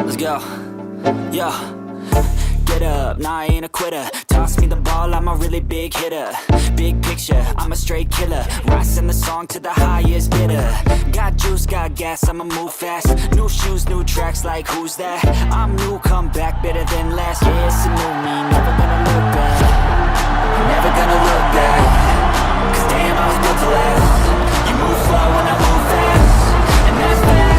Let's go. Yo. Get up, nah, I ain't a quitter. Toss me the ball, I'm a really big hitter. Big picture, I'm a straight killer. Rising the song to the highest bidder. Got juice, got gas, I'ma move fast. New shoes, new tracks, like who's that? I'm new, come back, better than last. Yeah, it's a new me, never gonna look back. Never gonna look back. Cause damn, I was built to last. You move slow and I move fast. And that's facts.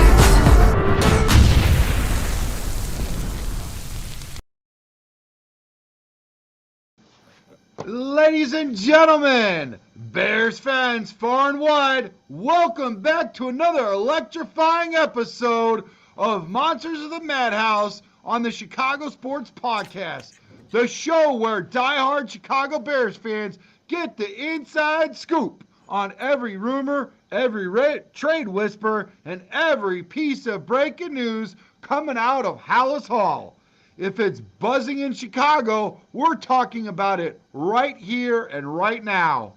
Ladies and gentlemen, Bears fans far and wide, welcome back to another electrifying episode of Monsters of the Madhouse on the Chicago Sports Podcast, the show where diehard Chicago Bears fans get the inside scoop on every rumor, every trade whisper, and every piece of breaking news coming out of Hallis Hall. If it's buzzing in Chicago, we're talking about it right here and right now.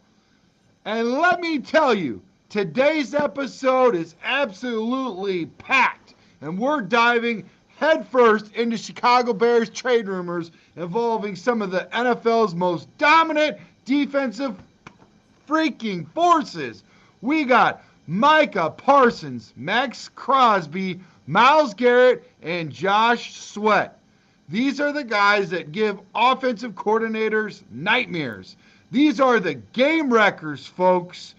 And let me tell you, today's episode is absolutely packed. And we're diving headfirst into Chicago Bears trade rumors involving some of the NFL's most dominant defensive freaking forces. We got Micah Parsons, Maxx Crosby, Myles Garrett, and Josh Sweat. These are the guys that give offensive coordinators nightmares. These are the game wreckers, folks.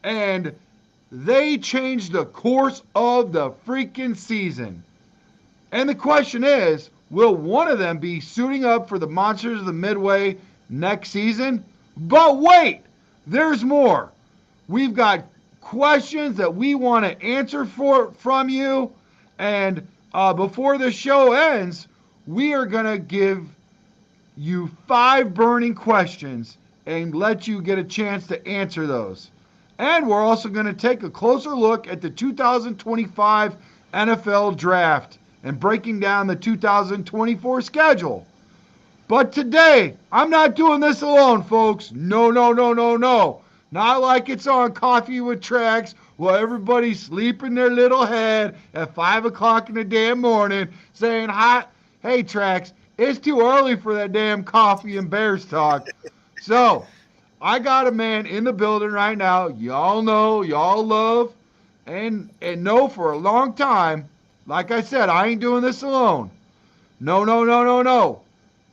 And they changed the course of the freaking season. And the question is, will one of them be suiting up for the Monsters of the Midway next season? But wait, there's more. We've got questions that we want to answer from you. And before the show ends, we are going to give you 5 burning questions and let you get a chance to answer those. And we're also going to take a closer look at the 2025 NFL Draft and breaking down the 2024 schedule. But today, I'm not doing this alone, folks. No. Not like it's on Coffee with Tracks while everybody's sleeping their little head at 5 o'clock in the damn morning saying, hi. Hey, Trax, it's too early for that damn coffee and Bears talk. So, I got a man in the building right now. Y'all know, y'all love, and know for a long time. Like I said, I ain't doing this alone. No.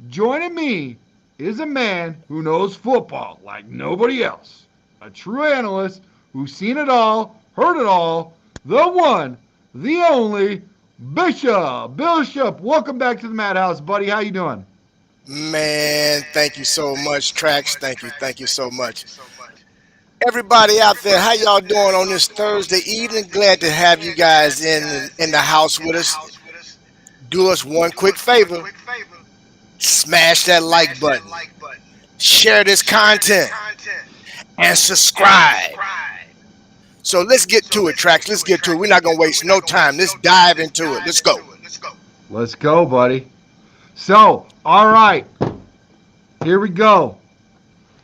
Joining me is a man who knows football like nobody else. A true analyst who's seen it all, heard it all. The one, the only, Bishop, welcome back to the Madhouse, buddy. How you doing? Man, thank you so much, Trax. Thank you so much. Everybody out there, how y'all doing on this Thursday evening? Glad to have you guys in the house with us. Do us one quick favor. Smash that like button. Share this content. And subscribe. So let's get to it, Trax. Let's get to it. We're not going to waste no time. Let's dive into it. Let's go. Let's go, buddy. So, all right. Here we go.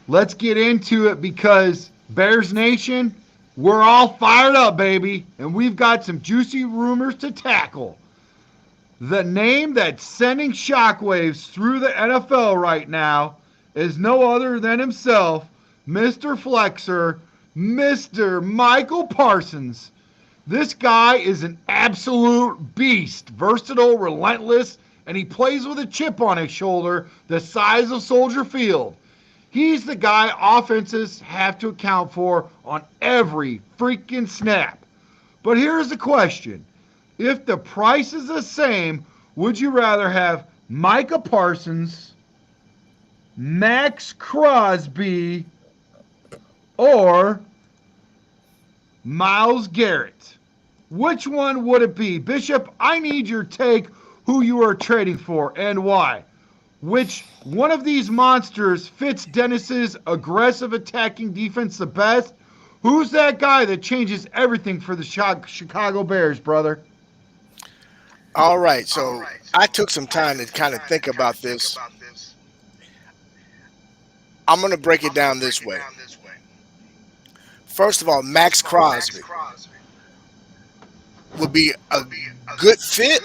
Let's get into it because Bears Nation, we're all fired up, baby. And we've got some juicy rumors to tackle. The name that's sending shockwaves through the NFL right now is no other than himself, Mr. Flexer, Mr. Micah Parsons. This guy is an absolute beast, versatile, relentless, and he plays with a chip on his shoulder the size of Soldier Field. He's the guy offenses have to account for on every freaking snap. But here's the question. If the price is the same, would you rather have Micah Parsons, Maxx Crosby, or Myles Garrett? Which one would it be? Bishop, I need your take who you are trading for and why. Which one of these monsters fits Dennis's aggressive attacking defense the best? Who's that guy that changes everything for the Chicago Bears, brother? All right, so I took some time to kind of think about this. I'm going to break it down this way. First of all, Maxx Crosby would be a good fit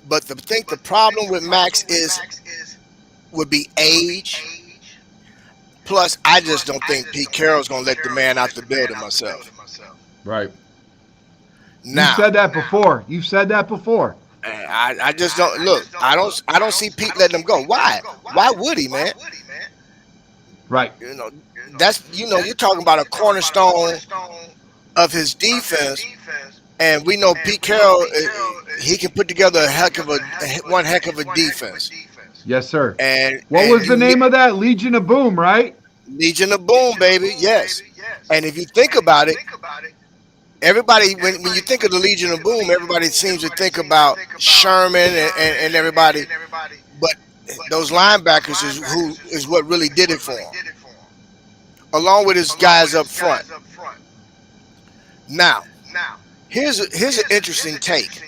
But the problem with Max would be age. Plus, I just don't think Pete Carroll's gonna let the man out the building myself. Right. You've Now, said that before. You've said that before. I just don't look. I don't see Pete letting him go. Why? Why would he, man? Right. You know, you're talking about a cornerstone of his defense, and we know Pete Carroll. He can put together one heck of a defense. Yes, sir. And What was the name of that? Legion of Boom, right? Legion of Boom, baby. Yes. And if you think about it, everybody when you think of the Legion of Boom, everybody seems to think about Sherman and everybody, but those linebackers is what really did it for him, along with his guys up front. Now, here's an interesting take.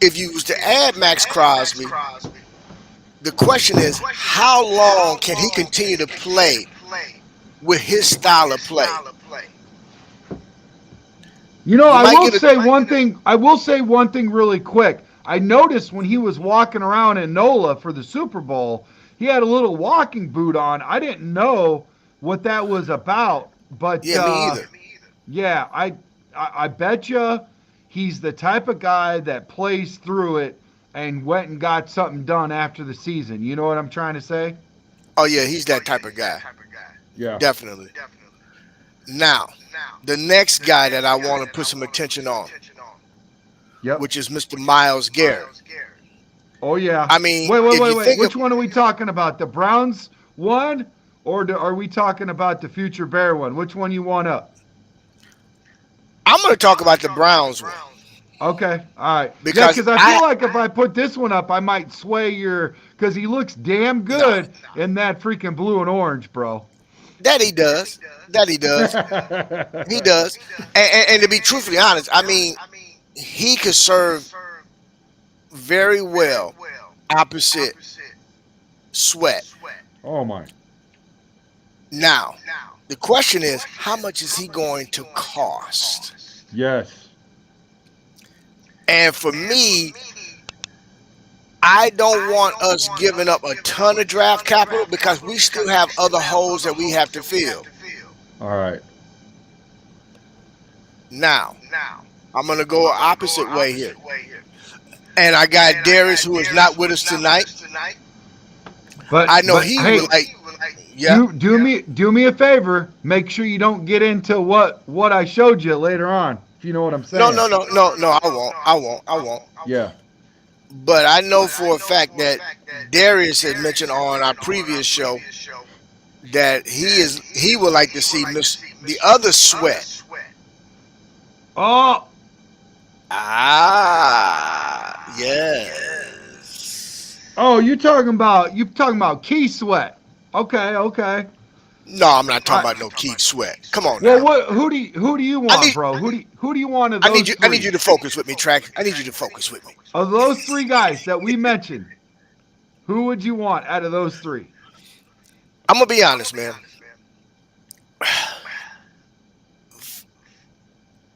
If you was to add Maxx Crosby, the question is, how long can he continue to play with his style of play? You know, You I might will get a say one thing. I will say one thing really quick. I noticed when he was walking around in NOLA for the Super Bowl, he had a little walking boot on. I didn't know what that was about, but yeah, me either. yeah, I bet you he's the type of guy that plays through it and went and got something done after the season. You know what I'm trying to say? Oh yeah, he's that type of guy. Yeah. Definitely. Now, the next guy that I want to put some attention on, Yep. which is Mr. Myles Garrett. Oh yeah. I mean, if you Wait. think Which of, one are we talking about? The Browns one, or are we talking about the future Bear one? Which one you want up? I'm going to talk about the Browns one Okay, all right. Yeah, because because I feel like if I put this one up, I might sway your. Because he looks damn no, good in that freaking blue and orange, bro. that he does, that he does, and to be truthfully honest, I mean, he could serve very well opposite Sweat. Oh my. Now, the question is, how much is he going to cost? Yes. And for me, I don't want us giving up a ton of draft capital because we still have other holes that we have to fill. All right. Now, I'm going to go opposite way here. And I got Darius, who is not with us tonight. I know he hey, would like, yeah. do me a favor. Make sure you don't get into what I showed you later on. If you know what I'm No, saying. I won't. Yeah. But I know for a fact that Darius had mentioned on our previous show that he would like to see the other Sweat. Oh. Yes. Oh, you talking about Key Sweat? Okay. No, I'm not talking about no Keith Sweat. Come on Well, now. who do you I want, need bro? Who do you want of I need those you I three? need you to focus with me, Track. I need you to focus with me. Of those three guys that we mentioned, who would you want out of those three? I'm gonna be honest, man.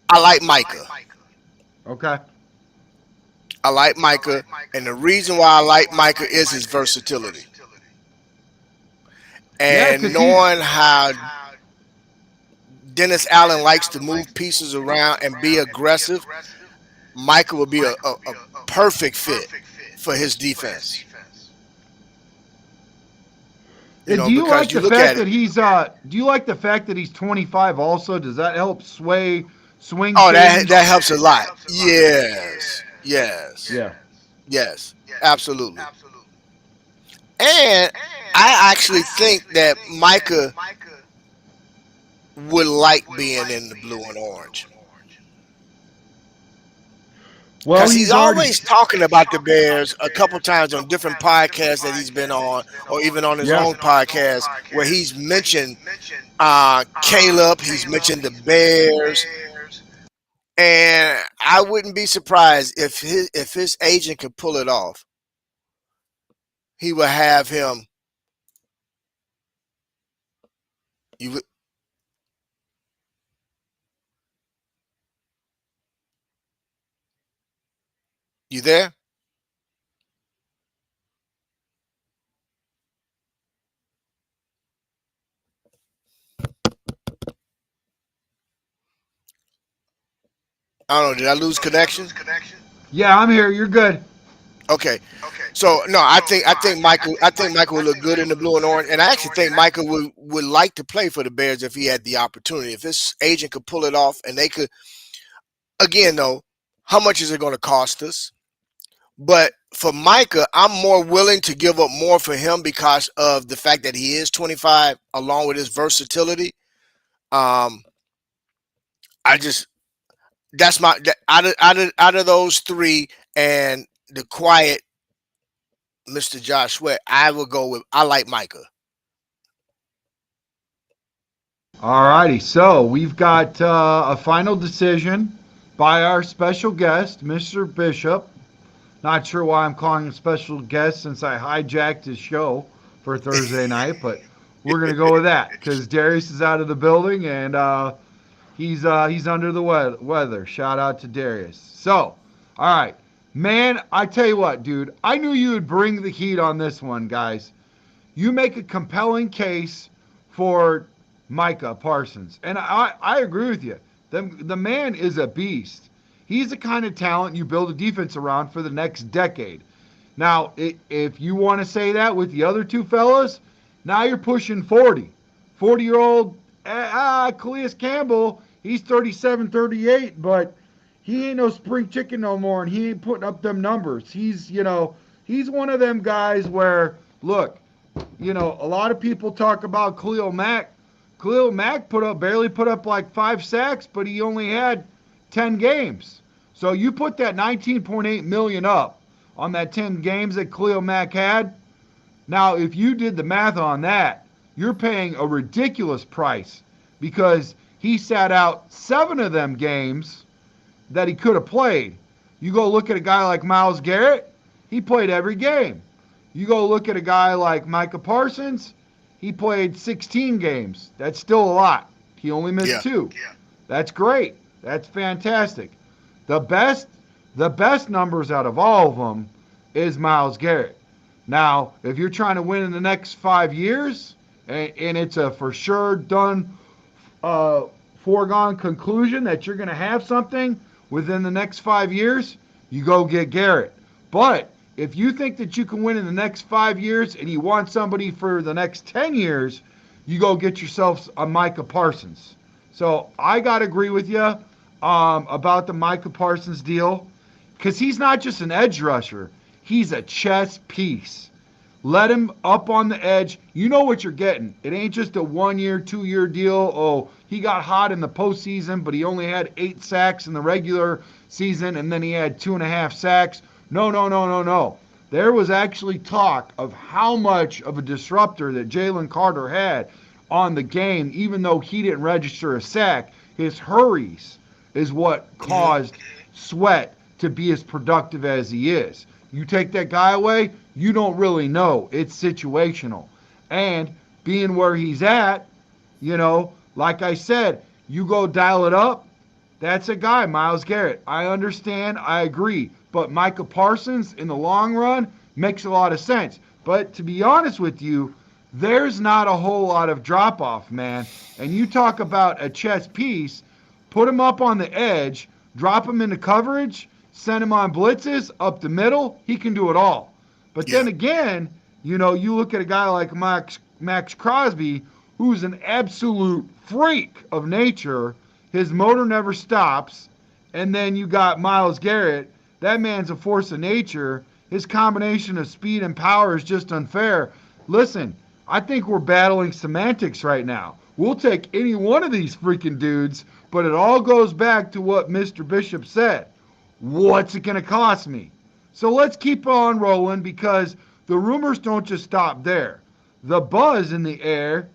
I like Micah. Okay. I like Micah, and the reason why I like Micah is his versatility. Yeah, And because he's knowing how Dennis Allen likes to move pieces around and be aggressive, Micah would be a perfect fit for his defense. And do you Because like you the look fact at it. that he's 25 also? Does that help swing Oh, change? that helps a lot. Yes, Yeah. yes, absolutely. And I actually think that Micah would like being in the blue and orange. Well, Because he's he's already always talking about the Bears a couple times on different podcasts that he's been on, or even on his yeah. own podcast, where he's mentioned Caleb, he's mentioned the Bears, and I wouldn't be surprised if his agent could pull it off. He would have him. You would, You there? I don't know. Did I lose connection? Yeah, I'm here. You're good. Okay. So no, I think Michael would look good in the blue and orange, and I actually think Michael would like to play for the Bears if he had the opportunity. If his agent could pull it off, and they could, again though, how much is it going to cost us? But for Micah, I'm more willing to give up more for him because of the fact that he is 25, along with his versatility. Um, I just that's my out of those three and the quiet Mr. Josh Sweat, I will go with I like Micah. All righty. So we've got a final decision by our special guest, Mr. Bishop. Not sure why I'm calling him special guest since I hijacked his show for Thursday night, but we're gonna go with that because Darius is out of the building and he's under the weather. Shout out to Darius. So, all right, man. I tell you what, dude. I knew you would bring the heat on this one, guys. You make a compelling case for Micah Parsons. And I agree with you. The man is a beast. He's the kind of talent you build a defense around for the next decade. Now, if you want to say that with the other two fellas, now you're pushing 40. 40-year-old Calais Campbell, he's 37, 38, but he ain't no spring chicken no more, and he ain't putting up them numbers. He's one of them guys where, look, a lot of people talk about Khalil Mack. Khalil Mack barely put up like 5 sacks, but he only had 10 games. So you put that 19.8 million up on that 10 games that Khalil Mack had. Now, if you did the math on that, you're paying a ridiculous price because he sat out 7 of them games that he could have played. You go look at a guy like Myles Garrett, he played every game. You go look at a guy like Micah Parsons, he played 16 games. That's still a lot. He only missed Yeah. 2. That's great. That's fantastic. The best the best numbers out of all of them is Myles Garrett. Now, if you're trying to win in the next 5 years, and it's a for sure done foregone conclusion that you're going to have something within the next 5 years, you go get Garrett. But if you think that you can win in the next 5 years and you want somebody for the next 10 years, you go get yourself a Micah Parsons. So I got to agree with you about the Micah Parsons deal because he's not just an edge rusher, he's a chess piece. Let him up on the edge. You know what you're getting. It ain't just a 1 year, 2 year deal. Oh, he got hot in the postseason, but he only had 8 sacks in the regular season, and then he had 2.5 sacks. No, no, no, no, no. There was actually talk of how much of a disruptor that Jalen Carter had on the game, even though he didn't register a sack. His hurries is what caused Sweat to be as productive as he is. You take that guy away, you don't really know. It's situational. And being where he's at, like I said, you go dial it up, that's a guy, Myles Garrett. I understand, I agree. But Micah Parsons, in the long run, makes a lot of sense. But to be honest with you, there's not a whole lot of drop off, man. And you talk about a chess piece, put him up on the edge, drop him into coverage, send him on blitzes up the middle, he can do it all. But Yeah. then again, you look at a guy like Maxx Crosby, who's an absolute freak of nature. His motor never stops. And then you got Myles Garrett. That man's a force of nature. His combination of speed and power is just unfair. Listen, I think we're battling semantics right now. We'll take any one of these freaking dudes, but it all goes back to what Mr. Bishop said. What's it going to cost me? So let's keep on rolling because the rumors don't just stop there. The buzz in the air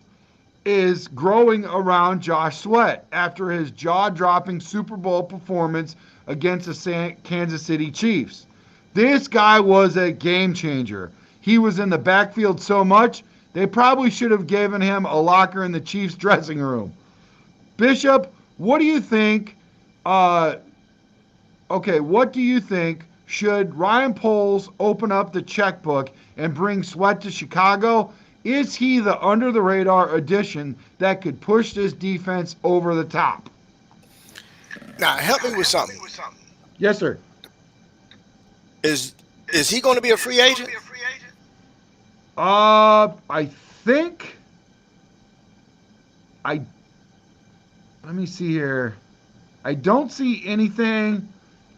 is growing around Josh Sweat after his jaw-dropping Super Bowl performance against the Kansas City Chiefs. This guy was a game changer. He was in the backfield so much, they probably should have given him a locker in the Chiefs dressing room. Bishop, what do you think? What do you think should Ryan Poles open up the checkbook and bring Sweat to Chicago? Is he the under the radar addition that could push this defense over the top? Now, help me with something. Yes, sir. Is is he going to be a free agent? I think I let me see here. I don't see anything.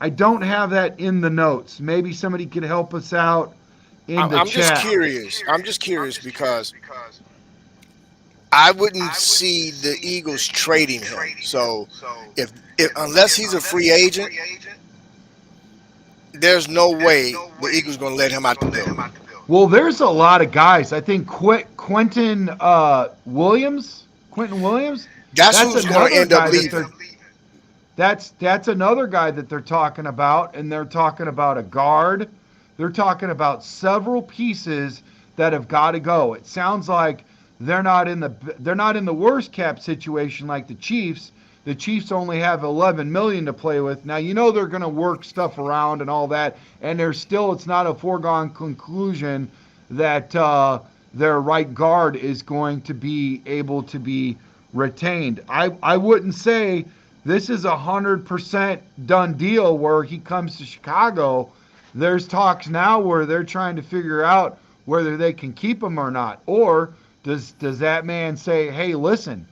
I don't have that in the notes. Maybe somebody could help us out in the I'm just chat. curious. I'm just curious because I wouldn't see the Eagles trading him. So if unless he's a free agent, there's no way the Eagles going to let him out the building. Well, there's a lot of guys. I think Quentin Williams. That's who's going to end up leaving. That's another guy that they're talking about, and they're talking about a guard. They're talking about several pieces that have got to go. It sounds like they're not in the worst cap situation like the Chiefs. The Chiefs only have $11 million to play with. Now you know they're going to work stuff around and all that, and it's not a foregone conclusion that their right guard is going to be able to be retained. I wouldn't say this is 100% done deal where he comes to Chicago. There's talks now where they're trying to figure out whether they can keep him or not. Or does that man say, hey, listen,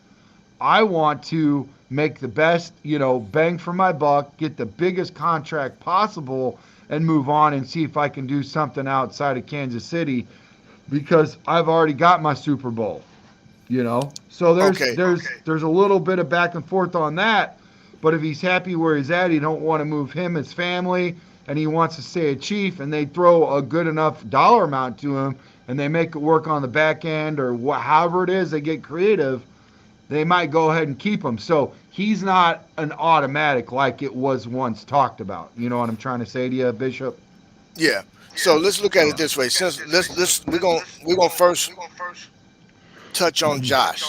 I want to make the best, bang for my buck, get the biggest contract possible, and move on and see if I can do something outside of Kansas City because I've already got my Super Bowl. So there's a little bit of back and forth on that. But if he's happy where he's at, he don't want to move him, his family, and he wants to stay a Chief, and they throw a good enough dollar amount to him, and they make it work on the back end or however it is, they get creative, they might go ahead and keep him. So he's not an automatic like it was once talked about. You know what I'm trying to say to you, Bishop? Yeah. So let's look at it this way. Since we're gonna first touch on Josh.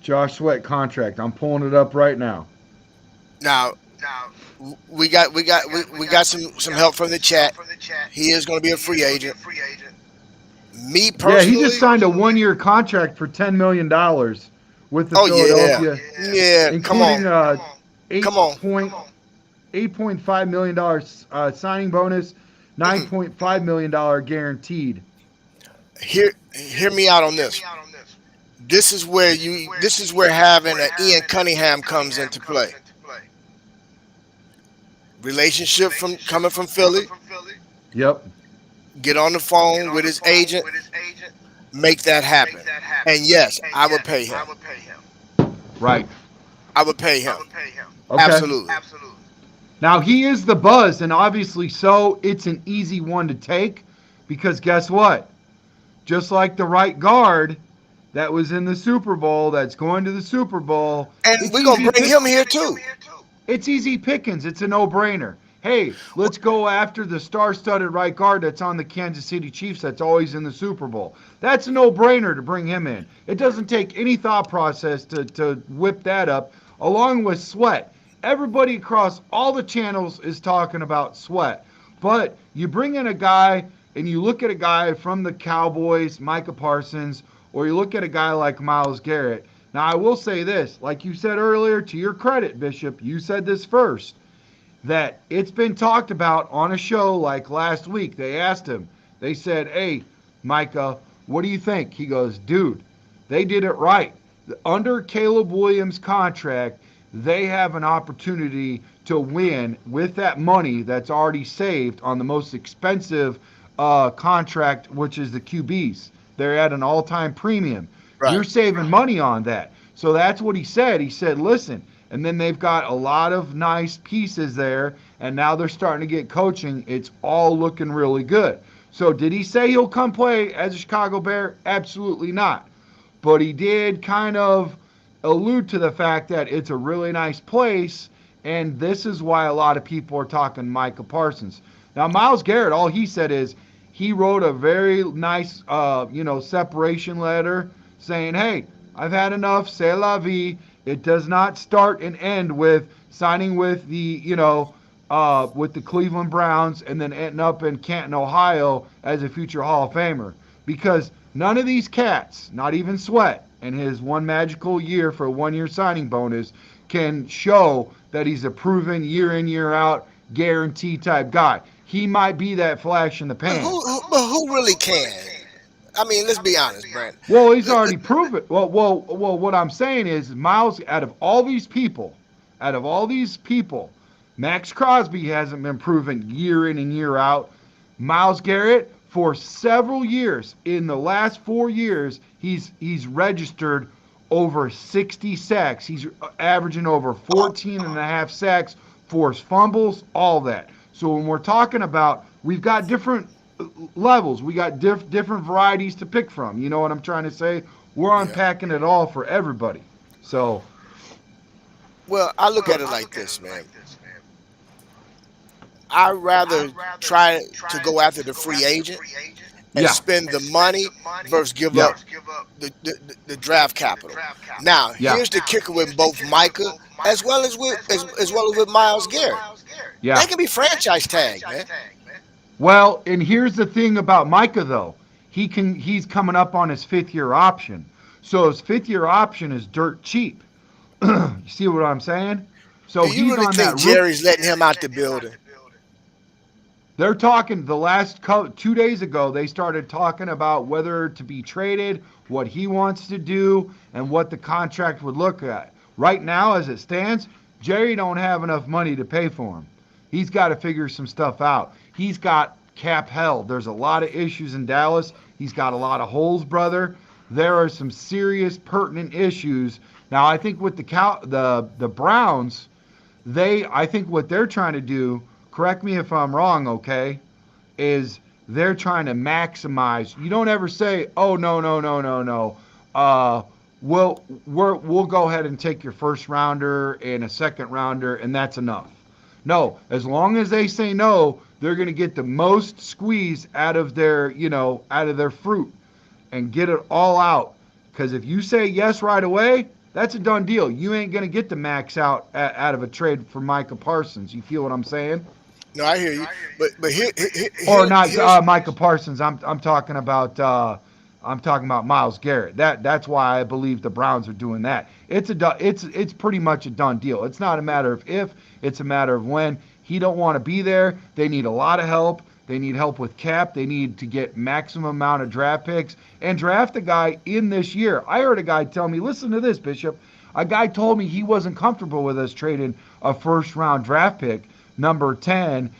Josh Sweat contract. I'm pulling it up right now. Now we got some help from the chat. He is going to be a free agent. Me personally, he just signed a 1-year contract for $10 million with the Philadelphia. Yeah, including come on. $8.5 million signing bonus, $9.5 million guaranteed. Hear me out on this. This is where having an Ian Cunningham comes into play. Relationship coming from Philly. Yep. Get on the phone with his agent. Make that happen. And yes, I would pay him. Right. I would pay him. Okay. Absolutely. Now he is the buzz, and obviously so it's an easy one to take because guess what? Just like the right guard that was in the Super Bowl, that's going to the Super Bowl. And we're going to bring him here too. It's easy pickings. It's a no-brainer. Hey, let's go after the star-studded right guard that's on the Kansas City Chiefs that's always in the Super Bowl. That's a no-brainer to bring him in. It doesn't take any thought process to whip that up, along with Sweat. Everybody across all the channels is talking about Sweat. But you bring in a guy and you look at a guy from the Cowboys, Micah Parsons, or you look at a guy like Myles Garrett. Now, I will say this, like you said earlier, to your credit, Bishop, you said this first, that it's been talked about on a show like last week. They asked him, they said, hey, Micah, what do you think? He goes, dude, they did it right. Under Caleb Williams' contract, they have an opportunity to win with that money that's already saved on the most expensive contract, which is the QBs. They're at an all-time premium. Right. You're saving money on that. So that's what he said. He said, listen, and then they've got a lot of nice pieces there, and now they're starting to get coaching. It's all looking really good. So did he say he'll come play as a Chicago Bear? Absolutely not. But he did kind of allude to the fact that it's a really nice place, and this is why a lot of people are talking Micah Parsons. Now, Myles Garrett, all he said is he wrote a very nice, separation letter saying, hey, I've had enough, c'est la vie. It does not start and end with signing with the, with the Cleveland Browns and then ending up in Canton, Ohio as a future Hall of Famer. Because none of these cats, not even Sweat, in his one magical year for a 1 year signing bonus, can show that he's a proven year in, year out, guarantee type guy. He might be that flash in the But pan. who really can? I mean, let's be honest, Brent. Well, he's already proven. Well. What I'm saying is, Myles, out of all these people, Maxx Crosby hasn't been proven year in and year out. Myles Garrett, for several years, in the last 4 years, he's registered over 60 sacks. He's averaging over 14 and a half sacks, forced fumbles, all that. So when we're talking about, we've got different levels. We got different varieties to pick from. You know what I'm trying to say? We're Yeah. unpacking it all for everybody. So, Well, I look at it like this, man. I'd rather try to go after the free agent and yeah, spend the money versus give yeah, up the draft capital. Now, yeah, here's the kicker with both Micah as well as with Myles Garrett. yeah. They can be franchise tagged, man. Well, and here's the thing about Micah though. He's coming up on his 5th year option. So his 5th year option is dirt cheap. You see what I'm saying? So Do you he's really on think that rookie. Jerry's letting him out the building? They're talking the last 2 days ago. They started talking about whether to be traded, what he wants to do, and what the contract would look at. Right now, as it stands, Jerry don't have enough money to pay for him. He's got to figure some stuff out. He's got cap hell. There's a lot of issues in Dallas. He's got a lot of holes, brother. There are some serious pertinent issues. Now, I think with the Browns, I think what they're trying to do, correct me if I'm wrong, okay, is they're trying to maximize. You don't ever say, "Oh no, no, no, no, no. We'll go ahead and take your first rounder and a second rounder, and that's enough." No, as long as they say no, they're going to get the most squeeze out of their fruit and get it all out. Because if you say yes right away, that's a done deal. You ain't going to get the max out of a trade for Micah Parsons. You feel what I'm saying? No, I hear you. But Or not here's Micah Parsons. I'm talking about Myles Garrett. That's why I believe the Browns are doing that. It's pretty much a done deal. It's not a matter of if, it's a matter of when. He don't want to be there. They need a lot of help. They need help with cap. They need to get maximum amount of draft picks and draft a guy in this year. I heard a guy tell me, listen to this, Bishop. A guy told me he wasn't comfortable with us trading a first round draft pick, number 10.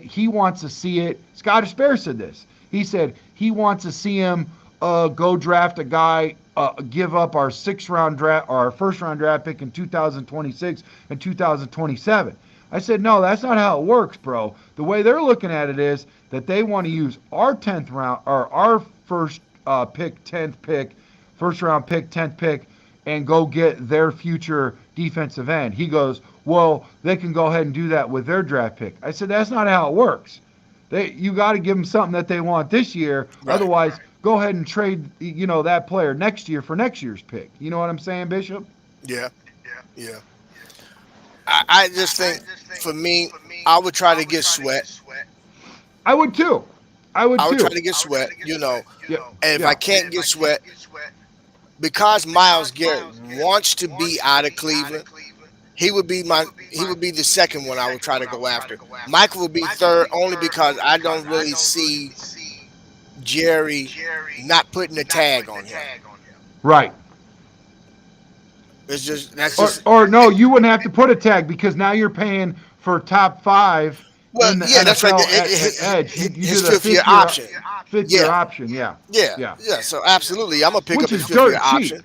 He wants to see it. Scottish Bear said this. He said he wants to see him go draft a guy, give up our first round draft pick in 2026 and 2027. I said, no, that's not how it works, bro. The way they're looking at it is that they want to use our 10th round or our first pick, 10th pick, first round pick, 10th pick, and go get their future defensive end. He goes, well, they can go ahead and do that with their draft pick. I said, that's not how it works. You got to give them something that they want this year. right. Otherwise, go ahead and trade, that player next year for next year's pick. You know what I'm saying, Bishop? Yeah, yeah. I just think for me, I would try to get Sweat. I would too. I would try to get Sweat. Yeah, And if yeah, I can't get Sweat, because Myles Garrett wants to be out of Cleveland, he would be the second one I would try to go after. Michael would be third only because I don't really see Jerry not putting a tag on him. right. That's just Or no, you wouldn't have to put a tag because now you're paying for top 5 well, in the yeah, that's right. NFL edge. You do His the 5th-year option. Fifth year Yeah, option, yeah. yeah. So absolutely, I'm gonna pick Which up his is 5th-year dirt cheap. option.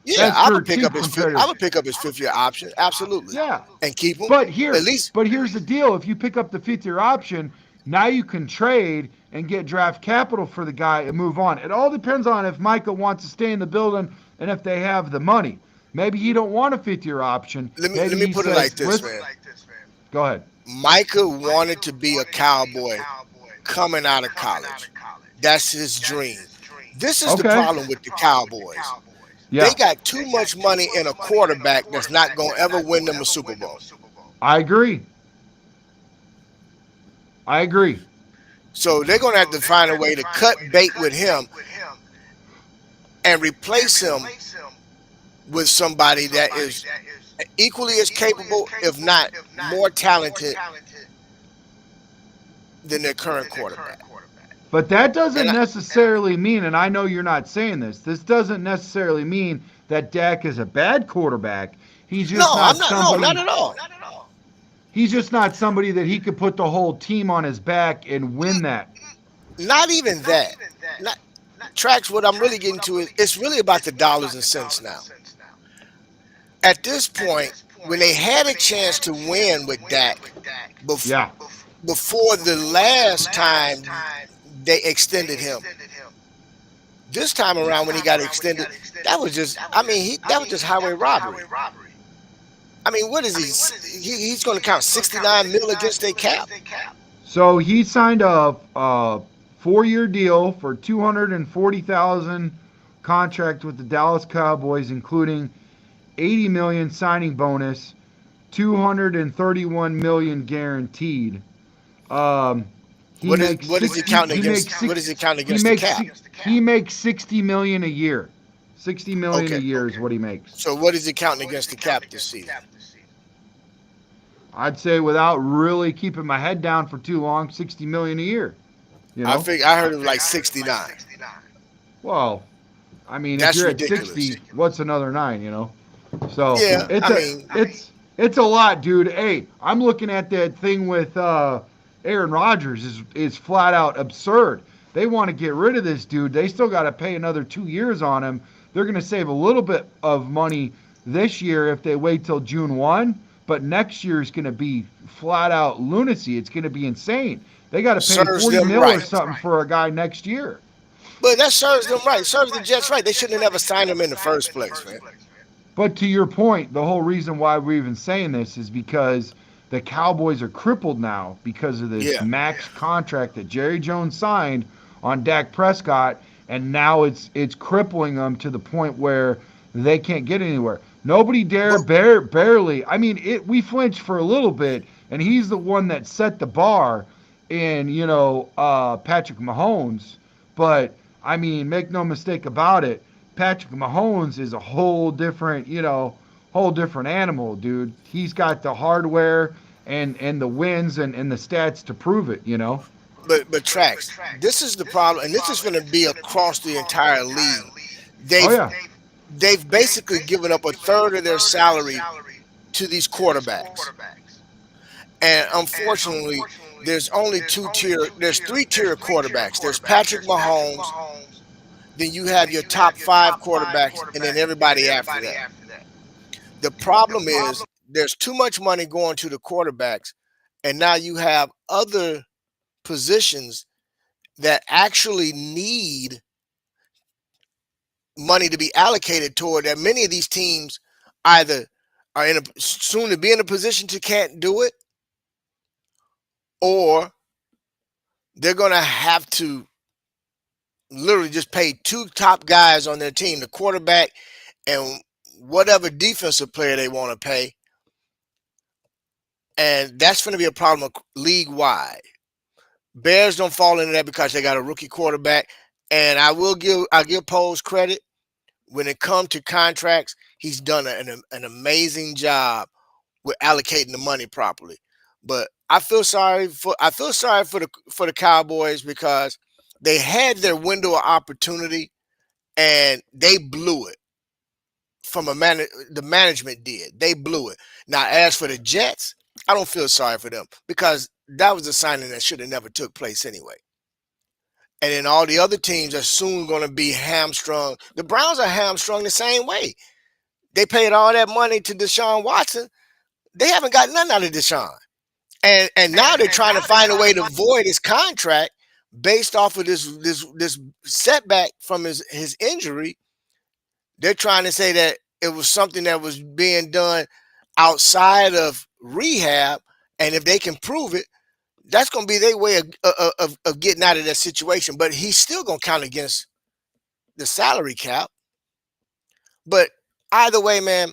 Yeah, That's I would dirt pick cheap up his compared I to would pick up his 5th-year option. Absolutely, yeah. and keep him But at least. here's the deal: if you pick up the 5th-year option, now you can trade and get draft capital for the guy and move on. It all depends on if Micah wants to stay in the building and if they have the money. Maybe he don't want a 5th-year option. Let Maybe me he put it says, like this, "Listen." man. Go ahead. Micah wanted to be a cowboy coming out of college. That's his dream. This is the Okay. problem with the Cowboys. Yeah, They got too much money in a quarterback that's not going to ever win them a Super Bowl. I agree. I agree. So they're going to have to find a way to cut bait with him and replace him with somebody that is equally as capable, if not more talented than their current quarterback. But that And doesn't I, necessarily mean, and I know you're not saying this doesn't necessarily mean that Dak is a bad quarterback. He's no, just I'm not not. No, not somebody at all. he's just not somebody that he could put the whole team on his back and win that. Not even that. Not tracks. What I'm really getting to is it's really about the dollars and cents now. At this point, when they had a chance to win with Dak bef- Yeah. before the last time they extended him, this time around when he got extended, that was just. I mean, that was just highway robbery. I mean, what is he's going to count 69 mil against their cap. So he signed a 4-year deal for 240,000 contract with the Dallas Cowboys, including 80 million signing bonus, 231 million guaranteed. Um, he makes What is he 60. counting He makes against? What six. is he counting He against the makes cap? he makes 60 million a year. 60 million a Okay, year is what he makes. so what is he counting against the cap this season? I'd say without really keeping my head down for too long, 60 million a year. You I know. think I heard it was like 69. Well, I mean, if That's you're at ridiculous. 60, what's another 9? You know. So Yeah, it's I a mean, it's a lot, dude. Hey, I'm looking at that thing with Aaron Rodgers is flat out absurd. They want to get rid of this dude. They still got to pay another 2 years on him. They're going to save a little bit of money this year if they wait till June 1, but next year is going to be flat out lunacy. It's going to be insane. They got to pay serves 40 them mil or right. something for a guy next year. But that serves them right. Serves the Jets right. They shouldn't have never signed him in the first place, man. But to your point, the whole reason why we're even saying this is because the Cowboys are crippled now because of this Yeah. max contract that Jerry Jones signed on Dak Prescott, and now it's crippling them to the point where they can't get anywhere. Nobody dare But barely. I mean, we flinched for a little bit, and he's the one that set the bar in Patrick Mahomes. But I mean, make no mistake about it. Patrick Mahomes is a whole different animal, dude. He's got the hardware and the wins and the stats to prove it. but tracks. This is the problem, and this is going to be across the entire league. Oh They've yeah. they've basically given up a third of their salary to these quarterbacks, and unfortunately, there's three tier quarterbacks. There's Patrick Mahomes, then you have your top five quarterbacks, and then everybody after that. The problem is there's too much money going to the quarterbacks, and now you have other positions that actually need money to be allocated toward that. Many of these teams either are in a soon to be in a position to can't do it, or they're going to have to literally just pay two top guys on their team, the quarterback and whatever defensive player they want to pay. And that's going to be a problem league wide. Bears don't fall into that because they got a rookie quarterback. And I give Poles credit when it comes to contracts. He's done an amazing job with allocating the money properly. But I feel sorry for the Cowboys because they had their window of opportunity and they blew it. The management did. They blew it. Now, as for the Jets, I don't feel sorry for them because that was a signing that should have never took place anyway. And then all the other teams are soon going to be hamstrung. The Browns are hamstrung the same way. They paid all that money to Deshaun Watson. They haven't got nothing out of Deshaun. And now they're trying to find a way to void his contract based off of this setback from his injury. They're trying to say that it was something that was being done outside of rehab, and if they can prove it, that's going to be their way of getting out of that situation. But he's still going to count against the salary cap. But either way, man,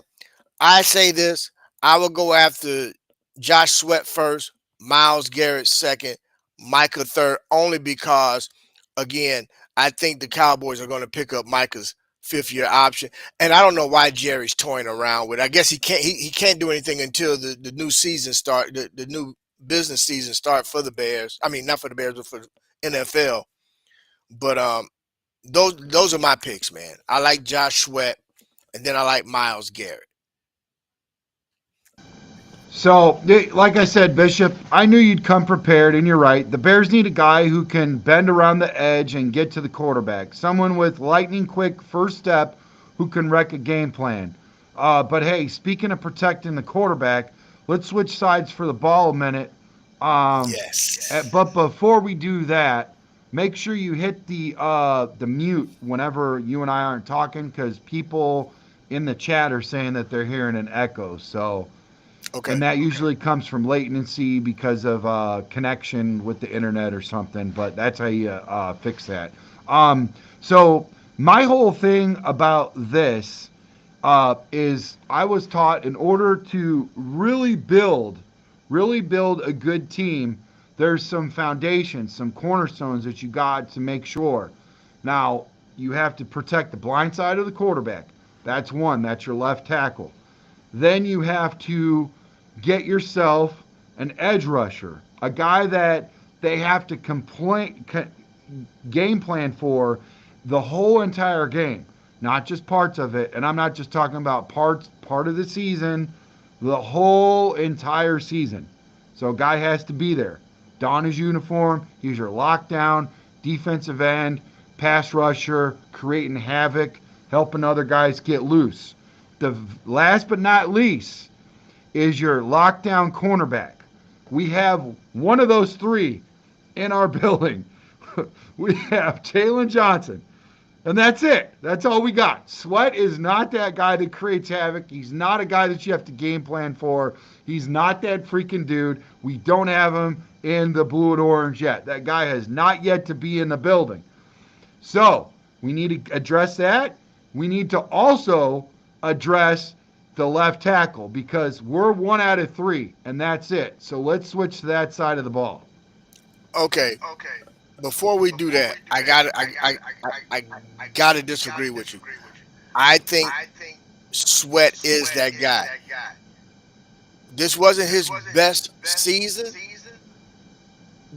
I say this: I will go after Josh Sweat first, Myles Garrett second, Micah third, only because, again, I think the Cowboys are going to pick up Micah's fifth-year option, and I don't know why Jerry's toying around with it. I guess he can't. He can't do anything until the new season start, the new business season start for the Bears. I mean, not for the Bears, but for the NFL. But those are my picks, man. I like Josh Sweat, and then I like Myles Garrett. So, like I said, Bishop, I knew you'd come prepared, and you're right. The Bears need a guy who can bend around the edge and get to the quarterback. Someone with lightning quick first step who can wreck a game plan. But hey, speaking of protecting the quarterback, let's switch sides for the ball a minute. Yes. But before we do that, make sure you hit the mute whenever you and I aren't talking, because people in the chat are saying that they're hearing an echo. So. Okay. And that usually comes from latency because of connection with the internet or something. But that's how you fix that. So my whole thing about this is I was taught in order to really build a good team, there's some foundations, some cornerstones that you got to make sure. Now, you have to protect the blind side of the quarterback. That's one. That's your left tackle. Then you have to get yourself an edge rusher, a guy that they have to game plan for the whole entire game, not just parts of it. And I'm not just talking about part of the season, the whole entire season. So a guy has to be there. Don his uniform. He's your lockdown, defensive end, pass rusher, creating havoc, helping other guys get loose. The last but not least is your lockdown cornerback. We have one of those three in our building. We have Taylon Johnson. And that's it. That's all we got. Sweat is not that guy that creates havoc. He's not a guy that you have to game plan for. He's not that freaking dude. We don't have him in the blue and orange yet. That guy has not yet to be in the building. So we need to address that. We need to also address the left tackle because we're 1 out of 3, and that's it. So let's switch to that side of the ball. Okay. Before we do that, I gotta disagree with you. I think Sweat is that guy. This wasn't his best season,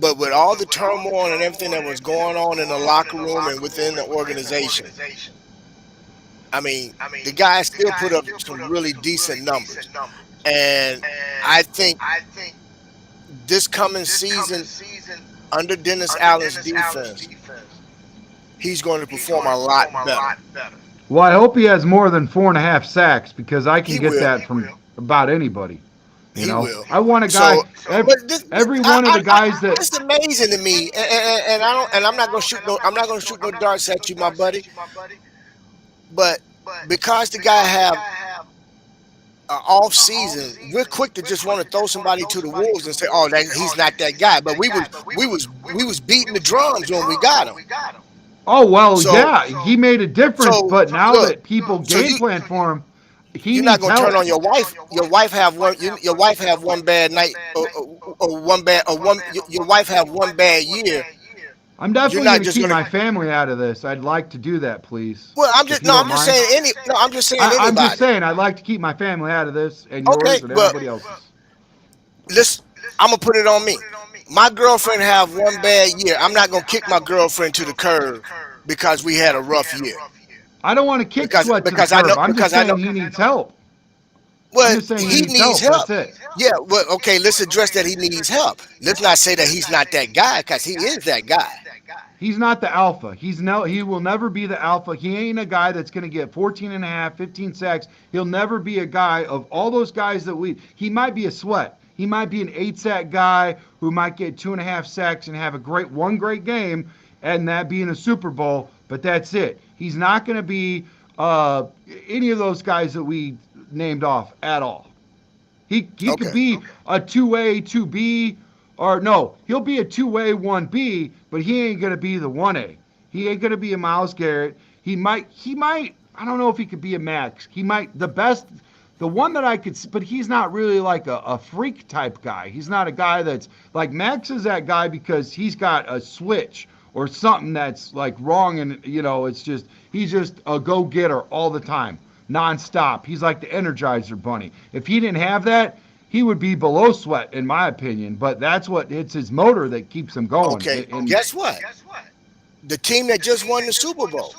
but with all the turmoil and everything that was going on in the locker room and within the organization, I mean, the guy still put up some really decent numbers. And I think this coming season, under Dennis Allen's defense, he's going to perform a lot better. Well, I hope he has more than 4.5 sacks because I can He get will. that from about anybody. You He know, will. I want a guy. Every one of the guys that it's amazing to me, and I'm not gonna shoot no darts at you, my buddy. But because the guy have an off season, we're quick to just want to throw somebody to the wolves and say, "Oh, he's not that guy." But we was beating the drums when we got him. Oh well, So- yeah, he made a difference. so, But now look, that people so game you- plan for him, he You're needs not gonna help. turn on your wife. Your wife have one. Your wife have one bad night, or one bad, or one. Your wife have one bad year. I'm definitely not going to just keep gonna- my family out of this. I'd like to do that, please. Well, I'm If just you no. don't I'm just mind. saying any. No, I'm just saying I'm anybody. just saying I'd like to keep my family out of this and yours Okay, and well- everybody else's. Listen, I'm gonna put it on me. My girlfriend have one bad year. I'm not gonna kick my girlfriend to the curb because we had a rough year. I don't want to kick Because- Sweat to the because I curb. know- I'm just because I saying know- he needs help. Well, I'm just saying he needs help. help. That's it. Yeah, well, okay, let's address that he needs help. Let's not say that he's not that guy, because he is that guy. He's not the alpha. He will never be the alpha. He ain't a guy that's going to get 14 and a half, 15 sacks. He'll never be a guy of all those guys that he might be a Sweat. He might be an 8-sack guy who might get 2.5 sacks and have one great game, and that being a Super Bowl, but that's it. He's not going to be any of those guys that we named off at all. He could be a 2A, 2B, or no, he'll be a 2A, 1B, but he ain't going to be the 1A. He ain't going to be a Myles Garrett. He might, I don't know if he could be a Maxx. The The one that I could, but he's not really like a freak type guy. He's not a guy that's like Max is that guy because he's got a switch or something that's like wrong, and it's just he's just a go getter all the time, nonstop. He's like the Energizer Bunny. If he didn't have that, he would be below Sweat, in my opinion. But that's what it's his motor that keeps him going. Okay, And guess what? The team that just won the Super Bowl,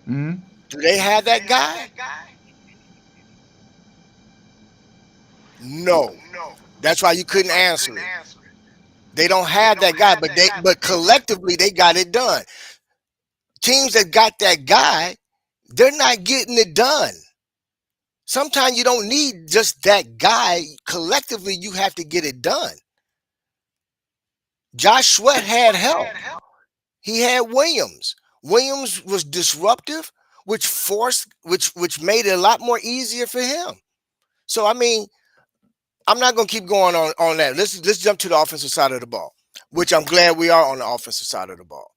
mhm. do they have that guy? No. That's why you couldn't answer it. They don't have that guy, but collectively they got it done. Teams that got that guy, they're not getting it done. Sometimes you don't need just that guy. Collectively, you have to get it done. Josh Sweat had help. He had Williams. Williams was disruptive, which made it a lot more easier for him. So I mean, I'm not going to keep going on that. Let's jump to the offensive side of the ball, which I'm glad we are on the offensive side of the ball.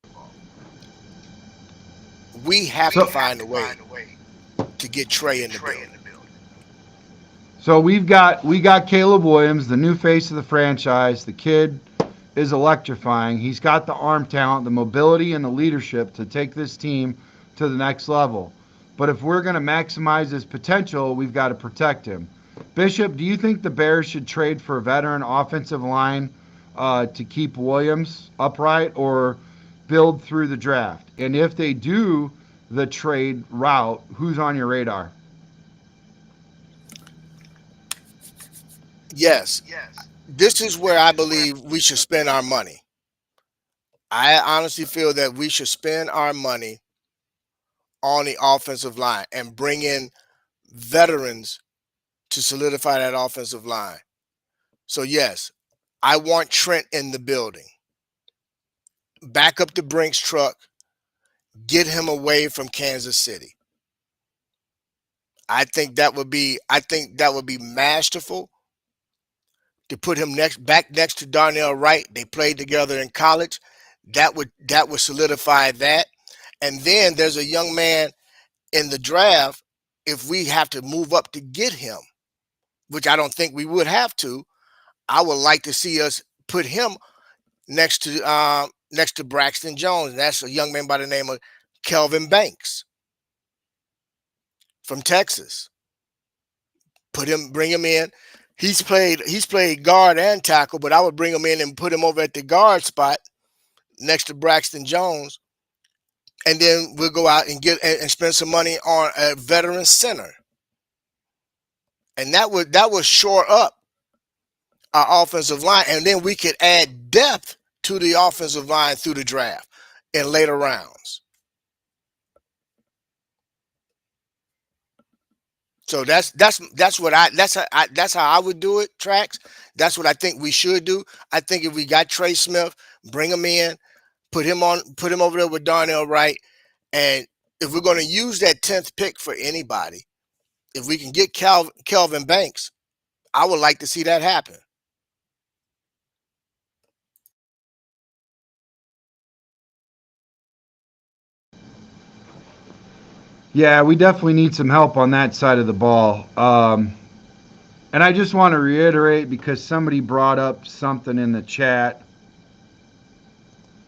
We have to find a way to get Trey in the building. So we got Caleb Williams, the new face of the franchise. The kid is electrifying. He's got the arm talent, the mobility, and the leadership to take this team to the next level. But if we're going to maximize his potential, we've got to protect him. Bishop, do you think the Bears should trade for a veteran offensive line to keep Williams upright or build through the draft? And if they do the trade route, who's on your radar? Yes. This is where I believe we should spend our money. I honestly feel that we should spend our money on the offensive line and bring in veterans to solidify that offensive line. So yes, I want Trent in the building. Back up the Brinks truck, get him away from Kansas City. I think that would be masterful to put him back next to Darnell Wright. They played together in college. That would solidify that. And then there's a young man in the draft, if we have to move up to get him, which I don't think we would have to, I would like to see us put him next to Braxton Jones. And that's a young man by the name of Kelvin Banks from Texas. Bring him in. He's played guard and tackle, but I would bring him in and put him over at the guard spot next to Braxton Jones. And then we'll go out and spend some money on a veteran center. And that would shore up our offensive line. And then we could add depth to the offensive line through the draft in later rounds. So that's how I would do it, Trax. That's what I think we should do. I think if we got Trey Smith, bring him in, put him over there with Darnell Wright, and if we're going to use that 10th pick for anybody, if we can get Kelvin Banks, I would like to see that happen. Yeah, we definitely need some help on that side of the ball. And I just want to reiterate, because somebody brought up something in the chat,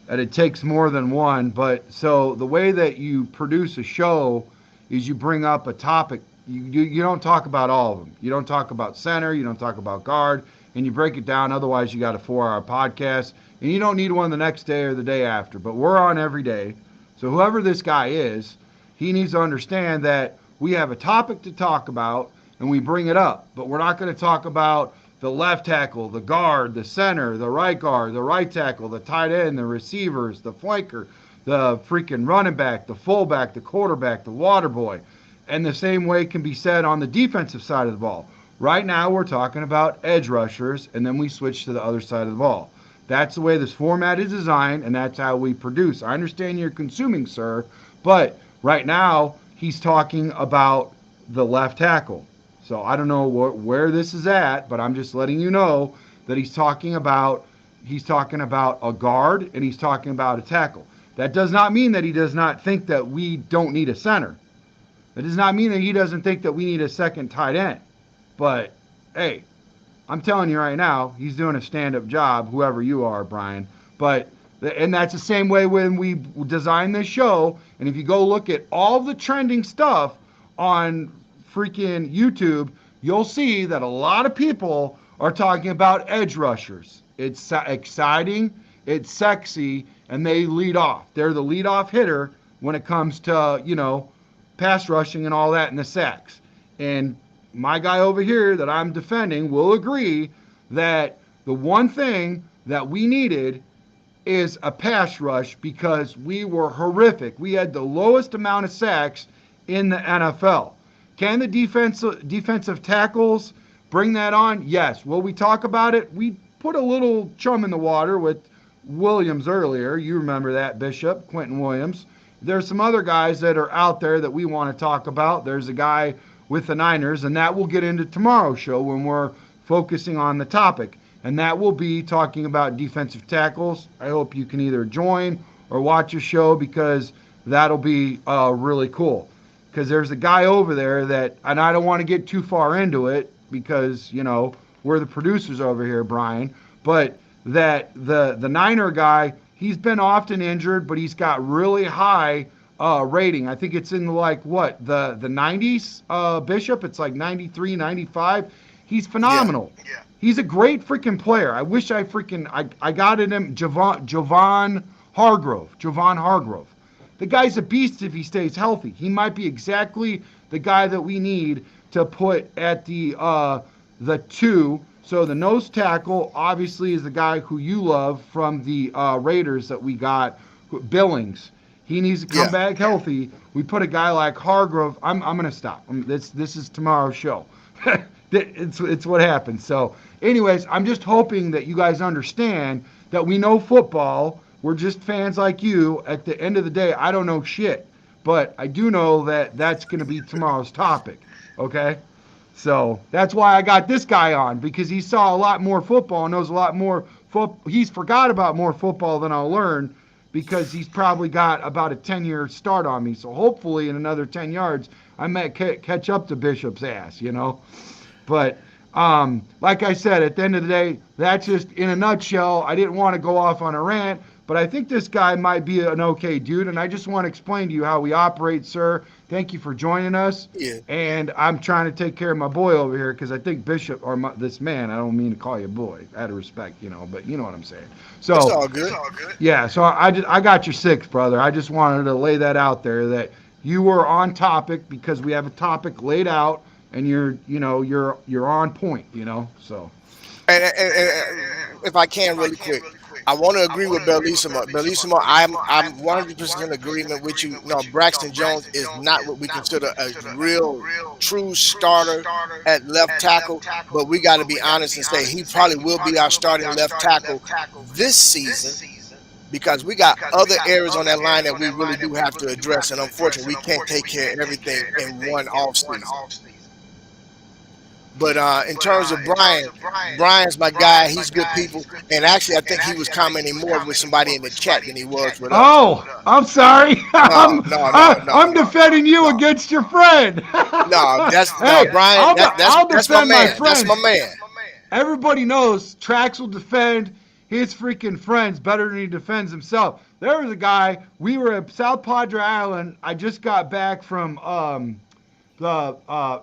that it takes more than one. But so the way that you produce a show is you bring up a topic. You don't talk about all of them. You don't talk about center. You don't talk about guard. And you break it down. Otherwise, you got a 4-hour podcast. And you don't need one the next day or the day after. But we're on every day. So whoever this guy is, he needs to understand that we have a topic to talk about and we bring it up. But we're not going to talk about the left tackle, the guard, the center, the right guard, the right tackle, the tight end, the receivers, the flanker, the freaking running back, the fullback, the quarterback, the water boy. And the same way can be said on the defensive side of the ball. Right now we're talking about edge rushers, and then we switch to the other side of the ball. That's the way this format is designed, and that's how we produce. I understand you're consuming, sir, but right now he's talking about the left tackle. So I don't know where this is at, but I'm just letting you know that he's talking about a guard and he's talking about a tackle. That does not mean that he does not think that we don't need a center. That does not mean that he doesn't think that we need a second tight end. But hey, I'm telling you right now, he's doing a stand-up job, whoever you are, Brian. But and that's the same way when we designed this show. And if you go look at all the trending stuff on freaking YouTube, you'll see that a lot of people are talking about edge rushers. It's exciting, it's sexy, and they lead off. They're the lead-off hitter when it comes to, pass rushing and all that in the sacks. And my guy over here that I'm defending will agree that the one thing that we needed is a pass rush because we were horrific. We had the lowest amount of sacks in the NFL. Can the defensive tackles bring that on? Yes. Will we talk about it? We put a little chum in the water with Williams earlier. You remember that, Bishop, Quentin Williams. There's some other guys that are out there that we want to talk about. There's a guy with the Niners, and that we'll get into tomorrow's show when we're focusing on the topic. And that will be talking about defensive tackles. I hope you can either join or watch a show because that'll be really cool. Because there's a guy over there that, and I don't want to get too far into it because, we're the producers over here, Brian, but that the Niner guy, he's been often injured, but he's got really high rating. I think it's in the 90s, Bishop. It's like 93, 95. He's phenomenal. Yeah. He's a great freaking player. I wish I got at him, Javon Hargrove. The guy's a beast if he stays healthy. He might be exactly the guy that we need to put at the 2. So the nose tackle obviously is the guy who you love from the Raiders that we got, Billings. He needs to come back healthy. We put a guy like Hargrove. I'm going to stop. This is tomorrow's show. It's what happens. So anyways, I'm just hoping that you guys understand that we know football. We're just fans like you. At the end of the day, I don't know shit. But I do know that that's going to be tomorrow's topic. Okay? So that's why I got this guy on, because he saw a lot more football and knows a lot more he's forgot about more football than I'll learn, because he's probably got about a 10-year start on me. So hopefully in another 10 yards, I might catch up to Bishop's ass, But like I said, at the end of the day, that's just in a nutshell. I didn't want to go off on a rant, but I think this guy might be an okay dude, and I just want to explain to you how we operate, sir. Thank you for joining us. Yeah. And I'm trying to take care of my boy over here because I think Bishop, or this man, I don't mean to call you boy, out of respect, but you know what I'm saying. So it's all good. Yeah, so I got your 6, brother. I just wanted to lay that out there that you were on topic because we have a topic laid out, and you're on point, so. And if I can really quick, I want to agree with Bellissimo. Bellissimo, I'm 100% in agreement with you. No, Braxton Jones is not what we consider a real, true starter at left tackle, but we got to be honest and say he probably will be our starting left tackle this season, because we got other areas on that line that we really do have to address, and unfortunately, we can't take care of everything in one offseason. But in terms of Brian's my guy. He's good people. And actually, I think he was commenting more with somebody in the chat than he was with us. Oh, I'm sorry. I'm defending you against your friend. Brian. That's my man. That's my man. Everybody knows Trax will defend his freaking friends better than he defends himself. There was a guy. We were at South Padre Island. I just got back from the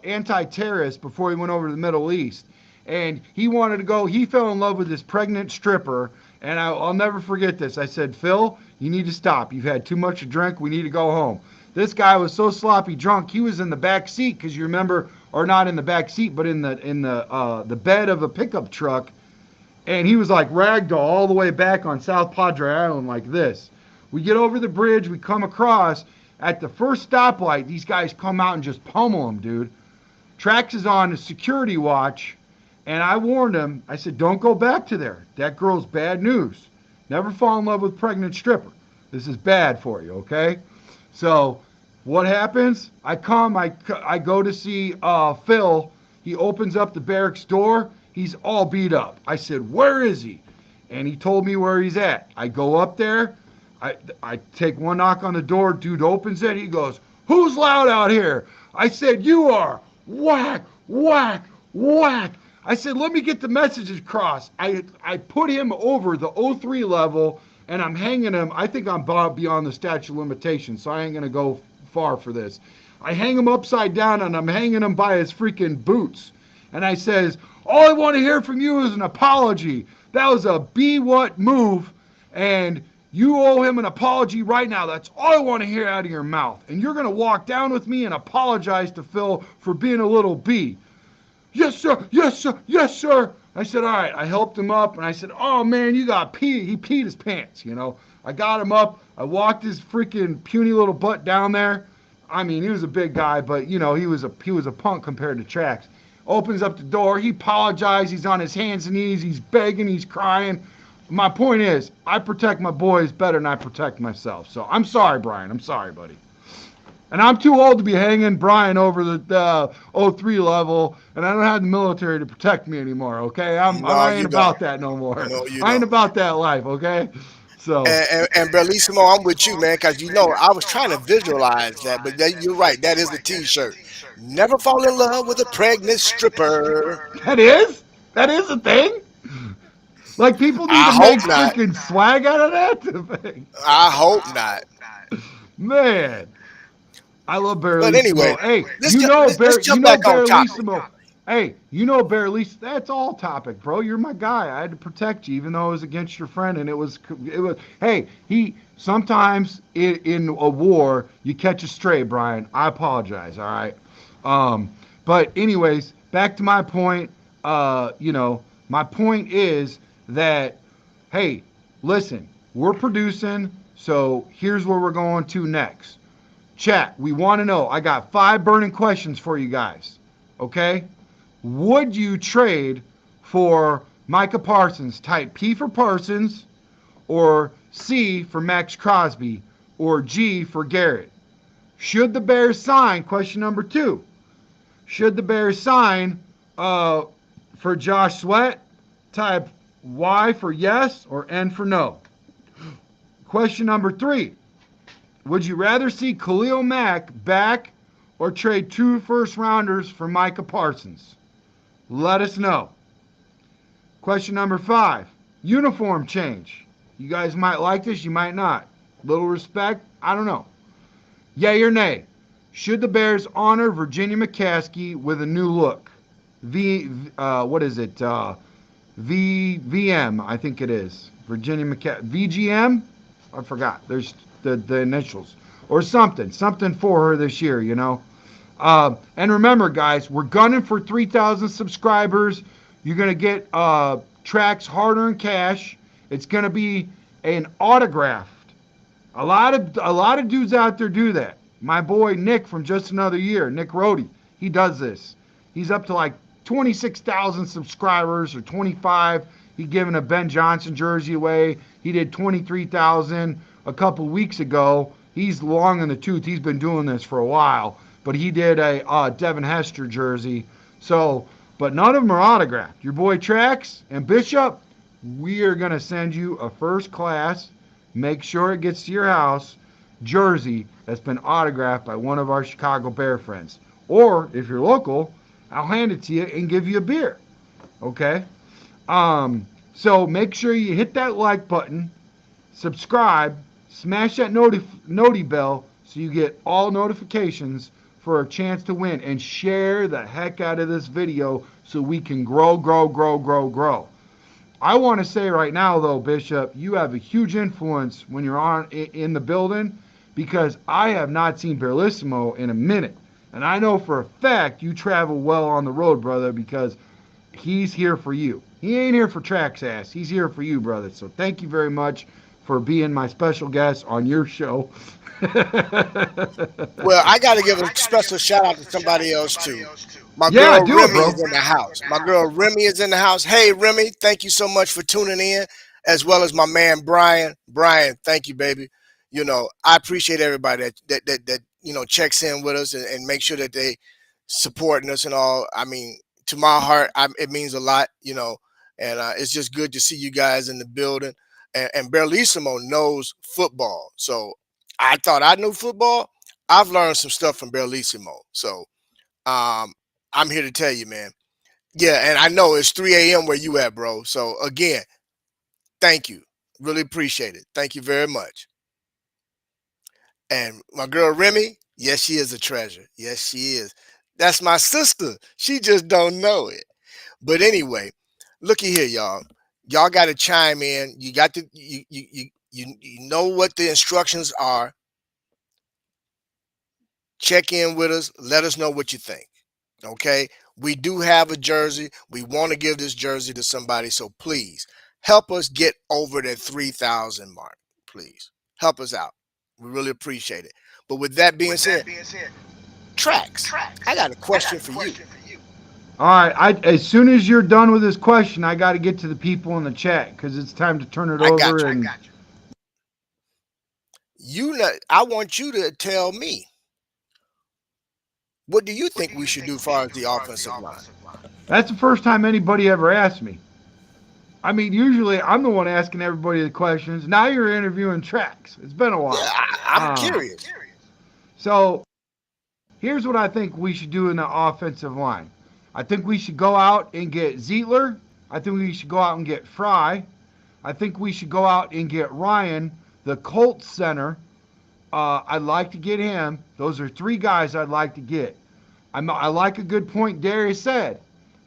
anti-terrorist before he went over to the Middle East, and he wanted to go. He fell in love with this pregnant stripper, and I'll never forget this. I said, Phil, you need to stop. You've had too much to drink. We need to go home. This guy was so sloppy drunk, he was in the back seat, because you remember, or not in the back seat, but in the bed of a pickup truck, and he was like ragdoll all the way back on South Padre Island like this. We get over the bridge, we come across. At the first stoplight, these guys come out and just pummel him, dude. Trax is on a security watch, and I warned him. I said, don't go back to there. That girl's bad news. Never fall in love with pregnant stripper. This is bad for you, okay? So what happens? I go to see Phil. He opens up the barracks door. He's all beat up. I said, where is he? And he told me where he's at. I go up there. I take one knock on the door. Dude opens it. He goes, who's loud out here? I said, you are. Whack, whack, Whack! I said, let me get the messages across. I put him over the '03 level, and I'm hanging him. I think I'm beyond the statute of limitations, so I ain't going to go far for this. I hang him upside down, and I'm hanging him by his freaking boots. And I says, all I want to hear from you is an apology. That was a be what move, and you owe him an apology right now. That's all I want to hear out of your mouth. And you're going to walk down with me and apologize to Phil for being a little B. Yes, sir. Yes, sir. Yes, sir. I said, all right. I helped him up, and I said, oh, man, you got pee. He peed his pants, you know. I got him up. I walked his freaking puny little butt down there. I mean, he was a big guy, but, you know, he was a punk compared to Trax. Opens up the door. He apologized. He's on his hands and knees. He's begging. He's crying. My point is, I protect my boys better than I protect myself. So I'm sorry, Brian. I'm sorry, buddy. And I'm too old to be hanging Brian over the '03 level, and I don't have the military to protect me anymore, okay? No, I ain't you don't. about that no more. No, you I ain't don't. about that life, okay? So, And Bellissimo, I'm with you, man, because I was trying to visualize that, but you're right. That is the T-shirt. Never fall in love with a pregnant stripper. that is? That is a thing? Like, people need I to make hope not. freaking swag out of that thing. I hope not. Man, I love But anyway, Barrelissimo. Hey, let's You jump know back on topic. Barrelissimo. Hey, you know Barrelissimo. That's all topic, bro. You're my guy. I had to protect you, even though it was against your friend, and it was. Hey, he sometimes in a war you catch a stray, Brian. I apologize. All right. But anyways, back to my point. My point is that, hey, listen, we're producing, so here's where we're going to next. Chat, we want to know. I got 5 burning questions for you guys. Okay? Would you trade for Micah Parsons? Type P for Parsons, or C for Maxx Crosby, or G for Garrett. Should the Bears sign? Question number 2. Should the Bears sign for Josh Sweat? Type Y for yes or N for no. Question number 3. Would you rather see Khalil Mack back or trade 2 first rounders for Micah Parsons? Let us know. Question number 5. Uniform change. You guys might like this, you might not. Little respect, I don't know. Yay or nay? Should the Bears honor Virginia McCaskey with a new look? What is it? VM, I think it is. Virginia McCaskey. VGM? I forgot. There's the initials. Or something for her this year, you know. And remember, guys, we're gunning for 3,000 subscribers. You're going to get tracks hard-earned cash. It's going to be an autographed. A lot of dudes out there do that. My boy Nick from Just Another Year, Nick Rohde, he does this. He's up to like 26,000 subscribers or 25. He giving a Ben Johnson jersey away. He did 23,000 a couple weeks ago. He's long in the tooth. He's been doing this for a while. But he did a Devin Hester jersey. So, but none of them are autographed. Your boy Trax and Bishop, we are going to send you a first class, make sure it gets to your house, jersey that's been autographed by one of our Chicago Bear friends. Or, if you're local, I'll hand it to you and give you a beer. Okay? So make sure you hit that like button, subscribe, smash that noti bell so you get all notifications for a chance to win, and share the heck out of this video so we can grow. I want to say right now, though, Bishop, you have a huge influence when you're in the building, because I have not seen Bellissimo in a minute. And I know for a fact you travel well on the road, brother, because he's here for you. He ain't here for Track's ass. He's here for you, brother. So thank you very much for being my special guest on your show. Well, I got to give a special shout out to somebody else too. My Yeah, girl do it, Remy bro. is in the house. My girl Remy is in the house. Hey, Remy, thank you so much for tuning in, as well as my man Brian. Brian, thank you, baby. I appreciate everybody that checks in with us and make sure that they supporting us and all. I mean, to my heart, it means a lot. And it's just good to see you guys in the building. And Bellissimo knows football, so I thought I knew football. I've learned some stuff from Bellissimo. So um, I'm here to tell you, man, Yeah, and I know it's 3 a.m. where you at, bro. So again, thank you. Really appreciate it. Thank you very much. And my girl Remy, yes, she is a treasure. Yes, she is. That's my sister. She just don't know it. But anyway, looky here, y'all. Y'all got to chime in. You got to you know what the instructions are. Check in with us. Let us know what you think. Okay? We do have a jersey. We want to give this jersey to somebody, so please help us get over that 3,000 mark. Please help us out. We really appreciate it. But with that being said, Tracks, I got a question for you. All right, as soon as you're done with this question, I got to get to the people in the chat because it's time to turn it I got over. you. And I want you to tell me, what do you think we should do as far as the offensive line? that's the first time anybody ever asked me. I mean, usually I'm the one asking everybody the questions. Now you're interviewing Tracks. It's been a Yeah, while. I'm curious. So here's what I think we should do in the offensive line. I think we should go out and get Zietler. I think we should go out and get Fry. I think we should go out and get Ryan, the Colts center. I'd like to get him. Those are three guys I'd like to get. I like a good point Darius said.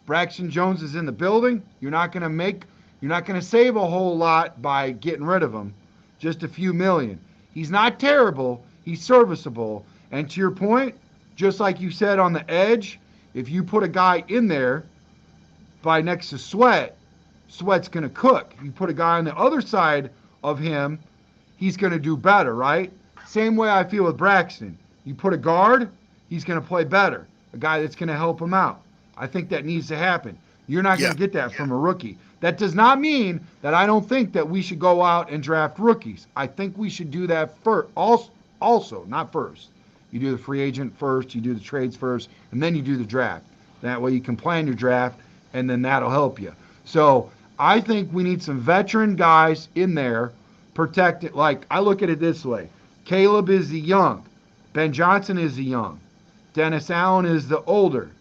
Braxton Jones is in the building. You're not going to save a whole lot by getting rid of him. Just a few million. He's not terrible. He's serviceable. And to your point, just like you said on the edge, if you put a guy in there by next to Sweat's going to cook. You put a guy on the other side of him, he's going to do better, right? Same way I feel with Braxton. You put a guard, he's going to play better. A guy that's going to help him out. I think that needs to happen. You're not going Yeah. to get that from a rookie. That does not mean that I don't think that we should go out and draft rookies. I think we should do that first. Also, not first. You do the free agent first, you do the trades first, and then you do the draft. That way you can plan your draft, and then that'll help you. So I think we need some veteran guys in there protected. Like, I look at it this way. Caleb is the young. Ben Johnson is the young. Dennis Allen is the older.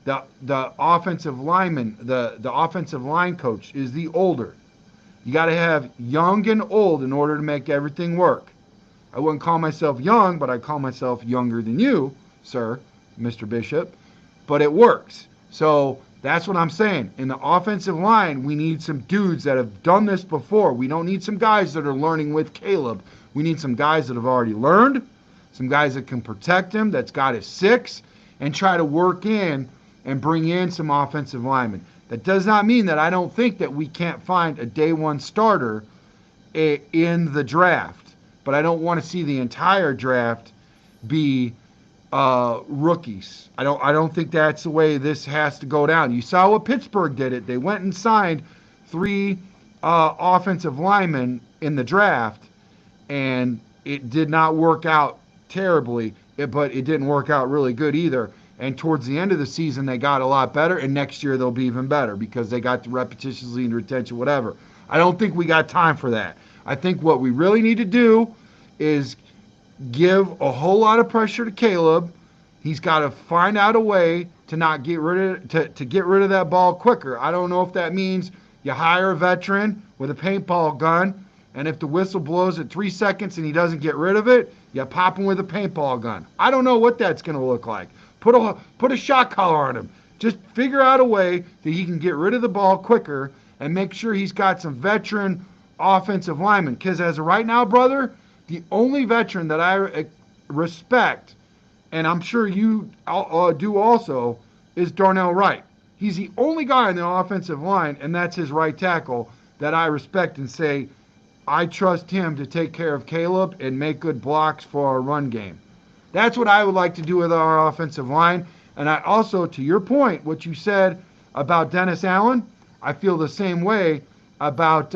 The offensive lineman, the offensive line coach is the older. You got to have young and old in order to make everything work. I wouldn't call myself young, but I call myself younger than you, sir, Mr. Bishop. But it works. So that's what I'm saying. In the offensive line, we need some dudes that have done this before. We don't need some guys that are learning with Caleb. We need some guys that have already learned, some guys that can protect him, that's got his six, and try to work in and bring in some offensive linemen. That does not mean that I don't think that we can't find a day one starter in the draft, but I don't want to see the entire draft be rookies. I don't think that's the way this has to go down. You saw what Pittsburgh did it. They went and signed three offensive linemen in the draft, and it did not work out terribly, but it didn't work out really good either. And towards the end of the season, they got a lot better, and next year they'll be even better because they got the repetitions, lead, retention, whatever. I don't think we got time for that. I think what we really need to do is give a whole lot of pressure to Caleb. He's got to find out a way to not get rid of to get rid of that ball quicker. I don't know if that means you hire a veteran with a paintball gun, and if the whistle blows at 3 seconds and he doesn't get rid of it, you pop him with a paintball gun. I don't know what that's going to look like. Put a shot collar on him. Just figure out a way that he can get rid of the ball quicker and make sure he's got some veteran offensive linemen. Because as of right now, brother, the only veteran that I respect, and I'm sure you do also, is Darnell Wright. He's the only guy in the offensive line, and that's his right tackle, that I respect and say, I trust him to take care of Caleb and make good blocks for our run game. That's what I would like to do with our offensive line. And I also, to your point, what you said about Dennis Allen, I feel the same way about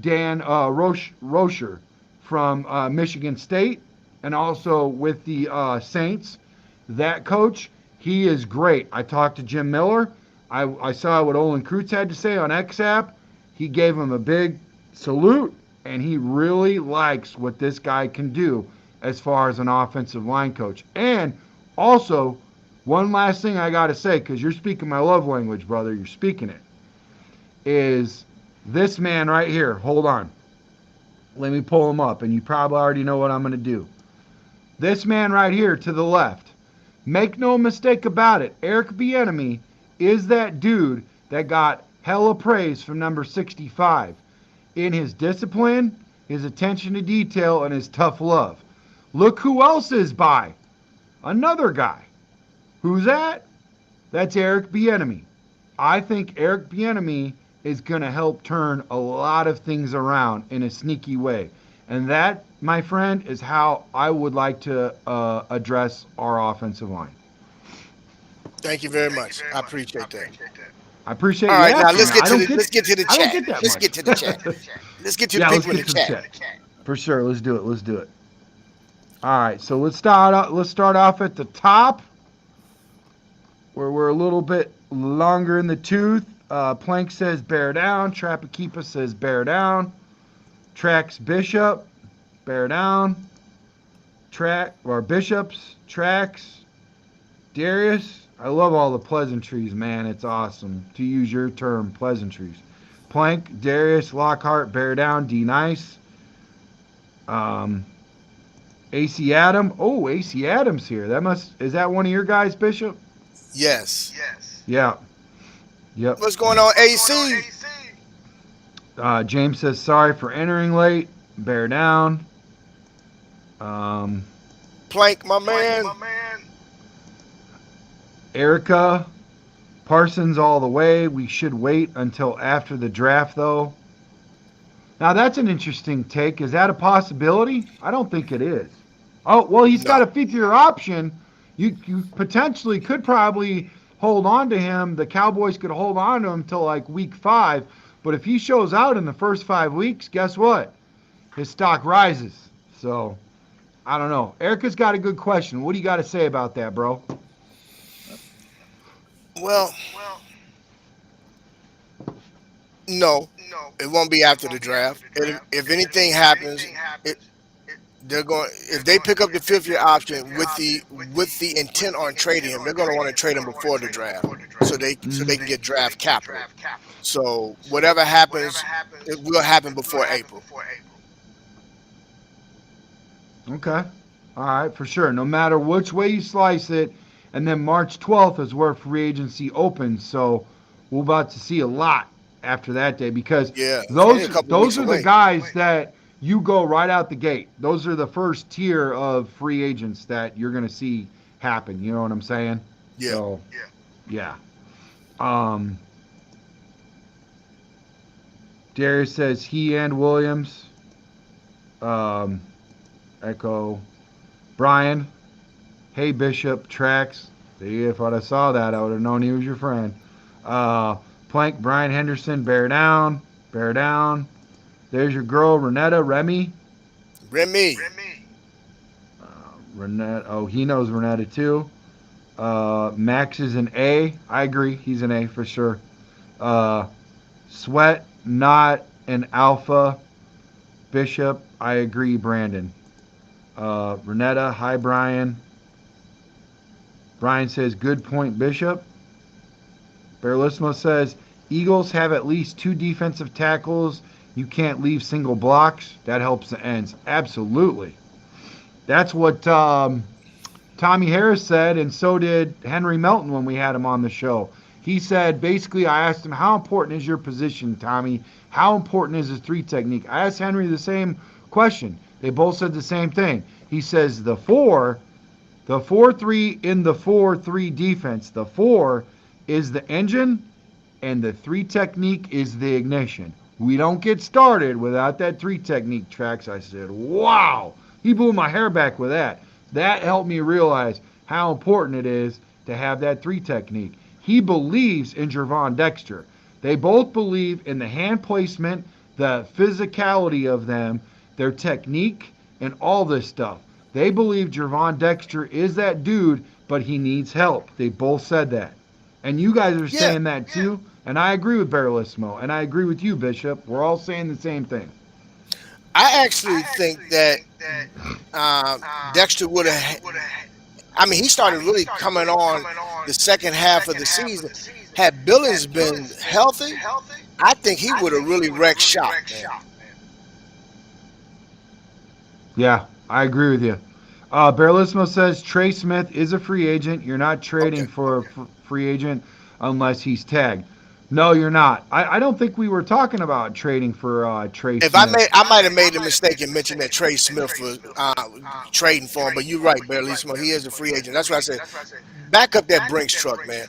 Dan Rocher from Michigan State, and also with the Saints. That coach, he is great. I talked to Jim Miller. I saw what Olin Kreutz had to say on XApp. He gave him a big salute, and he really likes what this guy can do as far as an offensive line coach. And also, One last thing I got to say, because you're speaking my love language, brother. You're speaking it. Is this man right here. Hold on. Let me pull him up, and you probably already know what I'm going to do. This man right here to the left. Make no mistake about it. Eric Bieniemy is that dude that got hella praise from number 65 in his discipline, his attention to detail, and his tough love. Look who else is by. Another guy. Who's that? That's Eric Bieniemy. I think Eric Bieniemy is going to help turn a lot of things around in a sneaky way. And that, my friend, is how I would like to address our offensive line. Thank you very much. I appreciate that. I appreciate All you right, now asking let's that. get to the I don't chat. get that Let's much. get to the chat. Let's get to the Yeah, let's people in get the to the chat. chat. For sure, let's do it. All right, so let's start off at the top, where we're a little bit longer in the tooth. Plank says bear down. Trapakeepa says bear down. Trax Bishop, bear down. Bishops, Trax, Darius. I love all the pleasantries, man. It's awesome. To use your term, pleasantries. Plank, Darius, Lockhart, bear down. D nice. AC Adam. Oh, AC Adams here. Is that one of your guys, Bishop? Yes. Yeah. Yep. What's going on, AC? James says sorry for entering late. Bear down. Plank, my man. Erica Parsons all the way. We should wait until after the draft, though. Now that's an interesting take. Is that a possibility? I don't think it is. Oh well, he's got a fifth-year option. You potentially could probably hold on to him. The Cowboys could hold on to him until like week 5. But if he shows out in the first 5 weeks, guess what? His stock rises. So I don't know. Erica's got a good question. What do you got to say about that, bro? Well, no, it won't be after the draft. If anything happens, if they pick up the 5th-year option with the intent on trading him, they're going to want to trade him before the draft, so they can get draft capital. So whatever happens, it will happen before April. Okay. All right, for sure. No matter which way you slice it, and then March 12th is where free agency opens. So we're about to see a lot after that day because those are the guys that you go right out the gate. Those are the first tier of free agents that you're going to see happen. You know what I'm saying? Yeah. So, yeah. Darius says he and Williams. Echo. Brian. Hey, Bishop. Trax. See, if I saw that, I would have known he was your friend. Plank. Brian Henderson. Bear down. Bear down. There's your girl, Renetta. Remy. Renetta. Oh, he knows Renetta, too. Max is an A. I agree. He's an A for sure. Sweat. Not an alpha. Bishop. I agree, Brandon. Renetta. Hi, Brian. Brian says, good point, Bishop. Bearlissimo says, Eagles have at least 2 defensive tackles. You can't leave single blocks. That helps the ends. Absolutely. That's what Tommy Harris said, and so did Henry Melton when we had him on the show. He said, basically, I asked him, how important is your position, Tommy? How important is his 3 technique? I asked Henry the same question. They both said the same thing. He says the 4-3 in the 4-3 defense. The 4 is the engine, and the 3 technique is the ignition. We don't get started without that 3 technique, Trax. I said, wow. He blew my hair back with that. That helped me realize how important it is to have that 3 technique. He believes in Gervon Dexter. They both believe in the hand placement, the physicality of them, their technique, and all this stuff. They believe Gervon Dexter is that dude, but he needs help. They both said that. And you guys are saying that too. And I agree with Bearlissimo. And I agree with you, Bishop. We're all saying the same thing. I actually think that Dexter would have. I mean, he started really coming on the second half of the season. Had Billings been healthy, I think he would have really wrecked shop, man. Yeah, I agree with you. Bearlismo says Trey Smith is a free agent. You're not Okay. trading for a free agent unless he's tagged. No, you're not. I don't think we were talking about trading for Trey If I Smith. made, I might have made the mistake and mentioned that Trey Smith was trading for him, but you're right, Barry Leesmo. He is a free agent. That's what I said. Back up that Brinks truck, man.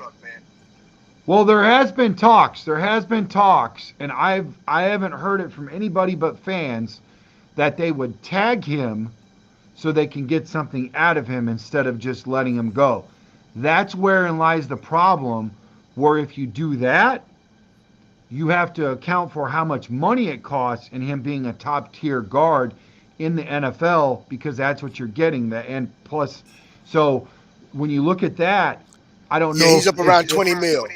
Well, there has been talks. There has been talks, and I haven't heard it from anybody but fans that they would tag him so they can get something out of him instead of just letting him go. That's wherein lies the problem. Where if you do that, you have to account for how much money it costs in him being a top tier guard in the NFL because that's what you're getting. That and plus, so when you look at that, I don't Yeah, know he's up around 20 mil.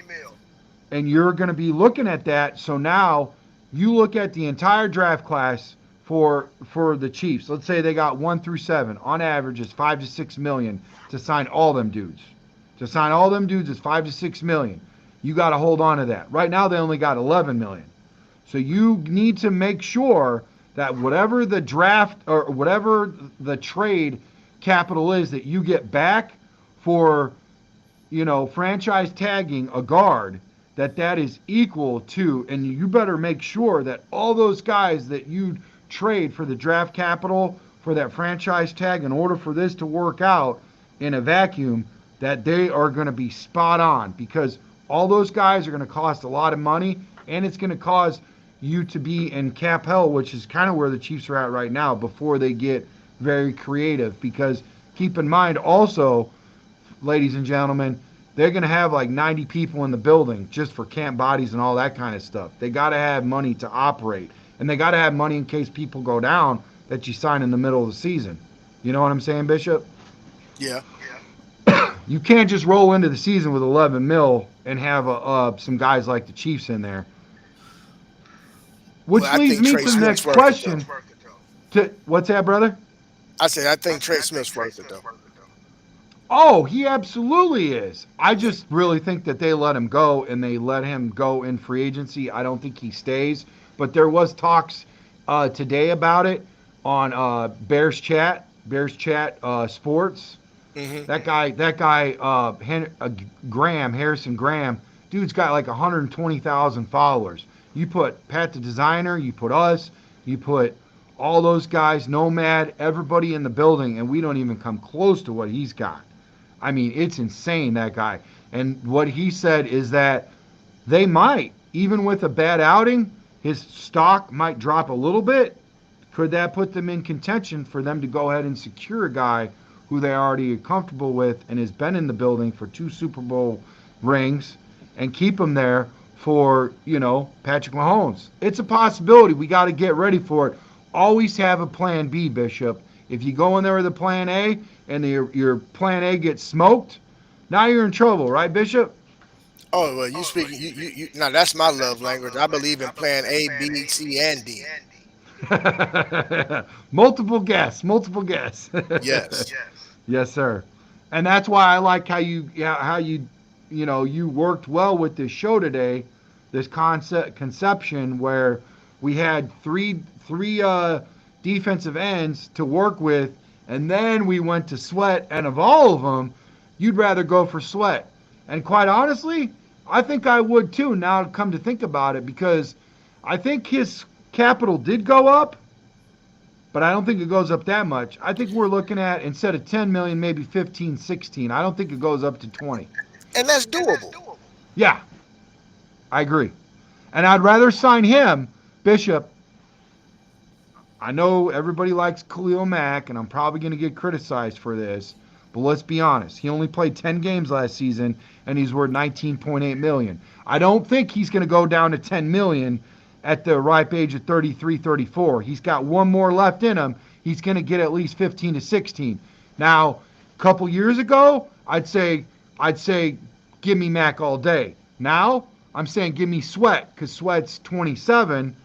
and you're going to be looking at that. So now you look at the entire draft class for the Chiefs. Let's say they got 1 through 7. On average, is 5 to 6 million to sign all them dudes. To sign all them dudes is 5 to 6 million. You got to hold on to that. Right now, they only got 11 million. So you need to make sure that whatever the draft or whatever the trade capital is that you get back for, franchise tagging a guard, that is equal to, and you better make sure that all those guys that you trade for the draft capital for that franchise tag in order for this to work out in a vacuum, that they are going to be spot on because all those guys are going to cost a lot of money and it's going to cause you to be in cap hell, which is kind of where the Chiefs are at right now before they get very creative. Because keep in mind also, ladies and gentlemen, they're going to have like 90 people in the building just for camp bodies and all that kind of stuff. They got to have money to operate. And they got to have money in case people go down that you sign in the middle of the season. You know what I'm saying, Bishop? Yeah. You can't just roll into the season with 11 mil and have some guys like the Chiefs in there. Which Well, I leads think me Trey to the Smith's next worth it, though. question. What's that, brother? I said, I think Trey Smith's worth it, though. Oh, he absolutely is. I just really think that they let him go and they let him go in free agency. I don't think he stays. But there was talks today about it on Bears Chat Sports. Hmm. That guy, Harrison Graham, dude's got like 120,000 followers. You put Pat the Designer, you put us, you put all those guys, Nomad, everybody in the building, and we don't even come close to what he's got. I mean, it's insane, that guy. And what he said is that they might, even with a bad outing, his stock might drop a little bit. Could that put them in contention for them to go ahead and secure a guy who they already are comfortable with and has been in the building for 2 Super Bowl rings and keep him there for, Patrick Mahomes? It's a possibility. We got to get ready for it. Always have a plan B, Bishop. If you go in there with a plan A and your plan A gets smoked, now you're in trouble, right, Bishop? Oh, well, you speak. You. Now that's my love language. I believe in Plan A, B, C, and D. Multiple guests, multiple guests. Yes. Yes, sir. And that's why I like how you worked well with this show today, this conception where we had three defensive ends to work with, and then we went to Sweat, and of all of them, you'd rather go for Sweat. And quite honestly, I think I would too, now come to think about it, because I think his capital did go up, but I don't think it goes up that much. I think we're looking at, instead of 10 million, maybe 15, 16. I don't think it goes up to 20. And that's doable. Yeah, I agree. And I'd rather sign him, Bishop. I know everybody likes Khalil Mack, and I'm probably going to get criticized for this, but let's be honest. He only played 10 games last season, and he's worth 19.8 million. I don't think he's going to go down to 10 million at the ripe age of 33, 34. He's got one more left in him. He's going to get at least 15 to 16. Now, a couple years ago, I'd say give me Mack all day. Now, I'm saying give me Sweat, because Sweat's 27,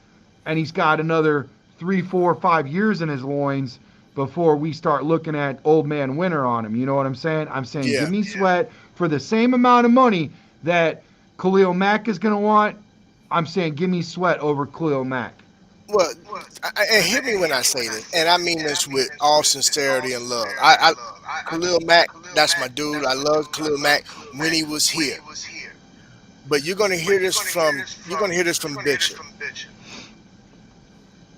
and he's got another 3, 4, 5 years in his loins before we start looking at old man winter on him. You know what I'm saying? I'm saying Yeah. give me Sweat for the same amount of money that Khalil Mack is going to want. I'm saying give me Sweat over Khalil Mack. Well, and hear me when I say this, and I mean this with all sincerity and love. Khalil Mack, that's my dude. I love Khalil Mack when he was here. But you're gonna hear this from Bishop.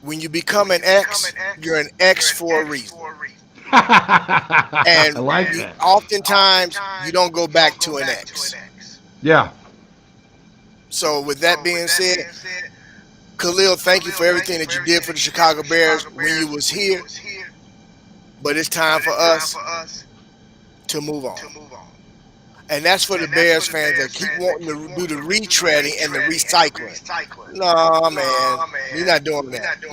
When you become an X, you're an X for a reason. I And like that. oftentimes you don't go back to an X. Yeah. So with that being said, Khalil, thank you for everything that you did for the Chicago Bears when you was here. But it's time for us to move on. And that's for the Bears fans that keep wanting to do the retreading and the recycling. No, man, you're not doing that.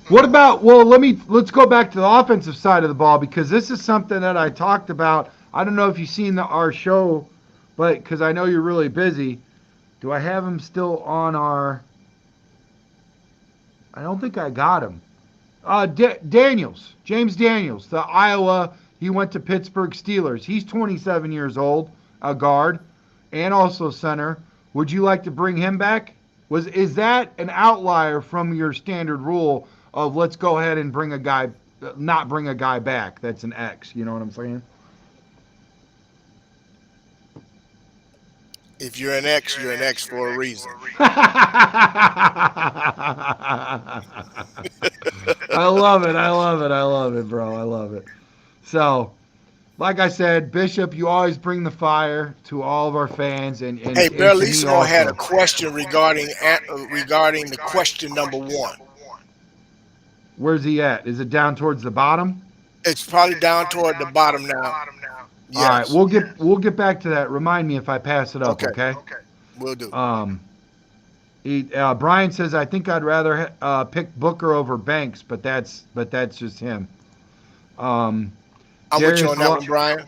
What about, well, let's go back to the offensive side of the ball, because this is something that I talked about. I don't know if you've seen our show, but because I know you're really busy. Do I have him still on our? I don't think I got him. James Daniels, the Iowa. He went to Pittsburgh Steelers. He's 27 years old, a guard, and also center. Would you like to bring him back? Is that an outlier from your standard rule of let's go ahead and not bring a guy back that's an X? You know what I'm saying? If you're an X, you're an X for a reason. I love it. I love it. I love it, bro. I love it. So, like I said, Bishop, you always bring the fire to all of our fans, and Hey, to me Berlissimo had a also. question regarding the question number 1. Where's he at? Is it down towards the bottom? It's probably down toward the bottom now. All right, Yes. we'll get back to that. Remind me if I pass it up, okay? Will do. Brian says I think I'd rather pick Booker over Banks, but that's just him. I'm with you on that one, Brian.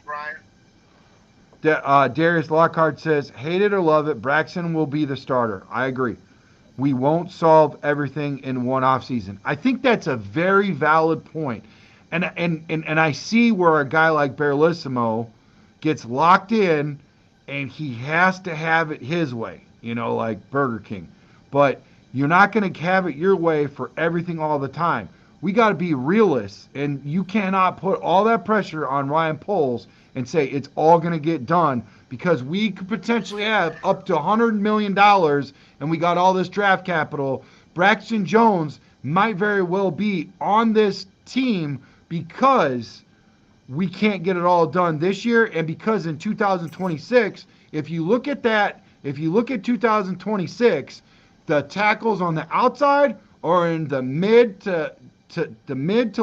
Darius Lockhart says, hate it or love it, Braxton will be the starter. I agree. We won't solve everything in one offseason. I think that's a very valid point. And I see where a guy like Berlissimo gets locked in and he has to have it his way, like Burger King. But you're not going to have it your way for everything all the time. We got to be realists, and you cannot put all that pressure on Ryan Poles and say it's all going to get done, because we could potentially have up to $100 million and we got all this draft capital. Braxton Jones might very well be on this team because we can't get it all done this year, and because in 2026, if you look at 2026, the tackles on the outside are in the mid to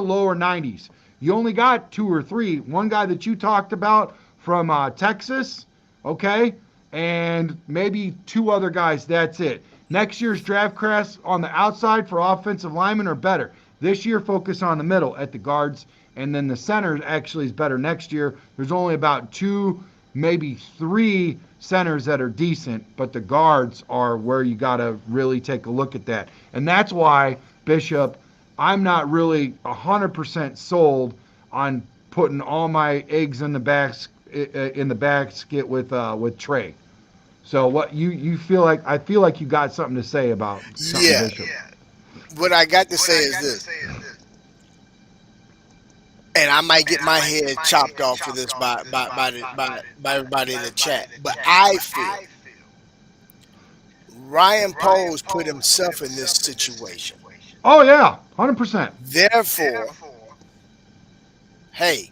lower 90s. You only got 2 or 3. One guy that you talked about from Texas, okay, and maybe 2 other guys. That's it. Next year's draft class on the outside for offensive linemen are better. This year, focus on the middle at the guards, and then the center actually is better next year. There's only about 2, maybe 3 centers that are decent, but the guards are where you got to really take a look at that. And that's why, Bishop, I'm not really 100% sold on putting all my eggs in the basket with Trey. So what you feel like? I feel like you got something to say about something, Yeah. Bishop. What I got to say is this, and I might get my head chopped off for this by everybody in the chat, but I feel Ryan Poles put himself in this situation. Oh yeah, 100%. Therefore, hey,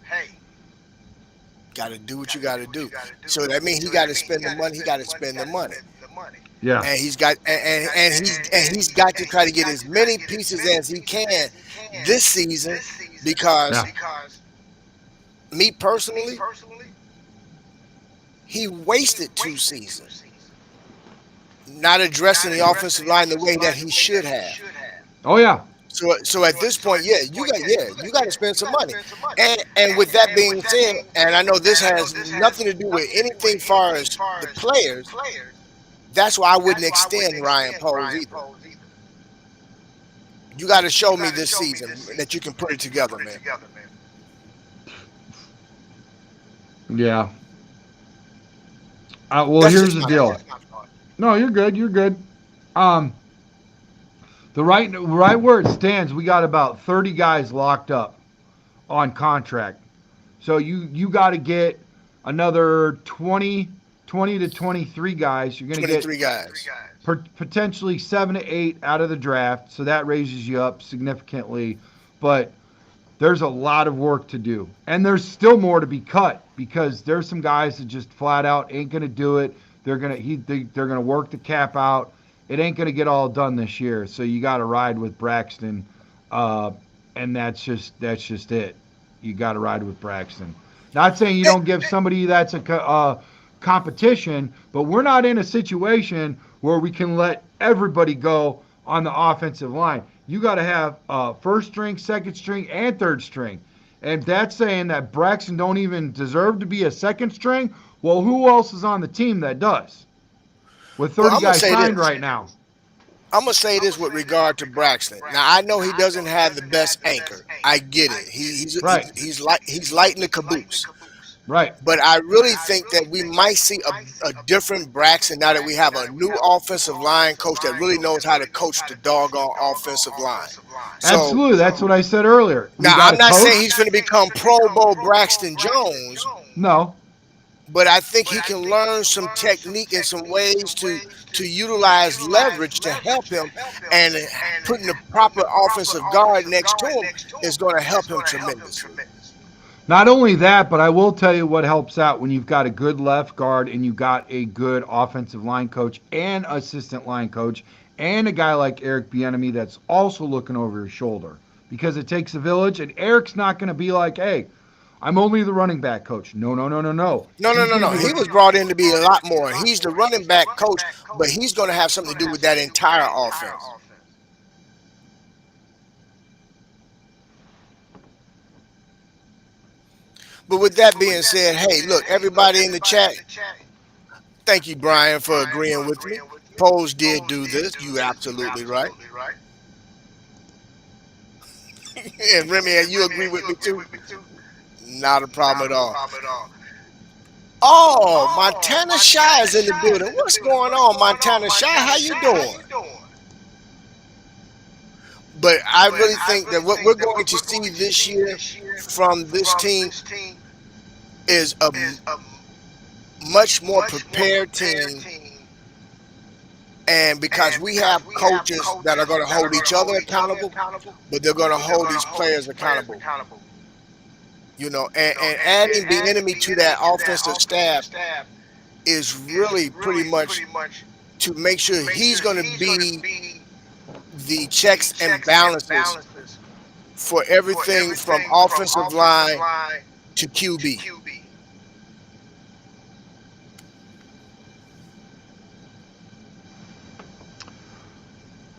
got to do what you got to do. So that means he got to spend the money. He got to spend the money. Yeah. And he's got he's got to try to get as many pieces as he can this season, because me personally, he wasted 2 seasons not addressing the offensive line the way that he should have. Oh yeah. So at this point, you got to spend some money. And with that being said, and I know this has nothing to do with anything far as the players, that's why I wouldn't extend Ryan Poles either. You got to show me this season that you can put it together, man. Yeah. Well, That's here's just the my deal. thought. No, you're good. You're good. Um, the right where it stands, we got about 30 guys locked up on contract. So you got to get another 20 to 23 guys. You're going to get 23 guys. potentially 7 to 8 out of the draft. So that raises you up significantly. But there's a lot of work to do. And there's still more to be cut because there's some guys that just flat out ain't going to do it. They're going to work the cap out. It ain't going to get all done this year. So you got to ride with Braxton. Uh, and that's just it. You got to ride with Braxton. Not saying you don't give somebody that's a competition, but we're not in a situation where we can let everybody go on the offensive line. You got to have first string, second string, and third string. And that's saying that Braxton don't even deserve to be a second string. Well, who else is on the team that does? With Well, 30 guys signed right now. I'm gonna say this with regard to Braxton. Now I know he doesn't have the best anchor. I get it. Right. He's lighting the caboose. Right. But I really think that we might see a different Braxton now that we have a new offensive line coach that really knows how to coach the doggone offensive line. So Absolutely. That's what I said earlier. We now got I'm a not coach. saying he's going to become Pro Bowl Braxton Jones, No. but I think he can learn some technique and some ways to utilize leverage to help him, and putting the proper offensive guard next to him is going to help him tremendously. Not only that, but I will tell you what helps out when you've got a good left guard and you've got a good offensive line coach and assistant line coach and a guy like Eric Bieniemy that's also looking over his shoulder because it takes a village. And Eric's not going to be like, "Hey, I'm only the running back coach." No, no, no, no, no. No, no, He's no, going to no. be He looking. was brought in to be a lot more. He's the running back coach, but he's going to have something to do with that entire offense. But with that being said, hey, look, everybody in the chat, thank you, Brian, for agreeing with me. Pose did do this. You absolutely right. And Remy, and you agree with me too? Not a problem at all. Oh, Montana Shy is in the building. What's going on, Montana Shy? How you doing? But I really think that what we're going to see this year from this team is a much more prepared team. And because we have coaches that are going to hold each other accountable, but they're going to hold these players accountable. And adding the enemy to that offensive staff is really pretty much to make sure he's going to be the checks and balances for everything from offensive line to QB.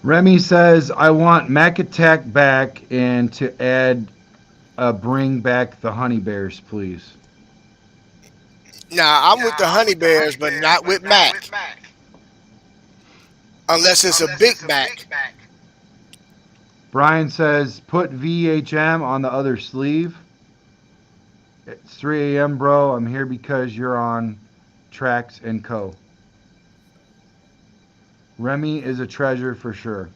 Remy says, "I want Mac Attack back and to add, bring back the Honey Bears, please." Now, I'm with the Honey Bears, but not with Mac. Unless it's a Big Mac. Brian says, "Put VHM on the other sleeve." It's 3 a.m., bro. I'm here because you're on Tracks and Co. Remy is a treasure for sure.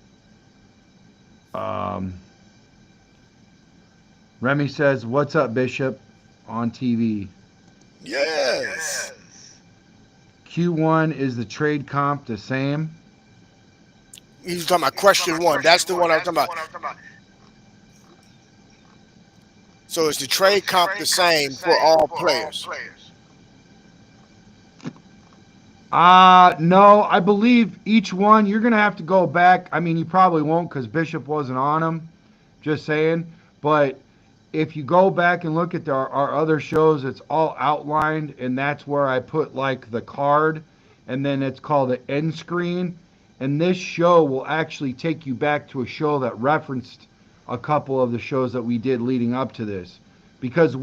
Remy says, "What's up, Bishop?" on TV. Yes. Q1 is the trade comp the same? He's talking about question one. That's the one I'm talking about. So is the trade comp the same for all players? No, I believe each one, you're going to have to go back. I mean, you probably won't because Bishop wasn't on them, just saying. But if you go back and look at our other shows, it's all outlined, and that's where I put like the card, and then it's called the end screen. And this show will actually take you back to a show that referenced a couple of the shows that we did leading up to this. Because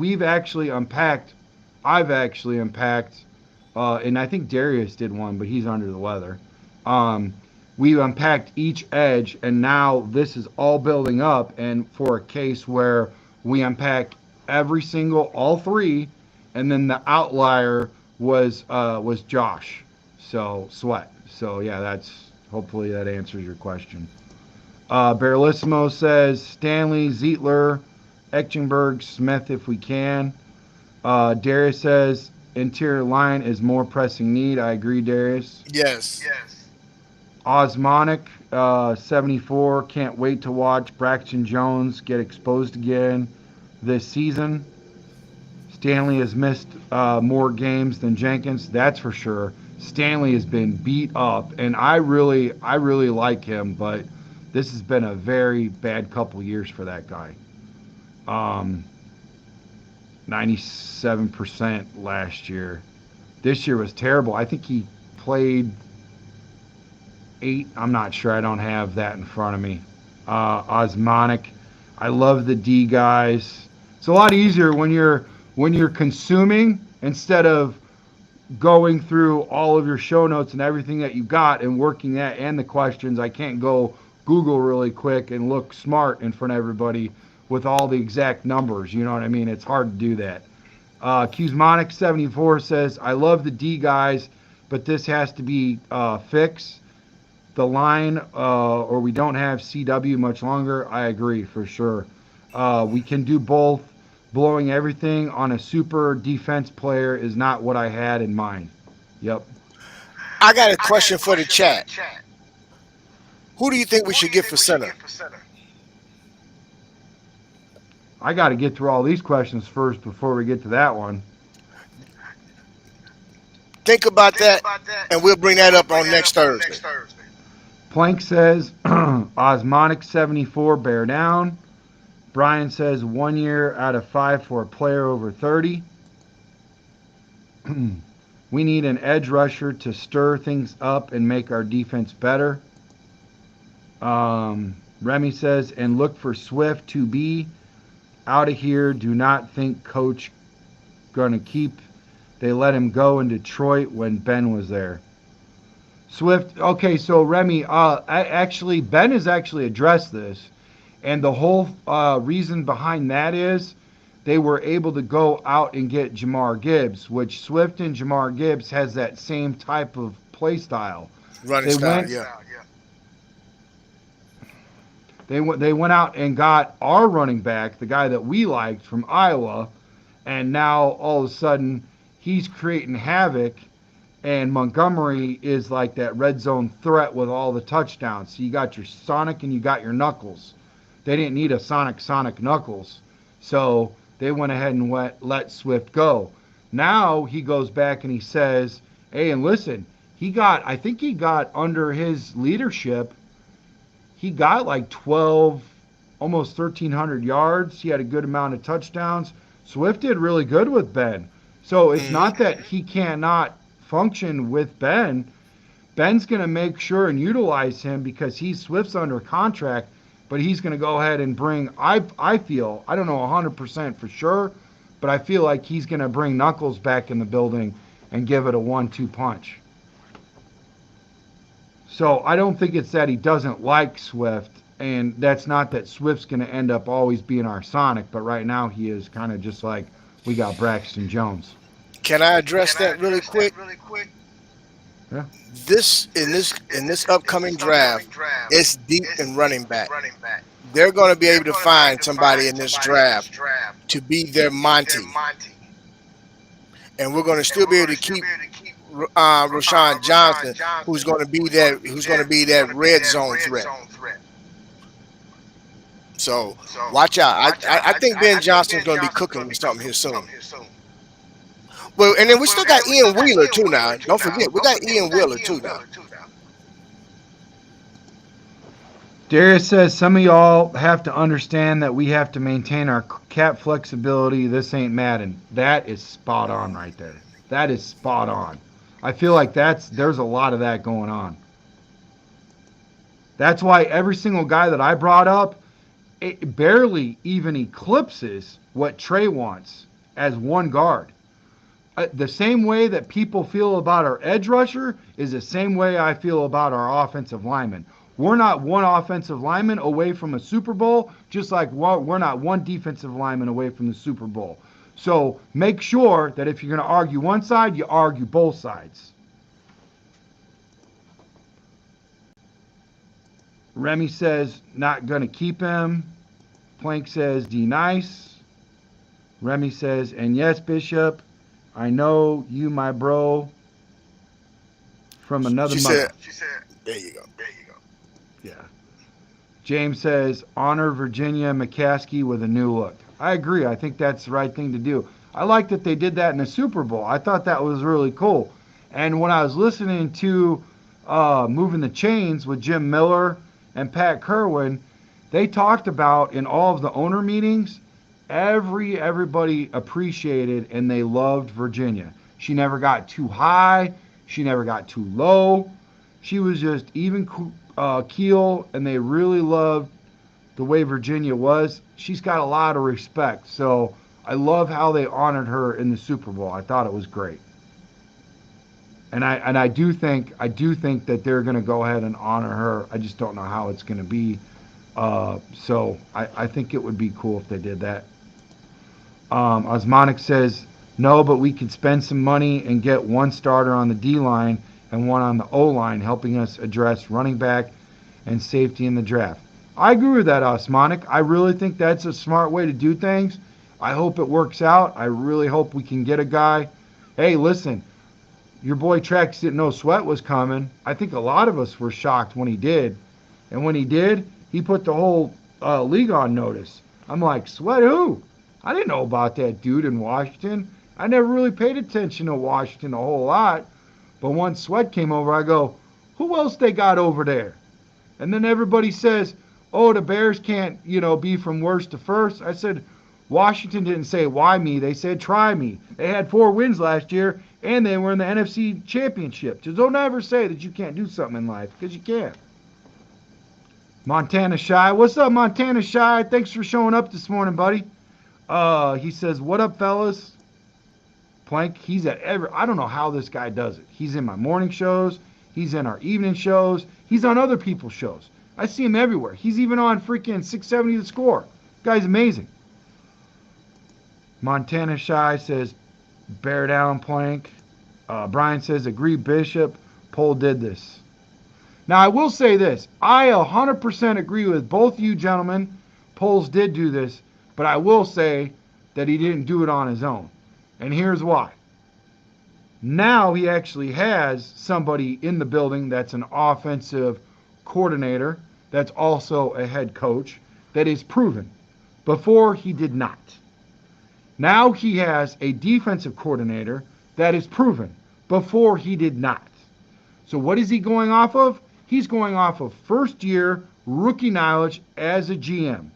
I've actually unpacked, and I think Darius did one, but he's under the weather. We unpacked each edge, and now this is all building up, and for a case where we unpack all three, and then the outlier was Josh. So Sweat. So yeah, that's hopefully that answers your question. Baralissimo says Stanley, Zietler, Echtenberg, Smith if we can. Darius says interior line is more pressing need. I agree, Darius. Yes. Osmonic, 74. Can't wait to watch Braxton Jones get exposed again this season. Stanley has missed more games than Jenkins, that's for sure. Stanley has been beat up, and I really like him, but this has been a very bad couple years for that guy. 97% last year. This year was terrible. I think he played 8. I'm not sure. I don't have that in front of me. Osmonic. I love the D guys. It's a lot easier when you're consuming instead of going through all of your show notes and everything that you got and working that and the questions. I can't go Google really quick and look smart in front of everybody with all the exact numbers. You know what I mean? It's hard to do that. Qsmonic74 says, I love the D guys, but this has to be fixed. The line, or we don't have CW much longer. I agree for sure. We can do both. Blowing everything on a super defense player is not what I had in mind. Yep. I got a question for the chat. Who do you think we should get for center? I got to get through all these questions first before we get to that one. Think about that, and we'll bring that up on next Thursday. Plank says, Osmonic 74, bear down. Brian says 1 year out of 5 for a player over 30. We need an edge rusher to stir things up and make our defense better. Remy says, and look for Swift to be out of here. Do not think coach going to keep. They let him go in Detroit when Ben was there. Swift, okay, so Remy, actually, Ben has actually addressed this. And the whole reason behind that is they were able to go out and get Jamar Gibbs, which Swift and Jamar Gibbs has that same type of play style. Running style, yeah. They went out and got our running back, the guy that we liked from Iowa, and now all of a sudden he's creating havoc, and Montgomery is like that red zone threat with all the touchdowns. So you got your Sonic and you got your Knuckles. They didn't need a Sonic Knuckles, so they went ahead and let Swift go. Now he goes back and he says, hey, and listen, I think he got under his leadership, he got like 12, almost 1,300 yards. He had a good amount of touchdowns. Swift did really good with Ben. So it's not that he cannot function with Ben. Ben's going to make sure and utilize him because Swift's under contract, but he's going to go ahead and bring, I feel, I don't know 100% for sure, but I feel like he's going to bring Knuckles back in the building and give it a 1-2 punch. So I don't think it's that he doesn't like Swift, and that's not that Swift's going to end up always being our Sonic, but right now he is kind of just like we got Braxton Jones. Can I address that really quick? Yeah. This in this upcoming draft, it's deep in running back. They're going to be able to find somebody in this draft to be their Monty, and we're going to still be able to keep Rashawn Johnson, who's going to be that red zone threat. So watch out. I think Ben Johnson's going to be cooking with something here soon. Well, and then we still got Ian Wheeler too now. Don't forget, we got Ian Wheeler too now. Darius says, some of y'all have to understand that we have to maintain our cap flexibility. This ain't Madden. That is spot on right there. That is spot on. I feel like there's a lot of that going on. That's why every single guy that I brought up, it barely even eclipses what Trey wants as one guard. The same way that people feel about our edge rusher is the same way I feel about our offensive lineman. We're not one offensive lineman away from a Super Bowl, just like we're not one defensive lineman away from the Super Bowl. So make sure that if you're going to argue one side, you argue both sides. Remy says, not going to keep him. Plank says, D nice. Remy says, and yes, Bishop, I know you, my bro, from another She mother. said, there you go. Yeah. James says, honor Virginia McCaskey with a new look. I agree. I think that's the right thing to do. I like that they did that in the Super Bowl. I thought that was really cool. And when I was listening to Moving the Chains with Jim Miller and Pat Kerwin, they talked about in all of the owner meetings, everybody appreciated and they loved Virginia. She never got too high. She never got too low. She was just even keel, and they really loved the way Virginia was. She's got a lot of respect. So I love how they honored her in the Super Bowl. I thought it was great. And I do think that they're going to go ahead and honor her. I just don't know how it's going to be. So I think it would be cool if they did that. Osmonic says, no, but we could spend some money and get one starter on the D-line and one on the O-line, helping us address running back and safety in the draft. I agree with that, Osmonic. I really think that's a smart way to do things. I hope it works out. I really hope we can get a guy. Hey, listen, your boy Trex didn't know Sweat was coming. I think a lot of us were shocked when he did. And when he did, he put the whole league on notice. I'm like, Sweat who? I didn't know about that dude in Washington. I never really paid attention to Washington a whole lot. But once Sweat came over, I go, who else they got over there? And then everybody says, oh, the Bears can't, be from worst to first. I said, Washington didn't say why me. They said try me. They had 4 wins last year, and they were in the NFC Championship. Just don't ever say that you can't do something in life, because you can. Montana Shy. What's up, Montana Shy? Thanks for showing up this morning, buddy. He says, what up, fellas? Plank, he's at I don't know how this guy does it. He's in my morning shows. He's in our evening shows. He's on other people's shows. I see him everywhere. He's even on freaking 670 The Score. Guy's amazing. Montana Shy says, bear down, Plank. Brian says, agree, Bishop. Poll did this. Now, I will say this. I 100% agree with both you gentlemen. Polls did do this. But I will say that he didn't do it on his own. And here's why. Now he actually has somebody in the building that's an offensive coordinator, that's also a head coach, that is proven. Before, he did not. Now he has a defensive coordinator that is proven. Before, he did not. So what is he going off of? He's going off of first-year rookie knowledge as a GM.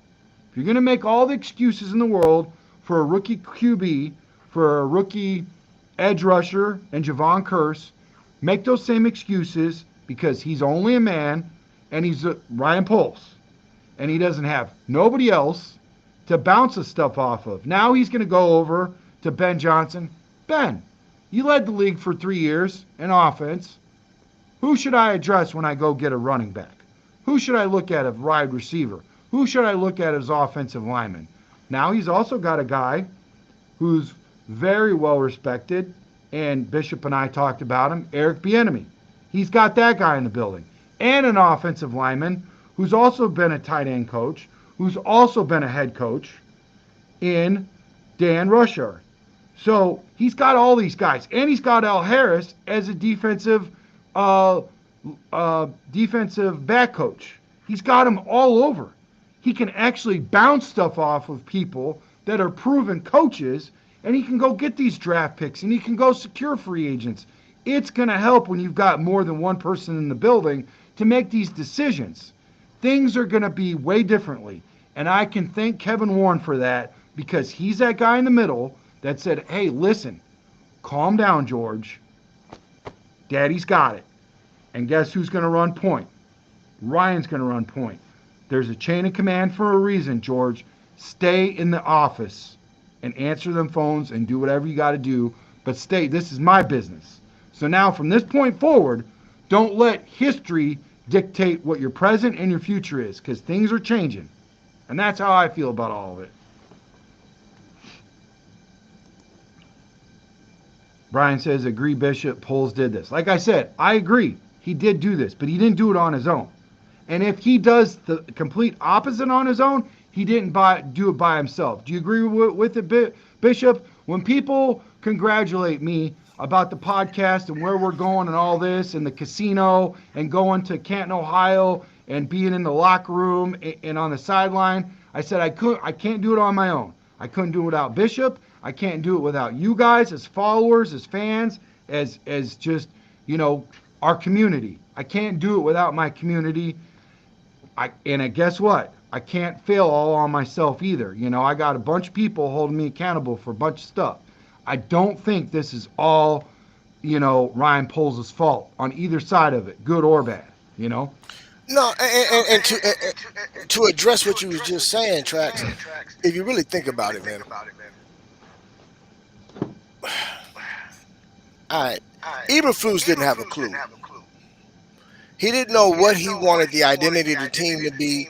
If you're going to make all the excuses in the world for a rookie QB, for a rookie edge rusher and Javon Curse, make those same excuses because he's only a man and he's Ryan Poles. And he doesn't have nobody else to bounce the stuff off of. Now he's going to go over to Ben Johnson. Ben, you led the league for 3 years in offense. Who should I address when I go get a running back? Who should I look at as wide receiver? Who should I look at as offensive lineman? Now he's also got a guy who's very well respected, and Bishop and I talked about him, Eric Bieniemy. He's got that guy in the building. And an offensive lineman who's also been a tight end coach, who's also been a head coach in Dan Rusher. So he's got all these guys. And he's got Al Harris as a defensive back coach. He's got them all over. He can actually bounce stuff off of people that are proven coaches, and he can go get these draft picks, and he can go secure free agents. It's going to help when you've got more than one person in the building to make these decisions. Things are going to be way differently, and I can thank Kevin Warren for that because he's that guy in the middle that said, hey, listen, calm down, George. Daddy's got it. And guess who's going to run point? Ryan's going to run point. There's a chain of command for a reason, George. Stay in the office and answer them phones and do whatever you got to do, but stay. This is my business. So now from this point forward, don't let history dictate what your present and your future is, because things are changing. And that's how I feel about all of it. Brian says, agree Bishop, Poles did this. Like I said, I agree. He did do this, but he didn't do it on his own. And if he does the complete opposite on his own, he didn't do it by himself. Do you agree with it, Bishop? When people congratulate me about the podcast and where we're going and all this and the casino and going to Canton, Ohio and being in the locker room and on the sideline, I said I can't do it on my own. I couldn't do it without Bishop. I can't do it without you guys as followers, as fans, as just, our community. I can't do it without my community. Guess what? I can't fail all on myself either. I got a bunch of people holding me accountable for a bunch of stuff. I don't think this is all, Ryan Poles' fault on either side of it, good or bad, No, and to address what you was just saying, Trax, if you really think about it, man. All right, Eberflus didn't have a clue. He didn't know what he wanted the identity of the team to be.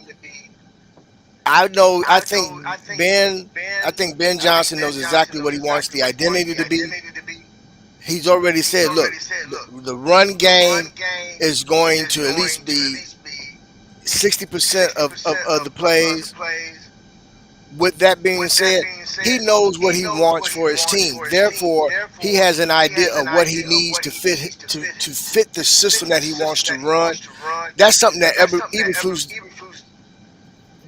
I know. I think Ben Johnson knows exactly what he wants the identity to be. He's already said, look, the run game is going to at least be 60% of the plays. With that being said, he knows what he wants for his team. Therefore, he has an idea of what he needs to fit the system that he wants to run. That's something that Eberflus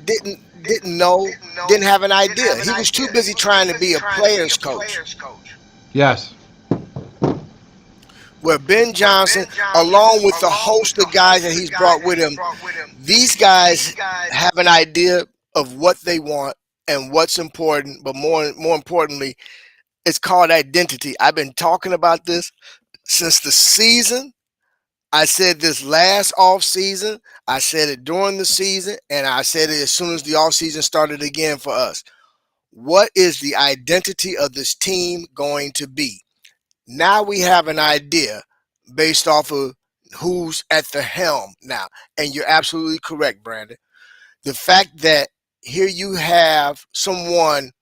didn't know, didn't have an idea. He was too busy trying to be a player's coach. Yes. Where Ben Johnson, along with the host of guys that he's brought with him, these guys have an idea of what they want and what's important, but more importantly, it's called identity. I've been talking about this since the season. I said this last off season. I said it during the season, and I said it as soon as the off season started again for us. What is the identity of this team going to be? Now we have an idea based off of who's at the helm now. And you're absolutely correct, Brandon. The fact that here you have someone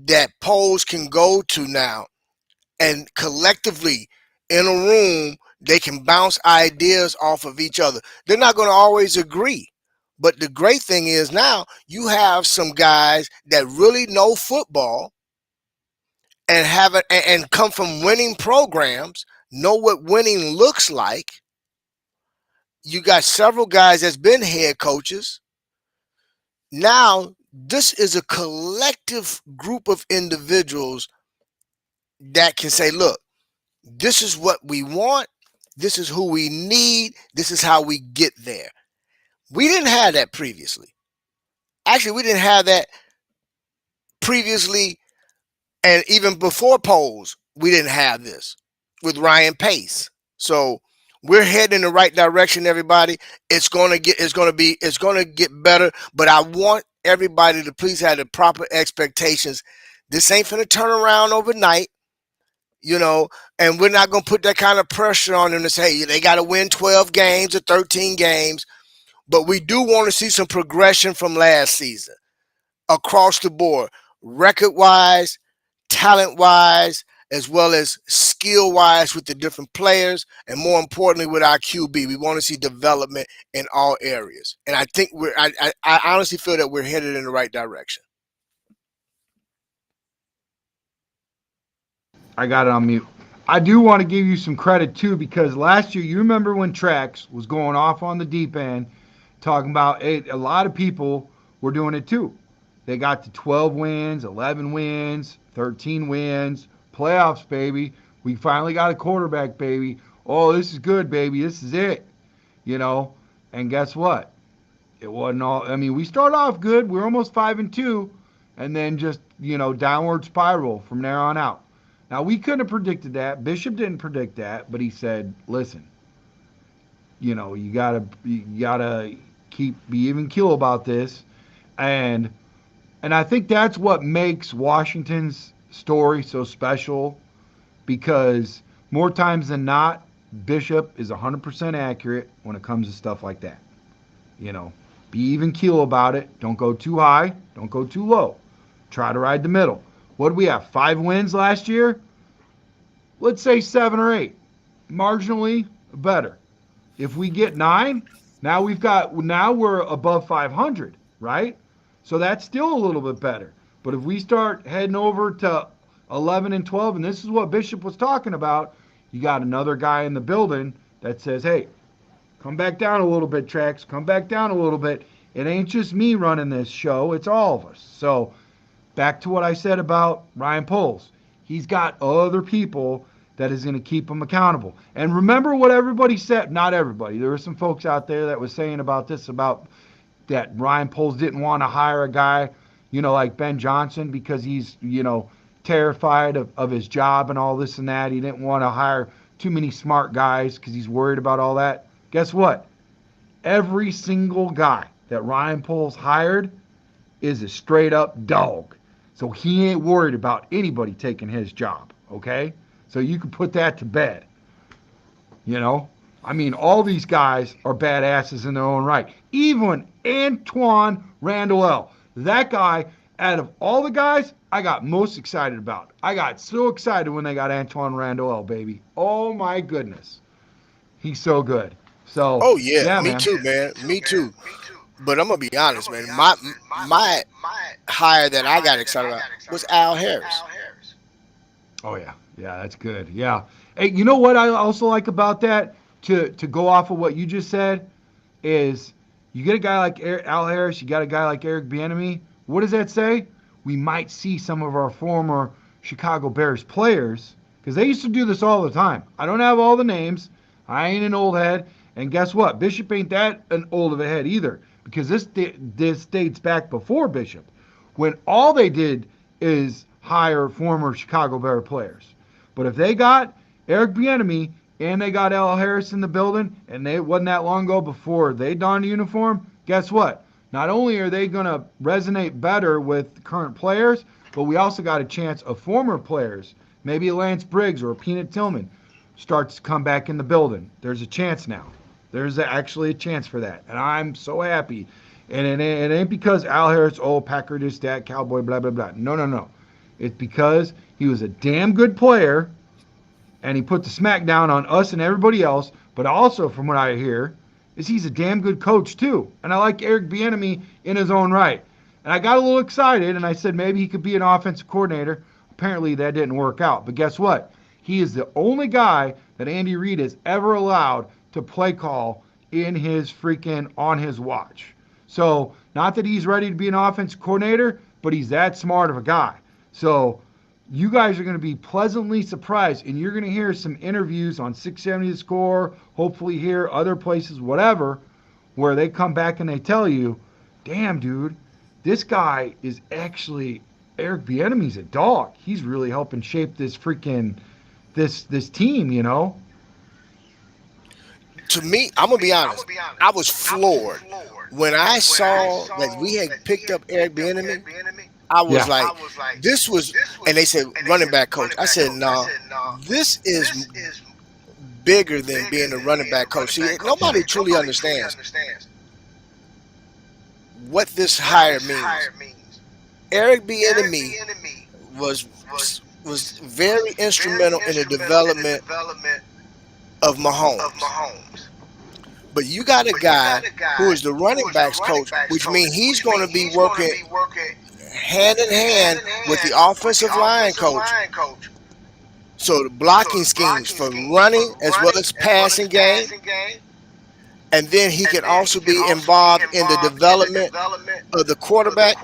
that Poles can go to now, and collectively in a room, they can bounce ideas off of each other. They're not going to always agree. But the great thing is now you have some guys that really know football and and come from winning programs, know what winning looks like. You got several guys that's been head coaches. Now, this is a collective group of individuals that can say, look, this is what we want. This is who we need. This is how we get there. We didn't have that previously. Actually, we didn't have that previously. And even before Poles, we didn't have this with Ryan Pace. So we're heading in the right direction, everybody. It's gonna get better. But I want everybody to please have the proper expectations. This ain't finna turn around overnight, and we're not gonna put that kind of pressure on them to say, hey, they gotta win 12 games or 13 games. But we do want to see some progression from last season across the board, record-wise, talent-wise, as well as skill-wise with the different players, and more importantly with our QB. We want to see development in all areas. And I think I honestly feel that we're headed in the right direction. I got it on mute. I do want to give you some credit too, because last year, you remember when Trax was going off on the deep end, talking about a lot of people were doing it too. They got to 12 wins, 11 wins, 13 wins, playoffs, baby. We finally got a quarterback, baby. Oh, this is good, baby. This is it. And guess what? It wasn't all. I mean, we started off good. We're almost 5-2, and then just, downward spiral from there on out. Now, we couldn't have predicted that. Bishop didn't predict that, but he said, listen, you gotta be even keel about this. And I think that's what makes Washington's story so special, because more times than not, Bishop is 100% accurate when it comes to stuff like that. Be even keel about it. Don't go too high. Don't go too low. Try to ride the middle. What did we have? 5 wins last year? let's say 7 or 8, marginally better. If we get 9, now we're above 500, right? So that's still a little bit better. But if we start heading over to 11 and 12, and this is what Bishop was talking about, you got another guy in the building that says, "Hey, come back down a little bit, Trax. Come back down a little bit. It ain't just me running this show; it's all of us." So back to what I said about Ryan Poles. He's got other people that is going to keep him accountable. And remember what everybody said. Not everybody. There were some folks out there that was saying about this, about that Ryan Poles didn't want to hire a guy, like Ben Johnson because he's, terrified of his job and all this and that. He didn't want to hire too many smart guys because he's worried about all that. Guess what? Every single guy that Ryan Poles hired is a straight up dog. So he ain't worried about anybody taking his job, okay? So you can put that to bed. I mean, all these guys are badasses in their own right. Even Antoine Randall, that guy, out of all the guys, I got most excited about. I got so excited when they got Antoine Randall, baby. Oh my goodness. He's so good. So, Oh yeah, yeah, me man. too, man. Me too. But I'm gonna be honest, man. My hire that I got excited about was Al Harris. Oh yeah, yeah, that's good. Yeah. Hey, you know what I also like about that? To go off of what you just said, is you get a guy like Al Harris, you got a guy like Eric Bieniemy. What does that say? We might see some of our former Chicago Bears players, because they used to do this all the time. I don't have all the names. I ain't an old head. And guess what? Bishop ain't that an old of a head either, because this dates back before Bishop, when all they did is hire former Chicago Bear players. But if they got Eric Bieniemy and they got Al Harris in the building, and it wasn't that long ago before they donned a uniform, guess what? Not only are they going to resonate better with current players, but we also got a chance of former players, maybe a Lance Briggs or a Peanut Tillman, starts to come back in the building. There's a chance now. There's actually a chance for that. And I'm so happy. And it ain't because Al Harris, Packer this, that, Cowboy, blah, blah, blah. No, no, no. It's because he was a damn good player, and he put the smack down on us and everybody else. But also, from what I hear, is he's a damn good coach too. And I like Eric Bieniemy in his own right. And I got a little excited, and I said maybe he could be an offensive coordinator. Apparently that didn't work out. But guess what? He is the only guy that Andy Reid has ever allowed to play call in his freaking on his watch. So not that he's ready to be an offensive coordinator, but he's that smart of a guy. So you guys are going to be pleasantly surprised, and you're going to hear some interviews on 670 The Score, hopefully hear other places, whatever, where they come back and they tell you, damn, dude, this guy is actually, Eric Bieniemy's a dog. He's really helping shape this freaking, this team, To me, I'm gonna be honest. I was floored when I saw that we had picked up Eric Bieniemy. I was Yeah. like, this was, and they said running back coach. I said, no, this is bigger than being a running back coach. See, nobody truly understands what this hire means. Eric Bieniemy was very instrumental in the development of Mahomes. But you got a guy who is the running backs coach, which means he's going to be working hand in hand with the offensive line coach. So the blocking schemes for running as well as passing game. And then he can also be involved in the development of the quarterback.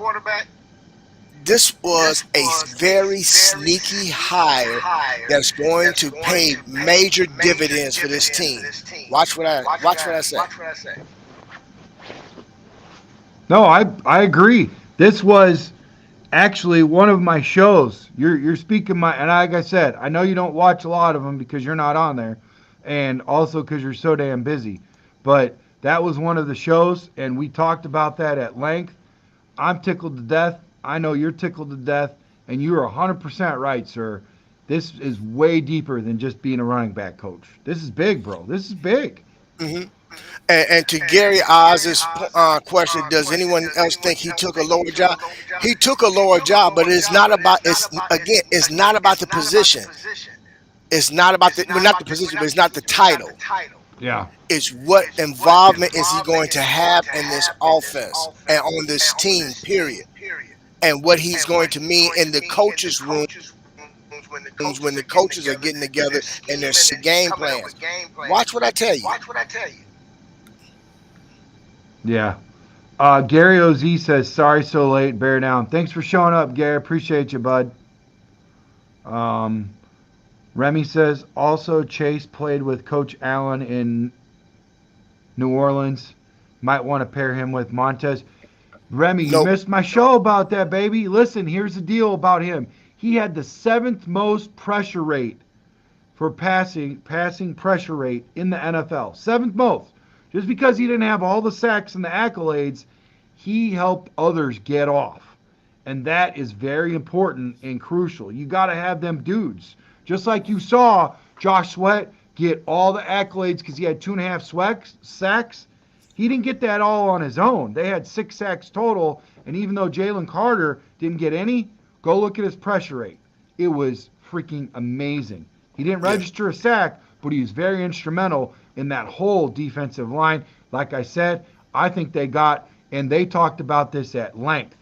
This was a very sneaky hire that's going to pay major dividends for this team. Watch what I say. No, I agree. This was actually one of my shows. You're speaking my, and like I said, I know you don't watch a lot of them because you're not on there, and also because you're so damn busy. But that was one of the shows, and we talked about that at length. I'm tickled to death. I know you're tickled to death, and you are 100% right, sir. This is way deeper than just being a running back coach. This is big, bro. This is big. Mm-hmm. And to Gary Oz's question, does anyone else think he took a lower job? He took a lower job, but it's not about the position. It's not about the, well, not the position, but it's not the title. Yeah. It's what involvement is he going to have in this offense and on this team, period. And what he's going to mean in the coaches' rooms when the coaches are getting together and they're scheming and game coming up plans. with game plans. Watch what I tell you. Watch what I tell you. Yeah. Gary OZ says, sorry so late, bear down. Thanks for showing up, Gary. Appreciate you, bud. Remy says, also Chase played with Coach Allen in New Orleans. Might want to pair him with Montez. Remy, you missed my show about that, baby. Listen, here's the deal about him. He had the seventh most pressure rate for passing pressure rate in the NFL. Seventh most. Just because he didn't have all the sacks and the accolades, he helped others get off. And that is very important and crucial. You got to have them dudes. Just like you saw Josh Sweat get all the accolades because he had 2.5 sacks. He didn't get that all on his own. They had 6 sacks total, and even though Jalen Carter didn't get any, go look at his pressure rate. It was freaking amazing. He didn't register a sack, but he was very instrumental in that whole defensive line. Like I said, I think they got, and they talked about this at length.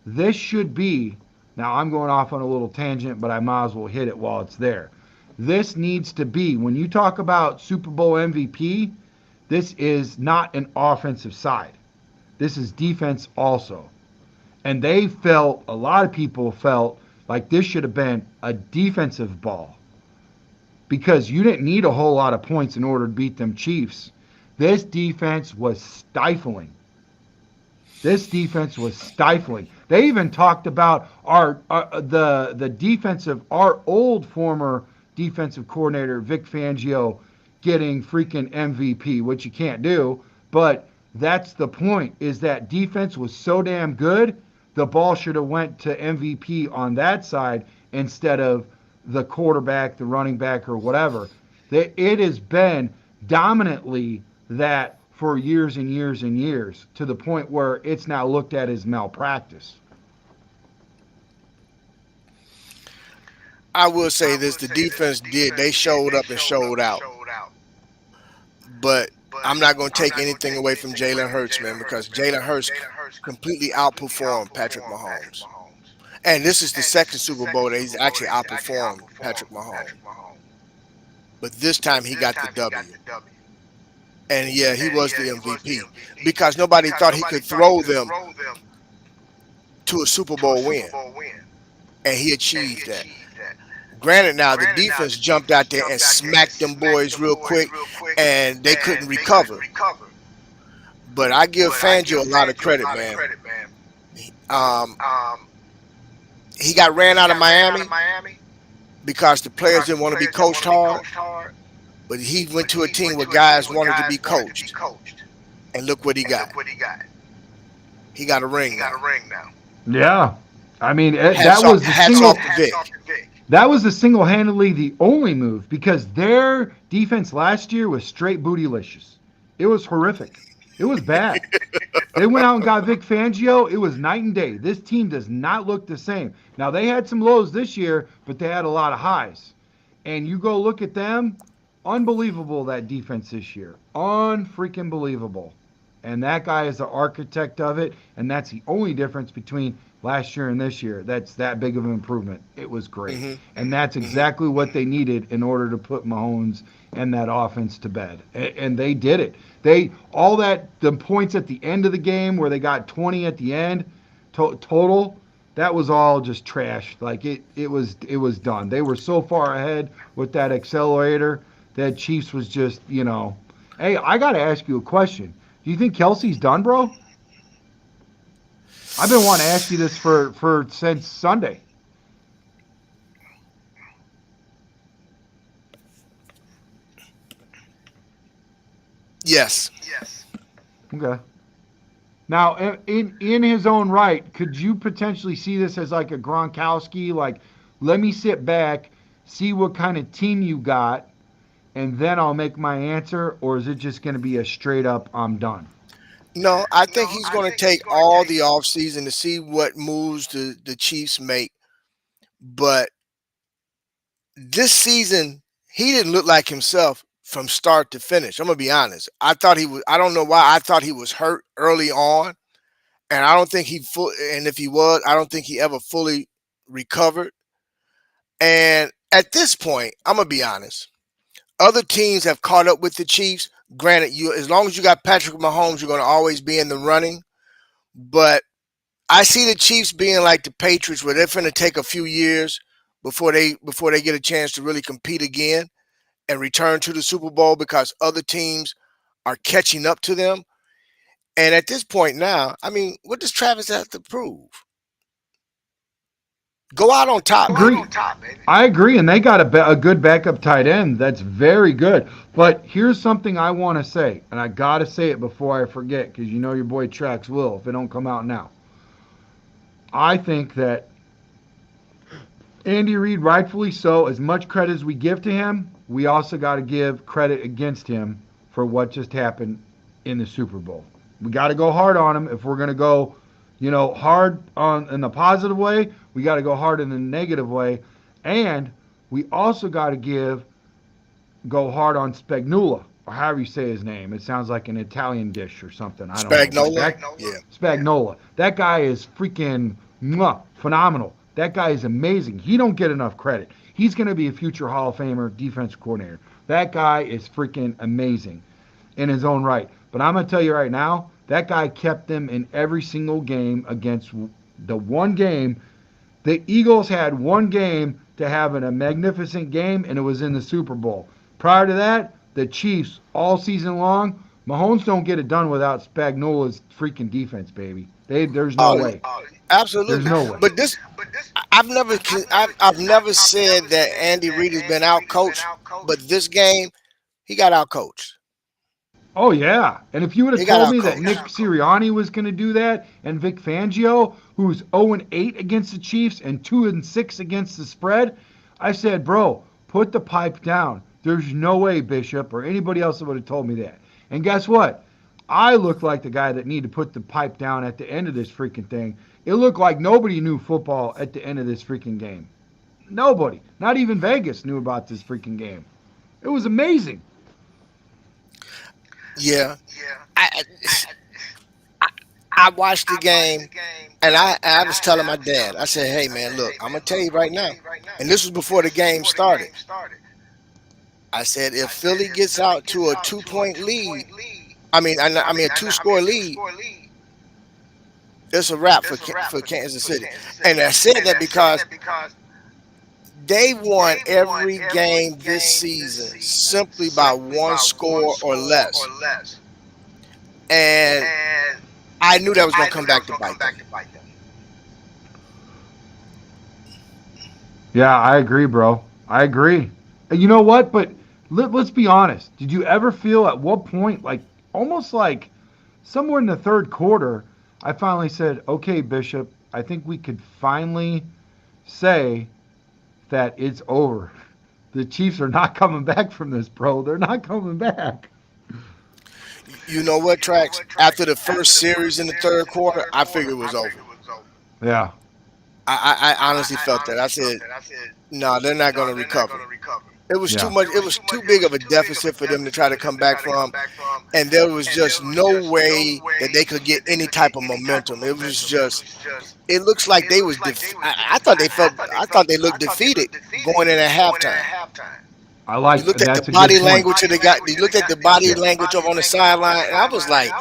This should be, now I'm going off on a little tangent, but I might as well hit it while it's there. This needs to be, when you talk about Super Bowl MVP, this is not an offensive side. This is defense also. And they felt, a lot of people felt like this should have been a defensive ball because you didn't need a whole lot of points in order to beat them Chiefs. This defense was stifling. They even talked about our old former defensive coordinator, Vic Fangio, getting freaking MVP, which you can't do. But that's the point, is that defense was so damn good, the ball should have went to MVP on that side instead of the quarterback, the running back, or whatever. It has been dominantly that for years and years and years, to the point where it's now looked at as malpractice. I will say this: the defense did. They showed up and showed out. But I'm not going to take anything away from Jalen Hurts, man, because Jalen Hurts completely outperformed Patrick Mahomes. And this is the second Super Bowl that he's actually outperformed Patrick Mahomes. But this time he got the W. And yeah, he was the MVP because nobody thought he could throw them to a Super Bowl win. And he achieved that. Granted, now the defense jumped out there and smacked them boys real quick, and they couldn't recover. But I give Fangio a lot of credit, man. He got ran out of Miami because the players didn't want to be coached hard. But he went to a team where guys wanted to be coached. And look what he got. He got a ring now. Yeah. I mean, hats off to Vic. That was single-handedly the only move, because their defense last year was straight bootylicious. It was horrific. It was bad. They went out and got Vic Fangio. It was night and day. This team does not look the same. Now, they had some lows this year, but they had a lot of highs. And you go look at them, unbelievable, that defense this year. Unfreaking believable. And that guy is the architect of it, and that's the only difference between last year and this year. That's that big of an improvement. It was great. And that's exactly what they needed in order to put Mahomes and that offense to bed. And they did it. The points at the end of the game where they got 20 at the end total, that was all just trash. Like it was done. They were so far ahead with that accelerator that Chiefs was just, Hey, I got to ask you a question. Do you think Kelsey's done, bro? I've been wanting to ask you this for since Sunday. Yes. Okay. Now, in his own right, could you potentially see this as like a Gronkowski? Like, let me sit back, see what kind of team you got, and then I'll make my answer? Or is it just going to be a straight up, I'm done? No, I think he's going to take all the offseason to see what moves the Chiefs make. But this season he didn't look like himself from start to finish. I'm gonna be honest. I thought he was. I don't know why. I thought he was hurt early on, and I don't think he full. And if he was, I don't think he ever fully recovered. And at this point, I'm gonna be honest. Other teams have caught up with the Chiefs. Granted, you as long as you got Patrick Mahomes, you're gonna always be in the running. But I see the Chiefs being like the Patriots, where they're going to take a few years before they get a chance to really compete again and return to the Super Bowl because other teams are catching up to them. And at this point now, I mean, what does Travis have to prove? Go out on top, Agree. baby. I agree, and they got a good backup tight end. That's very good. But here's something I want to say, and I got to say it before I forget because you know your boy Trax will if it don't come out now. I think that Andy Reid, rightfully so, as much credit as we give to him, we also got to give credit against him for what just happened in the Super Bowl. We got to go hard on him if we're going to go, hard on in the positive way. We got to go hard in the negative way, and we also got to go hard on Spagnuolo or however you say his name. It sounds like an Italian dish or something. I don't know. Spagnola, yeah. Spagnola. That guy is freaking phenomenal. That guy is amazing. He don't get enough credit. He's going to be a future Hall of Famer defense coordinator. That guy is freaking amazing in his own right. But I'm going to tell you right now, that guy kept them in every single game against the one game. The Eagles had one game to have a magnificent game, and it was in the Super Bowl. Prior to that, the Chiefs all season long, Mahomes don't get it done without Spagnola's freaking defense, baby. There's no way. Absolutely. There's no way. But this, I've never said that Andy Reid has been out coached, but this game he got out coached. Oh yeah, and if you would He have got told out me that coached. Nick Sirianni was going to do that, and Vic Fangio, who's 0-8 against the Chiefs and 2-6 against the spread, I said, bro, put the pipe down. There's no way Bishop or anybody else would have told me that. And guess what? I looked like the guy that needed to put the pipe down at the end of this freaking thing. It looked like nobody knew football at the end of this freaking game. Nobody. Not even Vegas knew about this freaking game. It was amazing. Yeah, I I watched the game, and I was telling my dad, I said, "Hey man, look, I'm gonna tell you right now," and this was before the game started. I said, if Philly gets out to a 2 point lead, I mean a 2 score lead, it's a wrap for Kansas City. And I said that because they won every game this season simply by 1 score or less, and I knew that was gonna come back to bite them. Yeah, I agree, bro. I agree. And you know what? But let's be honest. Did you ever feel at what point, like almost like somewhere in the third quarter, I finally said, okay, Bishop, I think we could finally say that it's over. The Chiefs are not coming back from this, bro. They're not coming back. You know what, Trax? After the first series in the third quarter, I figured it was over. Yeah. I honestly felt that. I said, no, they're not going to recover. It was too Yeah. much. It was too big of a deficit for them to try to come back from, and there was just no way that they could get any type of momentum. It was just. It looks like they was. I thought they felt. I thought they looked defeated going in at halftime. I like You looked at that's the a good body point. language of the guy. You looked at the body language of on the sideline, and I was like,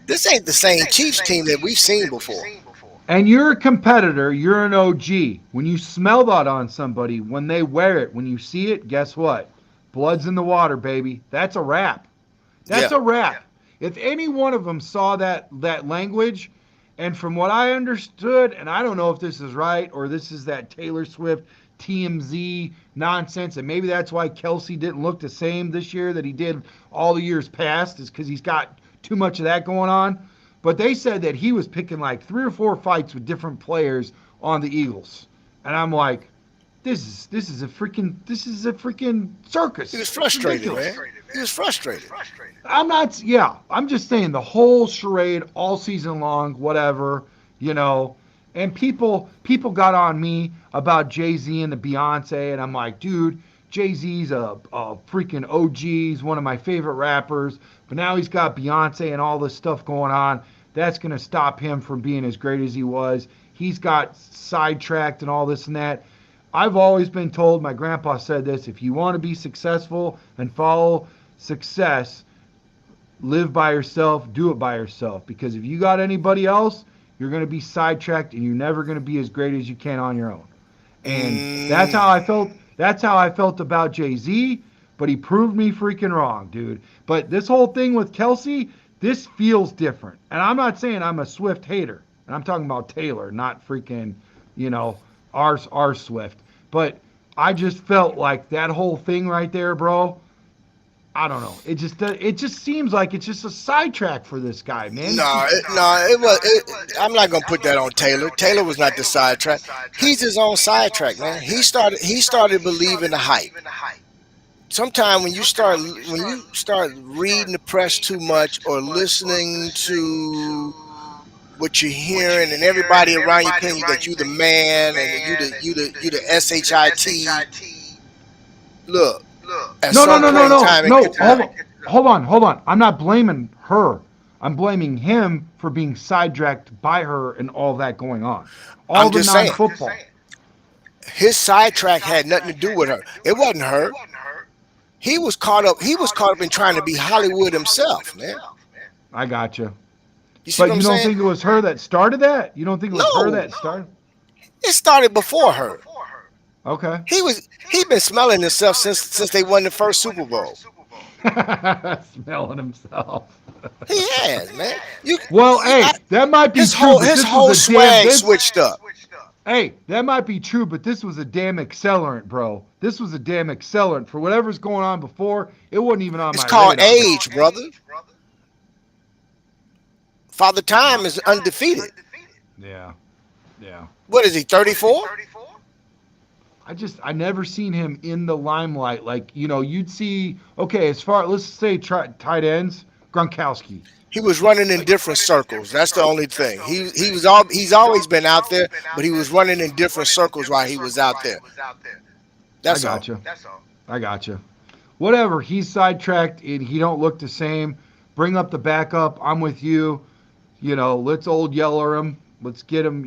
this ain't the same Chiefs team that we've seen before. And you're a competitor, you're an OG. When you smell that on somebody, when they wear it, when you see it, guess what? Blood's in the water, baby. That's a wrap. That's Yeah. a wrap. If any one of them saw that language, and from what I understood, and I don't know if this is right or this is that Taylor Swift TMZ nonsense, and maybe that's why Kelsey didn't look the same this year that he did all the years past, is because he's got too much of that going on. But they said that he was picking like 3 or 4 fights with different players on the Eagles, and I'm like, this is a freaking circus. He was It's frustrated, ridiculous. man. He was frustrated. I'm not. Yeah, I'm just saying the whole charade all season long, whatever, you know. And people got on me about Jay-Z and the Beyonce, and I'm like, dude, Jay-Z's a freaking OG. He's one of my favorite rappers. But now he's got Beyonce and all this stuff going on. That's going to stop him from being as great as he was. He's got sidetracked and all this and that. I've always been told, my grandpa said this, if you want to be successful and follow success, live by yourself, do it by yourself. Because if you got anybody else, you're going to be sidetracked and you're never going to be as great as you can on your own. And that's how I felt. That's how I felt about Jay-Z, but he proved me freaking wrong, dude. But this whole thing with Kelsey, this feels different. And I'm not saying I'm a Swift hater. And I'm talking about Taylor, not freaking, our Swift. But I just felt like that whole thing right there, bro. I don't know. It just seems like it's just a sidetrack for this guy, man. I'm not gonna put that on Taylor. Taylor was not the sidetrack. He's his own sidetrack, man. He started believing the hype. Sometimes when you start reading the press too much or listening to what you're hearing and everybody around you telling you that you the man and you the SHIT. Look. No. Hold on. I'm not blaming her. I'm blaming him for being sidetracked by her and all that going on. All the non-football. His sidetrack had nothing to do with her. It wasn't her. He was caught up in trying to be Hollywood himself, man. I got you. But you don't think it was her that started that? You don't think it was her that started? It started before her. Okay. He'd been smelling himself since they won the first Super Bowl. Smelling himself. He has, man. That might be true. His whole swag switched up. Hey, that might be true, but this was a damn accelerant, bro. This was a damn accelerant. For whatever's going on before, it wasn't even on my radar. It's called age, brother. Father Time is undefeated. Yeah. What is he, 34? I never seen him in the limelight. Like, you'd see, let's say tight ends, Gronkowski. He was running in different circles. That's the only thing. He's always been out there, but he was running in different circles while he was out there. That's all. I got you. Whatever. He's sidetracked and he don't look the same. Bring up the backup. I'm with you. Let's old yeller him. Let's get him,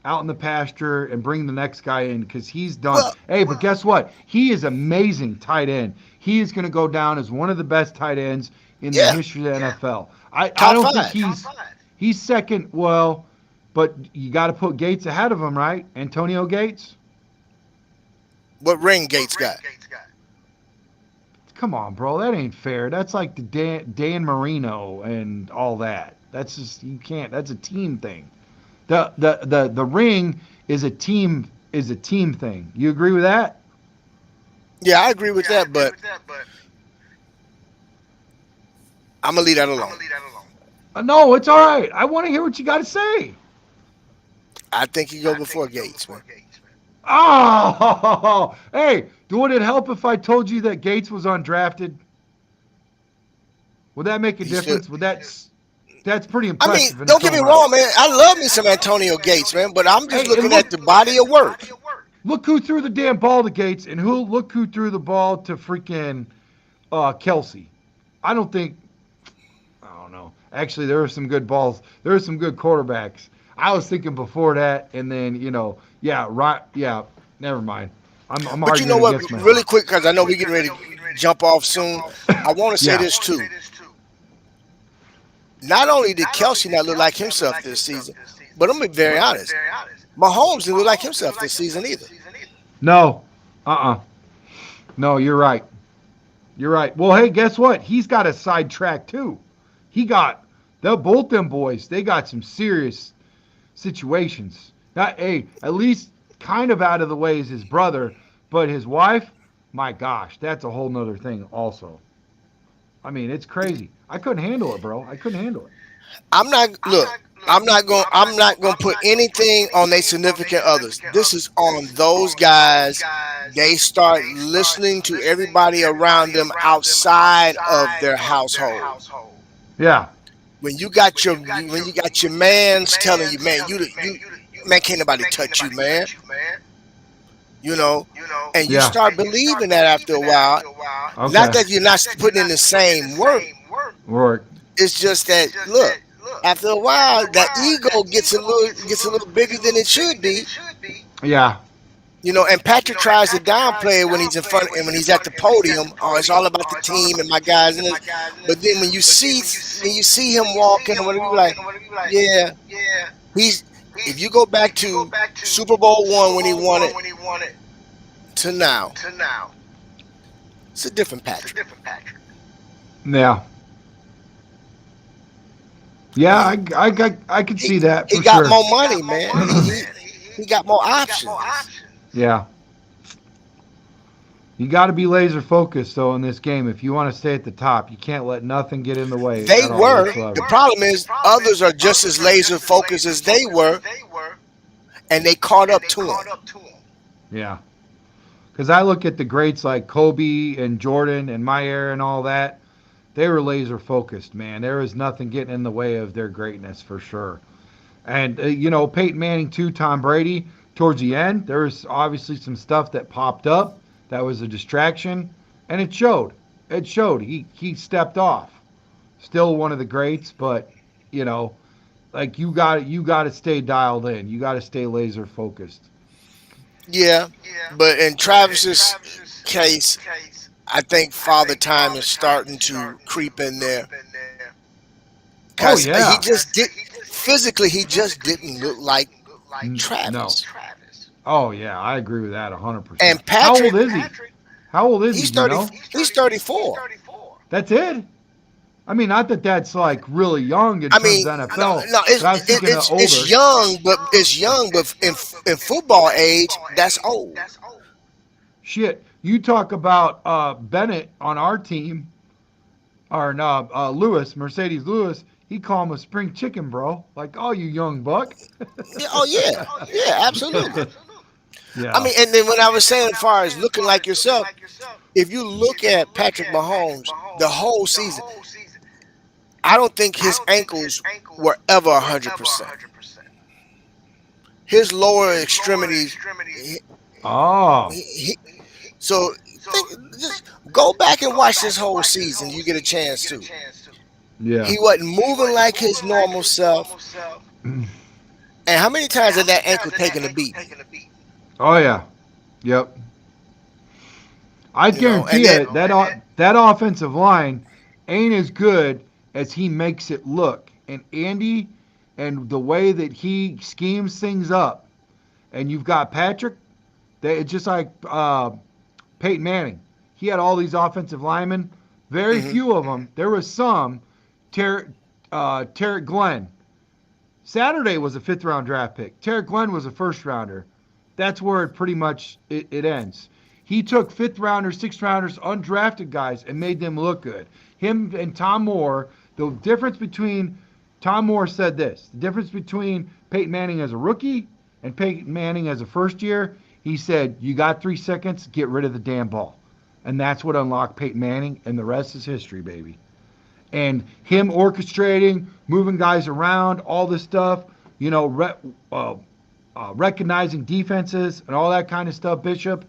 out in the pasture and bring the next guy in because he's done. But guess what? He is amazing tight end. He is going to go down as one of the best tight ends in the history of the NFL. I don't think he's second. Well, but you got to put Gates ahead of him, right? Antonio Gates. What ring Gates got? Come on, bro. That ain't fair. That's like the Dan Marino and all that. That's just you can't. That's a team thing. The ring is a team thing. You agree with that? Yeah, I agree with that, but I'm gonna leave that alone. No, it's all right. I want to hear what you got to say. I think he go before Gates, man. Oh, hey, would it help if I told you that Gates was undrafted? Would that make a difference? That's pretty impressive. I mean, don't get me wrong, man. I love me some Antonio Gates, man, but I'm just looking at the body of work. Look who threw the damn ball to Gates, and look who threw the ball to freaking Kelsey. I don't know. Actually, there were some good balls. There were some good quarterbacks. I was thinking before that, and then never mind. But you know what? Really quick, because I know we're getting ready to jump off soon. I want to say this too. Not only did Kelsey not look like himself this season, but I'm gonna be very honest. Mahomes didn't look like himself this season either. No. No, you're right. Well, hey, guess what? He's got a sidetrack too. Both them boys, they got some serious situations. At least kind of out of the way is his brother, but his wife, my gosh, that's a whole nother thing also. I mean, it's crazy. I couldn't handle it, bro. I couldn't handle it. I'm not going to put anything on their significant others. This is on those guys. They start listening to everybody around them outside of their household. Yeah. When you got your mans telling you, man, you man, can't nobody touch you, man. you know, and you Yeah. start believing that after a while. Not Okay. that you're not putting in the same work. Work. It's just that look, after a while, that ego gets a little bigger than it should be. Yeah. And Patrick tries to downplay it when he's in front and when he's at the podium. Oh, it's all about the team and my guys. But then when you see him walking or whatever, you're like, yeah, he's. If you go back to Super Bowl one when he won it to now, it's a different Patrick. Yeah. I Yeah, mean, I could he see that he for got sure. more money, man. He got more options. Yeah. You got to be laser focused though in this game if you want to stay at the top. You can't let nothing get in the way They at all were. The whatsoever. problem is others are just as laser focused as they were, and they caught up to him. Yeah. Because I look at the greats like Kobe and Jordan and Meyer and all that. They were laser focused, man. There was nothing getting in the way of their greatness for sure. And, Peyton Manning too, Tom Brady, towards the end, there was obviously some stuff that popped up that was a distraction, and it showed. It showed. He stepped off. Still one of the greats, but, you know, like you got to stay dialed in. You got to stay laser focused. Yeah, but in Travis's case, I think Father Time is starting to creep in there Oh, because he yeah. just did physically. He just didn't look like No. Travis. Oh, yeah. I agree with that 100%. And How old Patrick, is he? How old is he? he's Do you 30. know? He's 34. That's it? I mean, not that that's like really young in I terms mean, of no, NFL, no, but I was thinking of it's older. young, but in football age, that's old. Shit, you talk about Bennett on our team, or no, Lewis, Mercedes Lewis. He called him a spring chicken, bro. Like, oh, you young buck. Yeah, oh yeah, yeah, absolutely. I Yeah. mean, and then when I was saying, as far as looking like yourself, if you look at Patrick Mahomes the whole season, I don't think his ankles were ever 100%. His lower extremities. He, Oh, he, so think, just go back and watch this whole season. You get a chance to. yeah. He wasn't moving like his normal self. And how many times had that ankle taken a beating? Oh, yeah. Yep. I And guarantee then you that offensive line ain't as good as he makes it look. And Andy, and the way that he schemes things up, and you've got Patrick, it's just like Peyton Manning. He had all these offensive linemen. Very mhm. few of them. There was some. Tarek Glenn. Saturday was a fifth round draft pick. Tarek Glenn was a first rounder. That's where it pretty much it ends. He took fifth rounders, sixth rounders, undrafted guys and made them look good. Him and Tom Moore, the difference between Tom Moore said this, the difference between Peyton Manning as a rookie and Peyton Manning as a first year, he said, you got 3 seconds, get rid of the damn ball. And that's what unlocked Peyton Manning, and the rest is history, baby. And him orchestrating, moving guys around, all this stuff, recognizing defenses and all that kind of stuff, Bishop,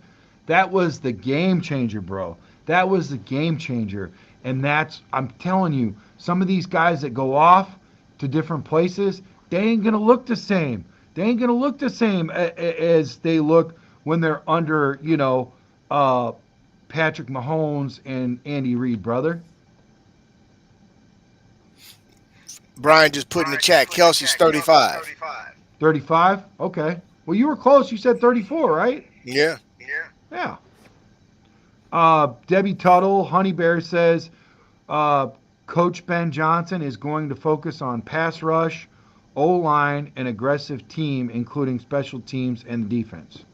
that was the game changer, bro. That was the game changer. And I'm telling you, some of these guys that go off to different places, they ain't going to look the same. They ain't going to look the same as they look when they're under, Patrick Mahomes and Andy Reid, brother. Brian just put in the chat, Kelsey's 35. 35? Okay. Well, you were close. You said 34, right? Yeah. Yeah. Debbie Tuttle, Honey Bear says uh, Coach Ben Johnson is going to focus on pass rush, O-line, and aggressive team, including special teams and defense.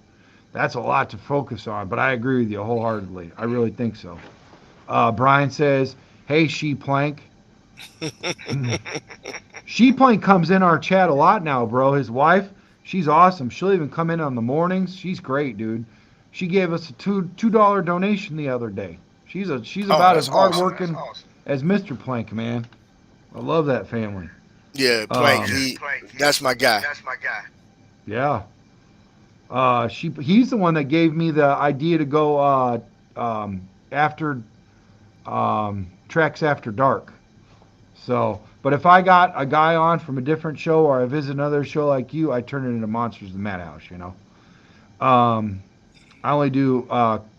That's a lot to focus on, but I agree with you wholeheartedly. I really think so. Brian says, hey, She Plank. She Plank comes in our chat a lot now, bro. His wife, she's awesome. She'll even come in on the mornings. She's great, dude. She gave us a $2 donation the other day. She's Oh, about as that's awesome. hardworking as Mr. Plank, man. I love that family. Yeah, Plank. Um, That's my guy. yeah. He's the one that gave me the idea to go after Treks After Dark. So, but if I got a guy on from a different show or I visit another show like you, I turn it into Monsters of the Madhouse. I only do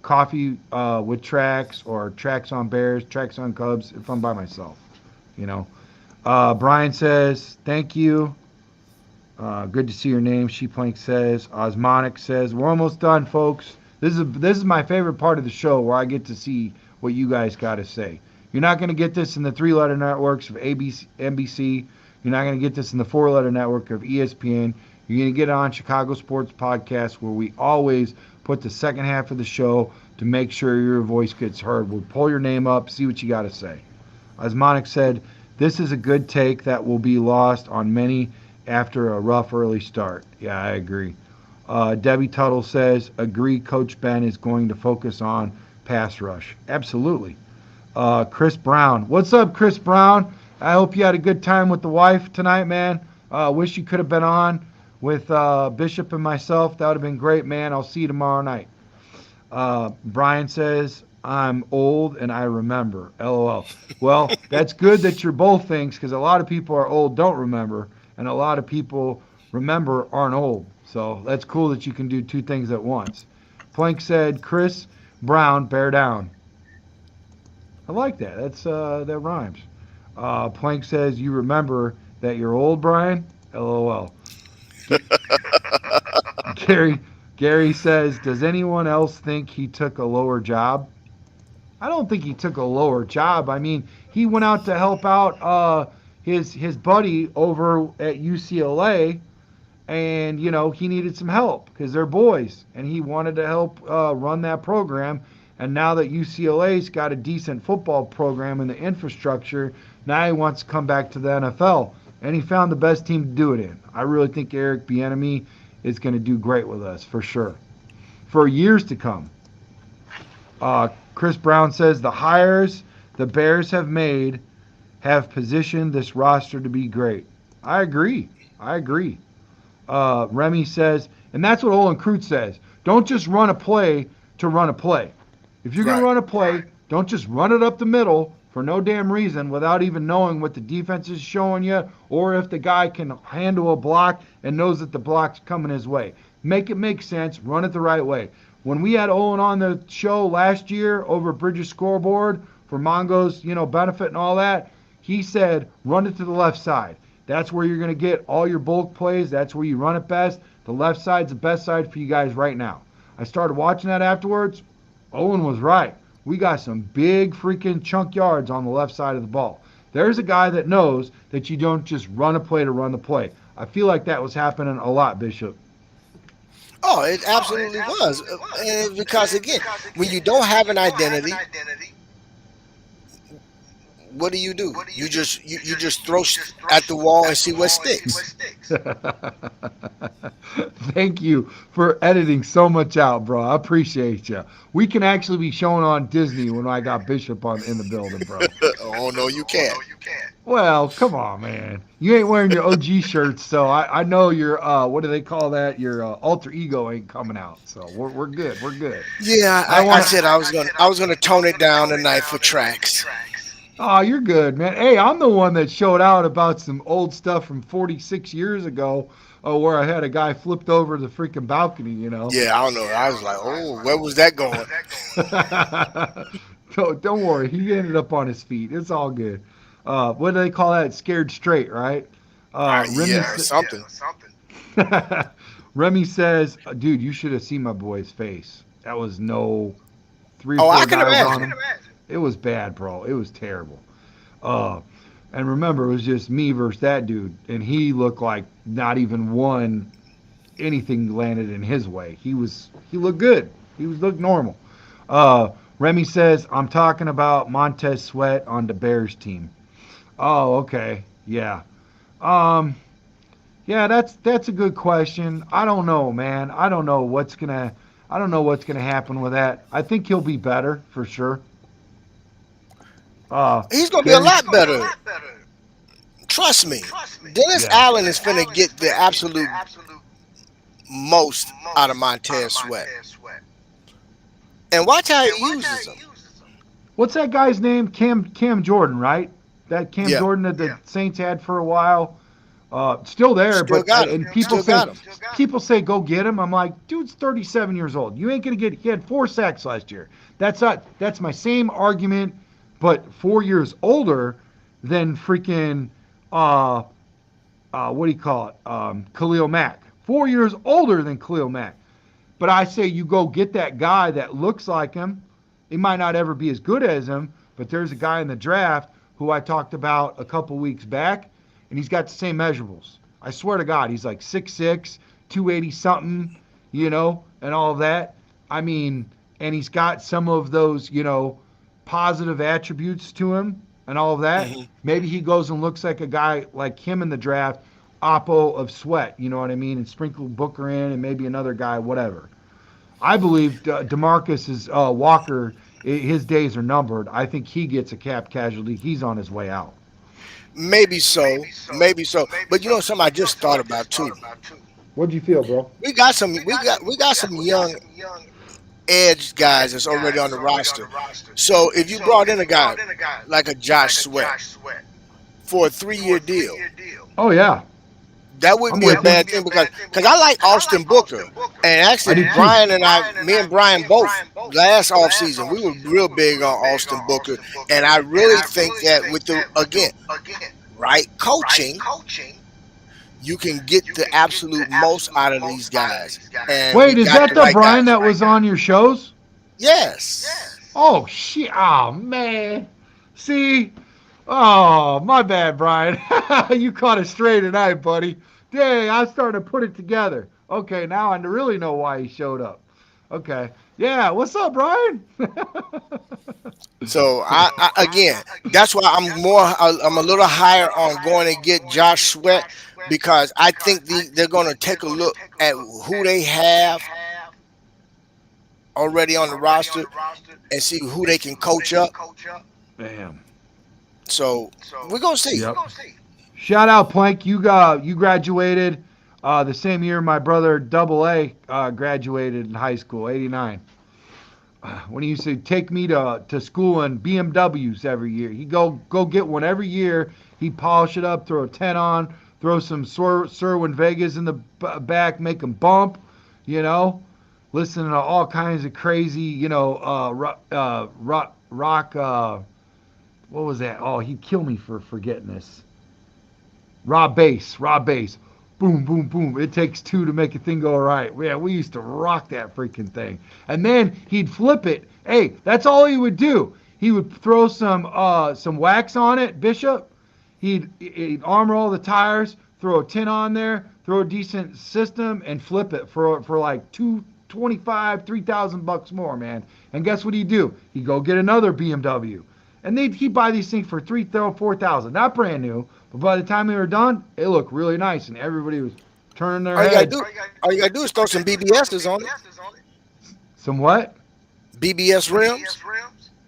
coffee with tracks or tracks on Bears, tracks on Cubs if I'm by myself. You know. Brian says thank you. Good to see your name. Sheeplank says. Osmonic says we're almost done, folks. This is my favorite part of the show where I get to see what you guys got to say. You're not going to get this in the three-letter networks of ABC, NBC. You're not going to get this in the four-letter network of ESPN. You're going to get it on Chicago Sports Podcast, where we always put the second half of the show to make sure your voice gets heard. We'll pull your name up, see what you got to say. Osmonic said, this is a good take that will be lost on many after a rough early start. Yeah, I agree. Debbie Tuttle says, agree Coach Ben is going to focus on pass rush. Absolutely. Chris Brown. What's up, Chris Brown? I hope you had a good time with the wife tonight, man. Wish you could have been on with Bishop and myself. That would have been great, man. I'll see you tomorrow night. Brian says, I'm old and I remember. LOL. Well, that's good that you're both things, because a lot of people are old, don't remember, and a lot of people remember aren't old. So that's cool that you can do two things at once. Plank said, Chris Brown, bear down. I like that. That rhymes. Plank says, you remember that you're old, Brian? LOL. Gary says, does anyone else think he took a lower job? I don't think he took a lower job. I mean, he went out to help out his buddy over at UCLA, and he needed some help because they're boys, and he wanted to help run that program. And now that UCLA's got a decent football program and the infrastructure, now he wants to come back to the NFL, and he found the best team to do it in. I really think Eric Bieniemy is going to do great with us for sure, for years to come. Chris Brown says the hires the Bears have made have positioned this roster to be great. I agree. Remy says, and that's what Olin Kreutz says, don't just run a play to run a play. If you're going to run a play, don't just run it up the middle for no damn reason without even knowing what the defense is showing you, or if the guy can handle a block and knows that the block's coming his way. Make it make sense. Run it the right way. When we had Olin on the show last year over Bridges Scoreboard for Mongo's, benefit and all that, he said, run it to the left side. That's where you're going to get all your bulk plays. That's where you run it best. The left side's the best side for you guys right now. I started watching that afterwards. Owen was right. We got some big freaking chunk yards on the left side of the ball. There's a guy that knows that you don't just run a play to run the play. I feel like that was happening a lot, Bishop. Oh, it absolutely was. Because again, when you don't have an identity, what do? You just throw at the wall and see what sticks. Thank you for editing so much out, bro. I appreciate you. We can actually be shown on Disney when I got Bishop in the building, bro. Oh no, you can't. Well, come on, man. You ain't wearing your OG shirts, so I know your what do they call that? Your alter ego ain't coming out. So we're good. We're good. Yeah, I said I was gonna tone it down tonight for tracks. Oh, you're good, man. Hey, I'm the one that showed out about some old stuff from 46 years ago where I had a guy flipped over the freaking balcony, Yeah, I don't know. I was like, oh, where was that going? Don't worry. He ended up on his feet. It's all good. What do they call that? Scared straight, right? Something. Remy says, dude, you should have seen my boy's face. That was no 3 or 4 I can guys on imagine. him. It was bad, bro. It was terrible. And remember, it was just me versus that dude, and he looked like not even anything landed in his way. He looked good. He looked normal. Remy says, I'm talking about Montez Sweat on the Bears team. Oh, okay. Yeah. Yeah, that's a good question. I don't know, man. I don't know what's gonna happen with that. I think he'll be better for sure. He's gonna be a lot better. Trust me. Dennis Allen is finna get the absolute most out of Montez Sweat. And watch how he uses them. What's that guy's name? Cam Jordan, right? That Cam Yeah, Jordan that the Saints had for a while. Still there, still but got him. and people Still say got him. go get him. I'm like, dude's 37 years old. You ain't gonna get. He had 4 sacks last year. That's my same argument, but 4 years older than freaking what do you call it? Khalil Mack. 4 years older than Khalil Mack. But I say you go get that guy that looks like him. He might not ever be as good as him, but there's a guy in the draft who I talked about a couple weeks back, and he's got the same measurables. I swear to God, he's like 6'6", 280 something, and all of that. I mean, and he's got some of those, positive attributes to him and all of that. Hmm. Maybe he goes and looks like a guy like him in the draft, Oppo of Sweat, you know what I mean, and sprinkle Booker in and maybe another guy, whatever. I believe Demarcus is Walker. His days are numbered. I think he gets a cap casualty. He's on his way out. Maybe so, maybe so. But you know something I just thought about too. What'd you feel, bro? We got some young edge guys that's already on the roster. So if you brought in a guy like a Josh Sweat for a 3-year deal, Oh yeah, that I'm wouldn't be a with you. bad thing because I like Austin Booker. And I actually do too. me and Brian both last offseason, we were real big on Austin Booker. And I really think that with the again, right coaching, you can get the absolute most out of these guys. And we Wait, is got that the the right Brian guys. that was on your shows? Yes. Oh shit! Oh man. See, oh my bad, Brian. You caught it straight tonight, buddy. Dang, I'm starting to put it together. Okay, now I really know why he showed up. Okay. Yeah, what's up, Brian? So I again, that's why I'm a little higher on going to get Josh Sweat because I think they're going to take a look at who they have already on the roster and see who they can coach up. Damn. So we're gonna see. Yep. Shout out, Plank. You graduated the same year my brother Double A graduated in high school, '89. When he used to take me to school in BMWs every year, he go get one every year. He'd polish it up, throw a 10 on, throw some Sherwin Vegas in the back, make them bump, you know. Listening to all kinds of crazy, rock. What was that? Oh, he'd kill me for forgetting this. Raw bass. Boom, boom, boom. It takes 2 to make a thing go right. Yeah, we used to rock that freaking thing. And then he'd flip it. Hey, that's all he would do. He would throw some wax on it, Bishop. He'd armor all the tires, throw a tin on there, throw a decent system, and flip it for like 3,000 bucks more, man. And guess what he'd do? He'd go get another BMW. And he'd buy these things for 3,000, 4,000. Not brand new, but by the time they were done, it looked really nice, and everybody was turning their heads. All you gotta do is throw some BBSs on it. Some what? BBS rims.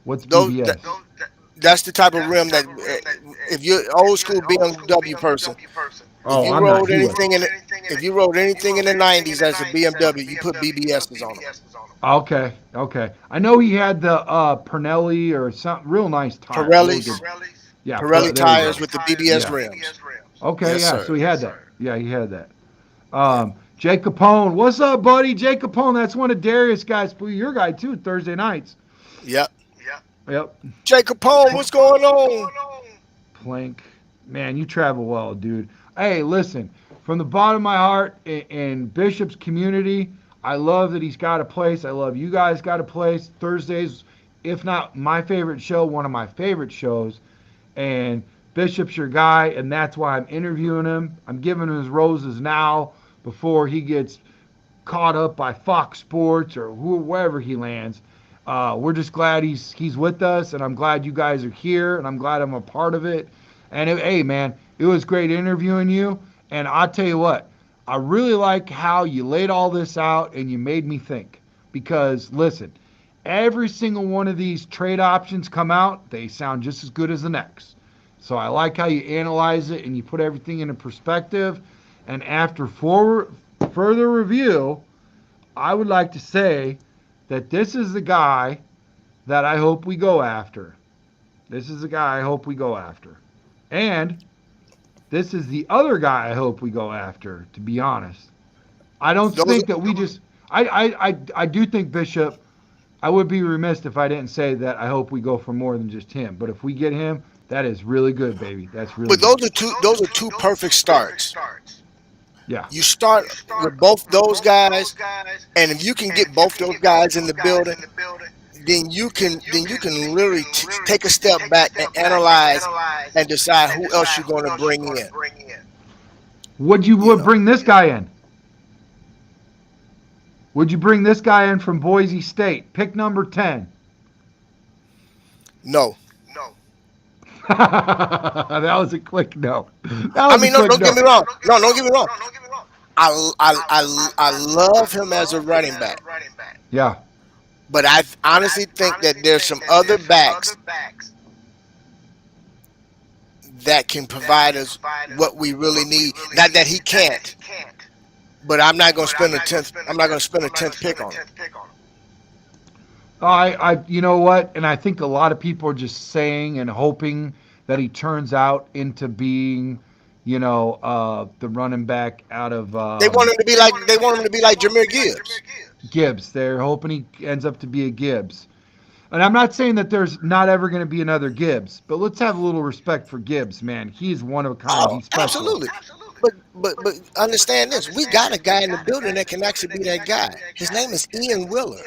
What's Those, BBS? that's the type of rim that if you're old school BMW person, Oh, I'm not Hewitt. if you rode anything in the '90s as a BMW, you put BBSs on them. Okay. I know he had the Pernelli or some real nice tires. Pirellis, Yeah, Pirelli there you tires go. with the BBS Yeah. rims. Okay, Yes, yeah. sir. So he had that. Yeah, he had that. Jay Capone, what's up, buddy? Jay Capone, that's one of Darius' guys. Your guy too. Thursday nights. Yep. Yep. Jay Capone, what's going on? Plank, man, you travel well, dude. Hey, listen, from the bottom of my heart in Bishop's community, I love that he's got a place. I love you guys got a place. Thursdays, if not my favorite show, one of my favorite shows. And Bishop's your guy, and that's why I'm interviewing him. I'm giving him his roses now before he gets caught up by Fox Sports or wherever he lands. We're just glad he's with us, and I'm glad you guys are here, and I'm glad I'm a part of it. And hey, man, it was great interviewing you. And I'll tell you what, I really like how you laid all this out and you made me think. Because listen, every single one of these trade options come out, they sound just as good as the next. So I like how you analyze it and you put everything in a perspective. And after further review, I would like to say that this is the guy that I hope we go after. This is the guy I hope we go after. And this is the other guy I hope we go after, to be honest. I don't Those think that we just. I do think, Bishop, I would be remiss if I didn't say that I hope we go for more than just him. But if we get him, that is really good, baby. That's really but good. those are two perfect starts. Yeah. You start with both those guys, and if you can get both those guys in the building, then you can literally take a step back and analyze and decide who else you're going to bring in. Would you You know, bring this guy in? Would you bring this guy in from Boise State? Pick number 10. no. That was a quick no. That I was mean, a no, quick don't get me wrong. No, don't get me wrong. I love him as a running back, Yeah. but I honestly think that there's some other backs that can provide us what we really need. Not that he can't, but I'm not going to spend a tenth. I'm not going to spend a 10th pick on him. You know what? And I think a lot of people are just saying and hoping that he turns out into being, the running back out of They want him to be like Jameer Gibbs. Gibbs. They're hoping he ends up to be a Gibbs. And I'm not saying that there's not ever going to be another Gibbs, but let's have a little respect for Gibbs, man. He's one of a kind. Oh, He's special. absolutely. But understand this: we got a guy in the building that can actually be that guy. His name is Ian Wheeler.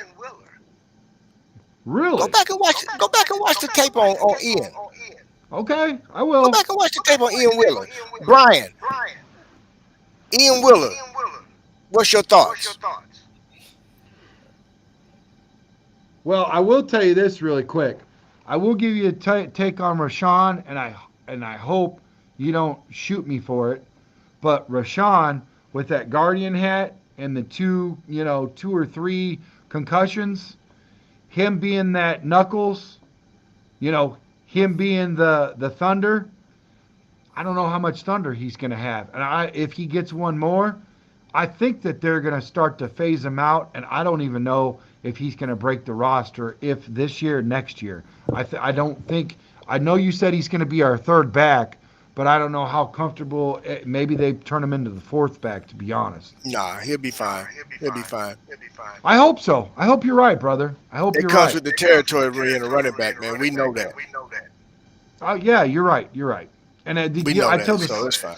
Really? Go back and watch the tape on Ian. Okay, I Go will. back and watch the tape on Ian Wheeler. Brian, Ian Wheeler. What's your thoughts? Well, I will tell you this really quick. I will give you a take on Rashawn, and I hope you don't shoot me for it. But Rashawn, with that Guardian hat and the two or three concussions, him being that Knuckles, him being the Thunder, I don't know how much thunder he's going to have. And if he gets one more, I think that they're going to start to phase him out, and I don't even know if he's going to break the roster if this year, next year. I don't think. I know you said he's going to be our third back, but I don't know how comfortable. Maybe they turn him into the fourth back, to be honest. Nah, he'll be fine. He'll be fine. I hope so. I hope you're right, brother. I hope It you're comes right. with the territory being a running back, man. We know that. Yeah, you're right. You're right. And We know that, so it's fine.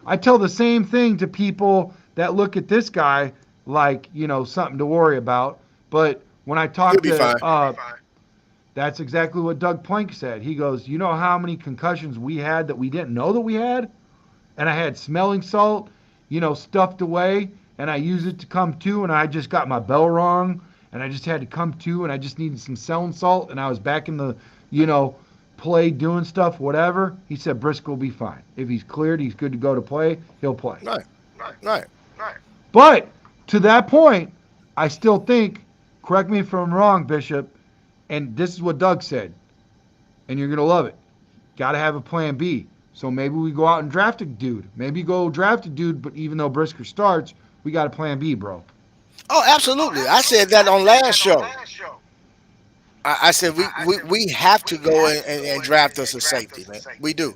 I tell the same thing to people that look at this guy like something to worry about. But when I talk He'll be fine. that's exactly what Doug Plank said. He goes, you know how many concussions we had that we didn't know that we had? And I had smelling salt, stuffed away, and I used it to come to, and I just got my bell wrong, and I just had to come to, and I just needed some smelling salt, and I was back in the, play doing stuff, whatever. He said Briscoe will be fine. If he's cleared, he's good to go to play, he'll play. Right. But to that point, I still think, correct me if I'm wrong, Bishop, and this is what Doug said, and you're going to love it. Got to have a plan B. So maybe we go out and draft a dude. Maybe go draft a dude, but even though Brisker starts, we got a plan B, bro. Oh, absolutely. I said that on last show. I said we have to go and draft us a safety, man. We do.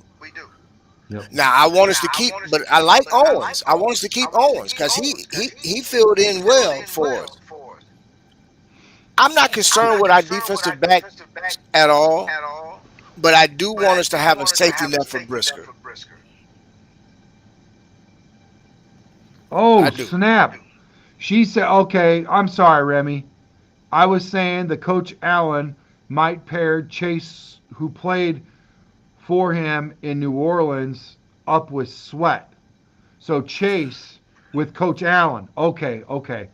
Yep. Now I want us to keep, but I like Owens. I want us to keep Owens because he filled in well for us. I'm not concerned with our defensive back at all, but I do want us to have a safety net for Brisker. Oh, I do. snap. She said, okay, I'm sorry, Remy. I was saying that Coach Allen might pair Chase, who played for him in New Orleans, up with Sweat. So Chase with Coach Allen. Okay.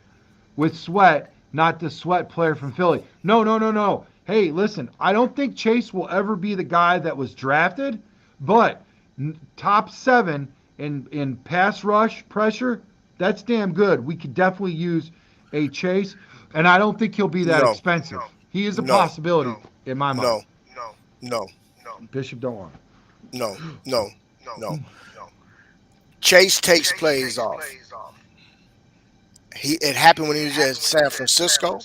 With Sweat, not the Sweat player from Philly. No. Hey, listen, I don't think Chase will ever be the guy that was drafted, but top 7 in pass rush pressure, that's damn good. We could definitely use a Chase, and I don't think he'll be that expensive. He is a possibility in my mind. No. Bishop don't want it. No. Chase takes plays off. It happened when he was at San Francisco.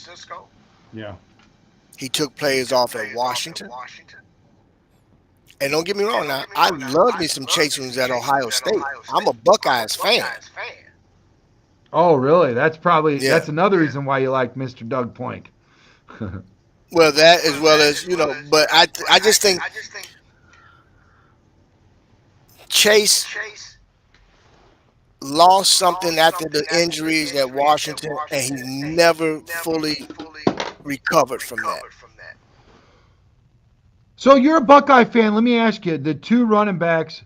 Yeah. He took plays off at Washington. And don't get me wrong now, I love me some Chase Youngs at Ohio State. I'm a Buckeyes fan. Oh, really? That's Yeah. another reason why you like Mr. Doug Plank. Well, that as well as, but I just think Chase lost something after the injuries at Washington, and he never fully recovered from that. So you're a Buckeye fan. Let me ask you, the two running backs.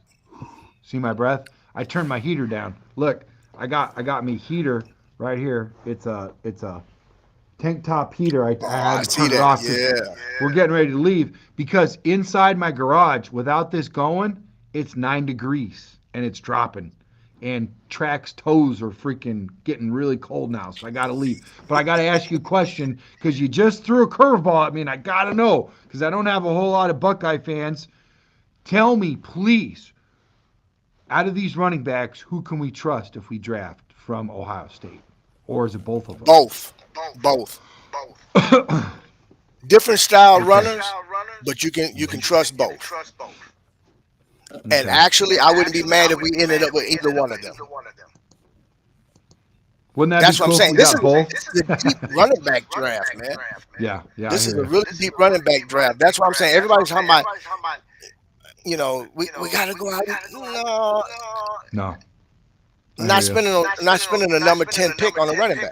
See my breath? I turned my heater down. Look, I got me heater right here. It's a tank top heater. I Oh, had I to see turn it that. off because Yeah. we're getting ready to leave. Because inside my garage, without this going, it's 9 degrees and it's dropping. And Track's toes are freaking getting really cold now, so I got to leave. But I got to ask you a question because you just threw a curveball at me, and I got to know because I don't have a whole lot of Buckeye fans. Tell me, please, out of these running backs, who can we trust if we draft from Ohio State? Or is it both of them? Both. Different style Okay. runners, but you can trust both. And Okay. actually, I wouldn't be mad if we ended up with either one of them. Wouldn't that That's be what I'm cool if saying. we This got is both? the deep running back draft, man. Yeah, I This is hear a you. really deep running back draft. That's what I'm saying. Everybody's talking about, we got to go out. No, No, I not hear you. spending a number 10 pick on a running back.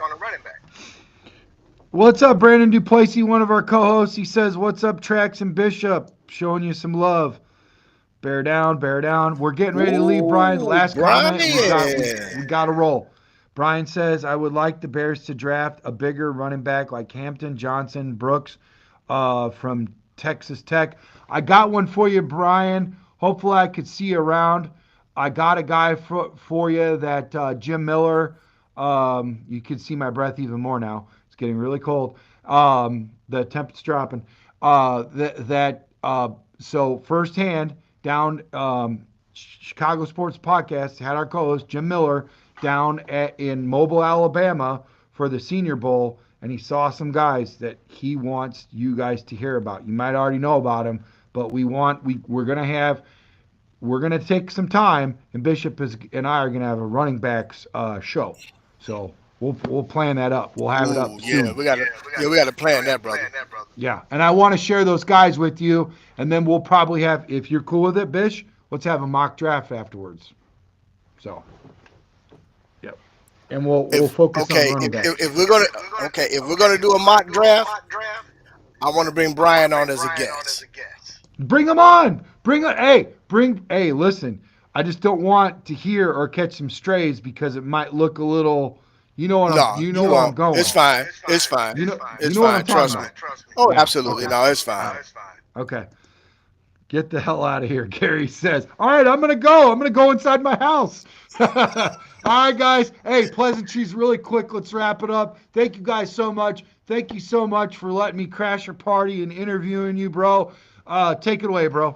What's up, Brandon Duplessis, one of our co-hosts? He says, "What's up, Trax and Bishop? Showing you some love. Bear down, bear down. We're getting ready to leave, Brian. Ooh, Last Brian. comment. We got to roll." Brian says, "I would like the Bears to draft a bigger running back like Hampton, Johnson, Brooks from Texas Tech." I got one for you, Brian. Hopefully I could see you around. I got a guy for you that Jim Miller. You can see my breath even more now. It's getting really cold. The temp's dropping. So firsthand down Chicago Sports Podcast had our co-host Jim Miller down in Mobile, Alabama for the Senior Bowl, and he saw some guys that he wants you guys to hear about. You might already know about them, but we're gonna take some time, and and I are gonna have a running backs show. So we'll plan that up. We'll have it Ooh, up yeah, soon. we got to plan that, brother. Yeah, and I want to share those guys with you, and then we'll probably have, if you're cool with it, Bish, let's have a mock draft afterwards. So, yep, and we'll focus on running backs. If we're gonna do a mock draft, I want to bring Brian on as a guest. Bring them on. Hey, listen. I just don't want to hear or catch some strays because it might look a little. No, You you know where I'm won't. going. It's fine. It's fine. You know It's what I'm fine. Trust talking me. about. Oh, Yeah. absolutely. Okay. No, it's fine. Okay. Get the hell out of here, Gary says. All right, I'm gonna go. I'm gonna go inside my house. All right, guys. Hey, pleasantries, really quick. Let's wrap it up. Thank you guys so much. Thank you so much for letting me crash your party and interviewing you, bro. Take it away, bro.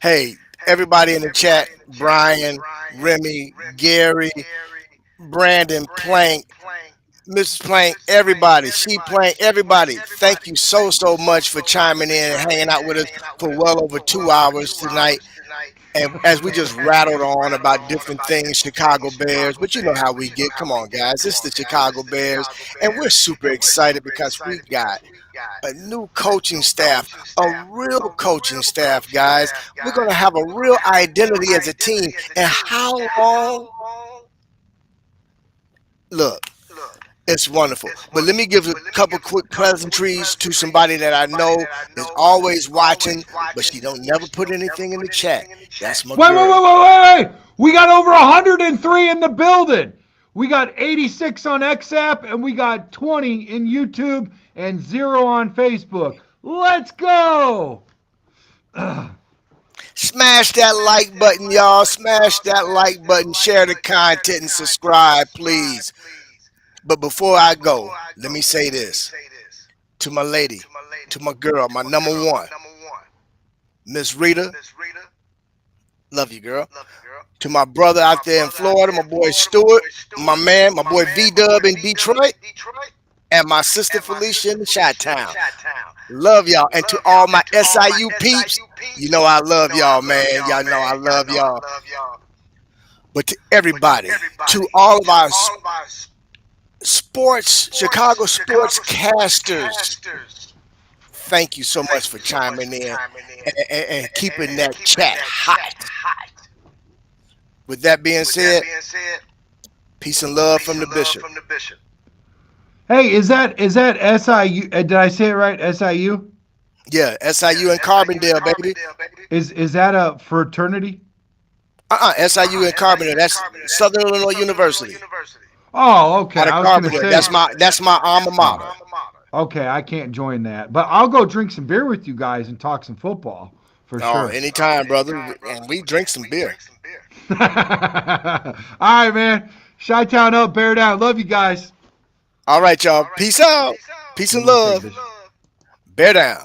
Hey, everybody in the chat, Brian, Remy, Gary, Brandon, Plank, Mrs. Plank, everybody, She Plank, everybody. Thank you so much for chiming in and hanging out with us for well over 2 hours tonight. And as we just rattled on about different things, Chicago Bears, but you know how we get. Come on, guys. It's the Chicago Bears. And we're super excited because we got a new coaching staff, a real coaching staff, guys. We're going to have a real identity as a team. And how long? Look, it's wonderful. But let me give a couple quick pleasantries to somebody that I know is always watching, but she don't never put anything in the chat. That's my girl. Wait. We got over 103 in the building. We got 86 on XApp, and we got 20 in YouTube and 0 on Facebook. Let's go. Smash that like button, y'all. Smash that like button. Share the content and subscribe, please. But before I go, let me say this to my lady, to my girl, my number one, Miss Rita. Love you, girl. To my brother out there in Florida, my boy Stewart, my man, my boy V-Dub in Detroit, and my sister Felicia in the Chi-Town. Love y'all. And to all my SIU peeps, you know I love y'all, man. Y'all know I love y'all. But to everybody, to all of our Chicago sports casters, thank you so much for chiming in and keeping that chat hot. With that being said, peace and love from the Bishop. Hey, is that SIU? Did I say it right? SIU? Yeah, SIU in Carbondale, baby. Is that a fraternity? SIU in Carbondale. That's Southern Illinois University. Oh, okay. Out of I was gonna Carbondale. say That's my alma mater. Okay, I can't join that, but I'll go drink some beer with you guys and talk some football for Oh, sure. anytime, brother. And we drink some beer. All right, man. Chi-Town up, bear down. Love you guys. All right, y'all. Peace out. Peace and love. Bear down.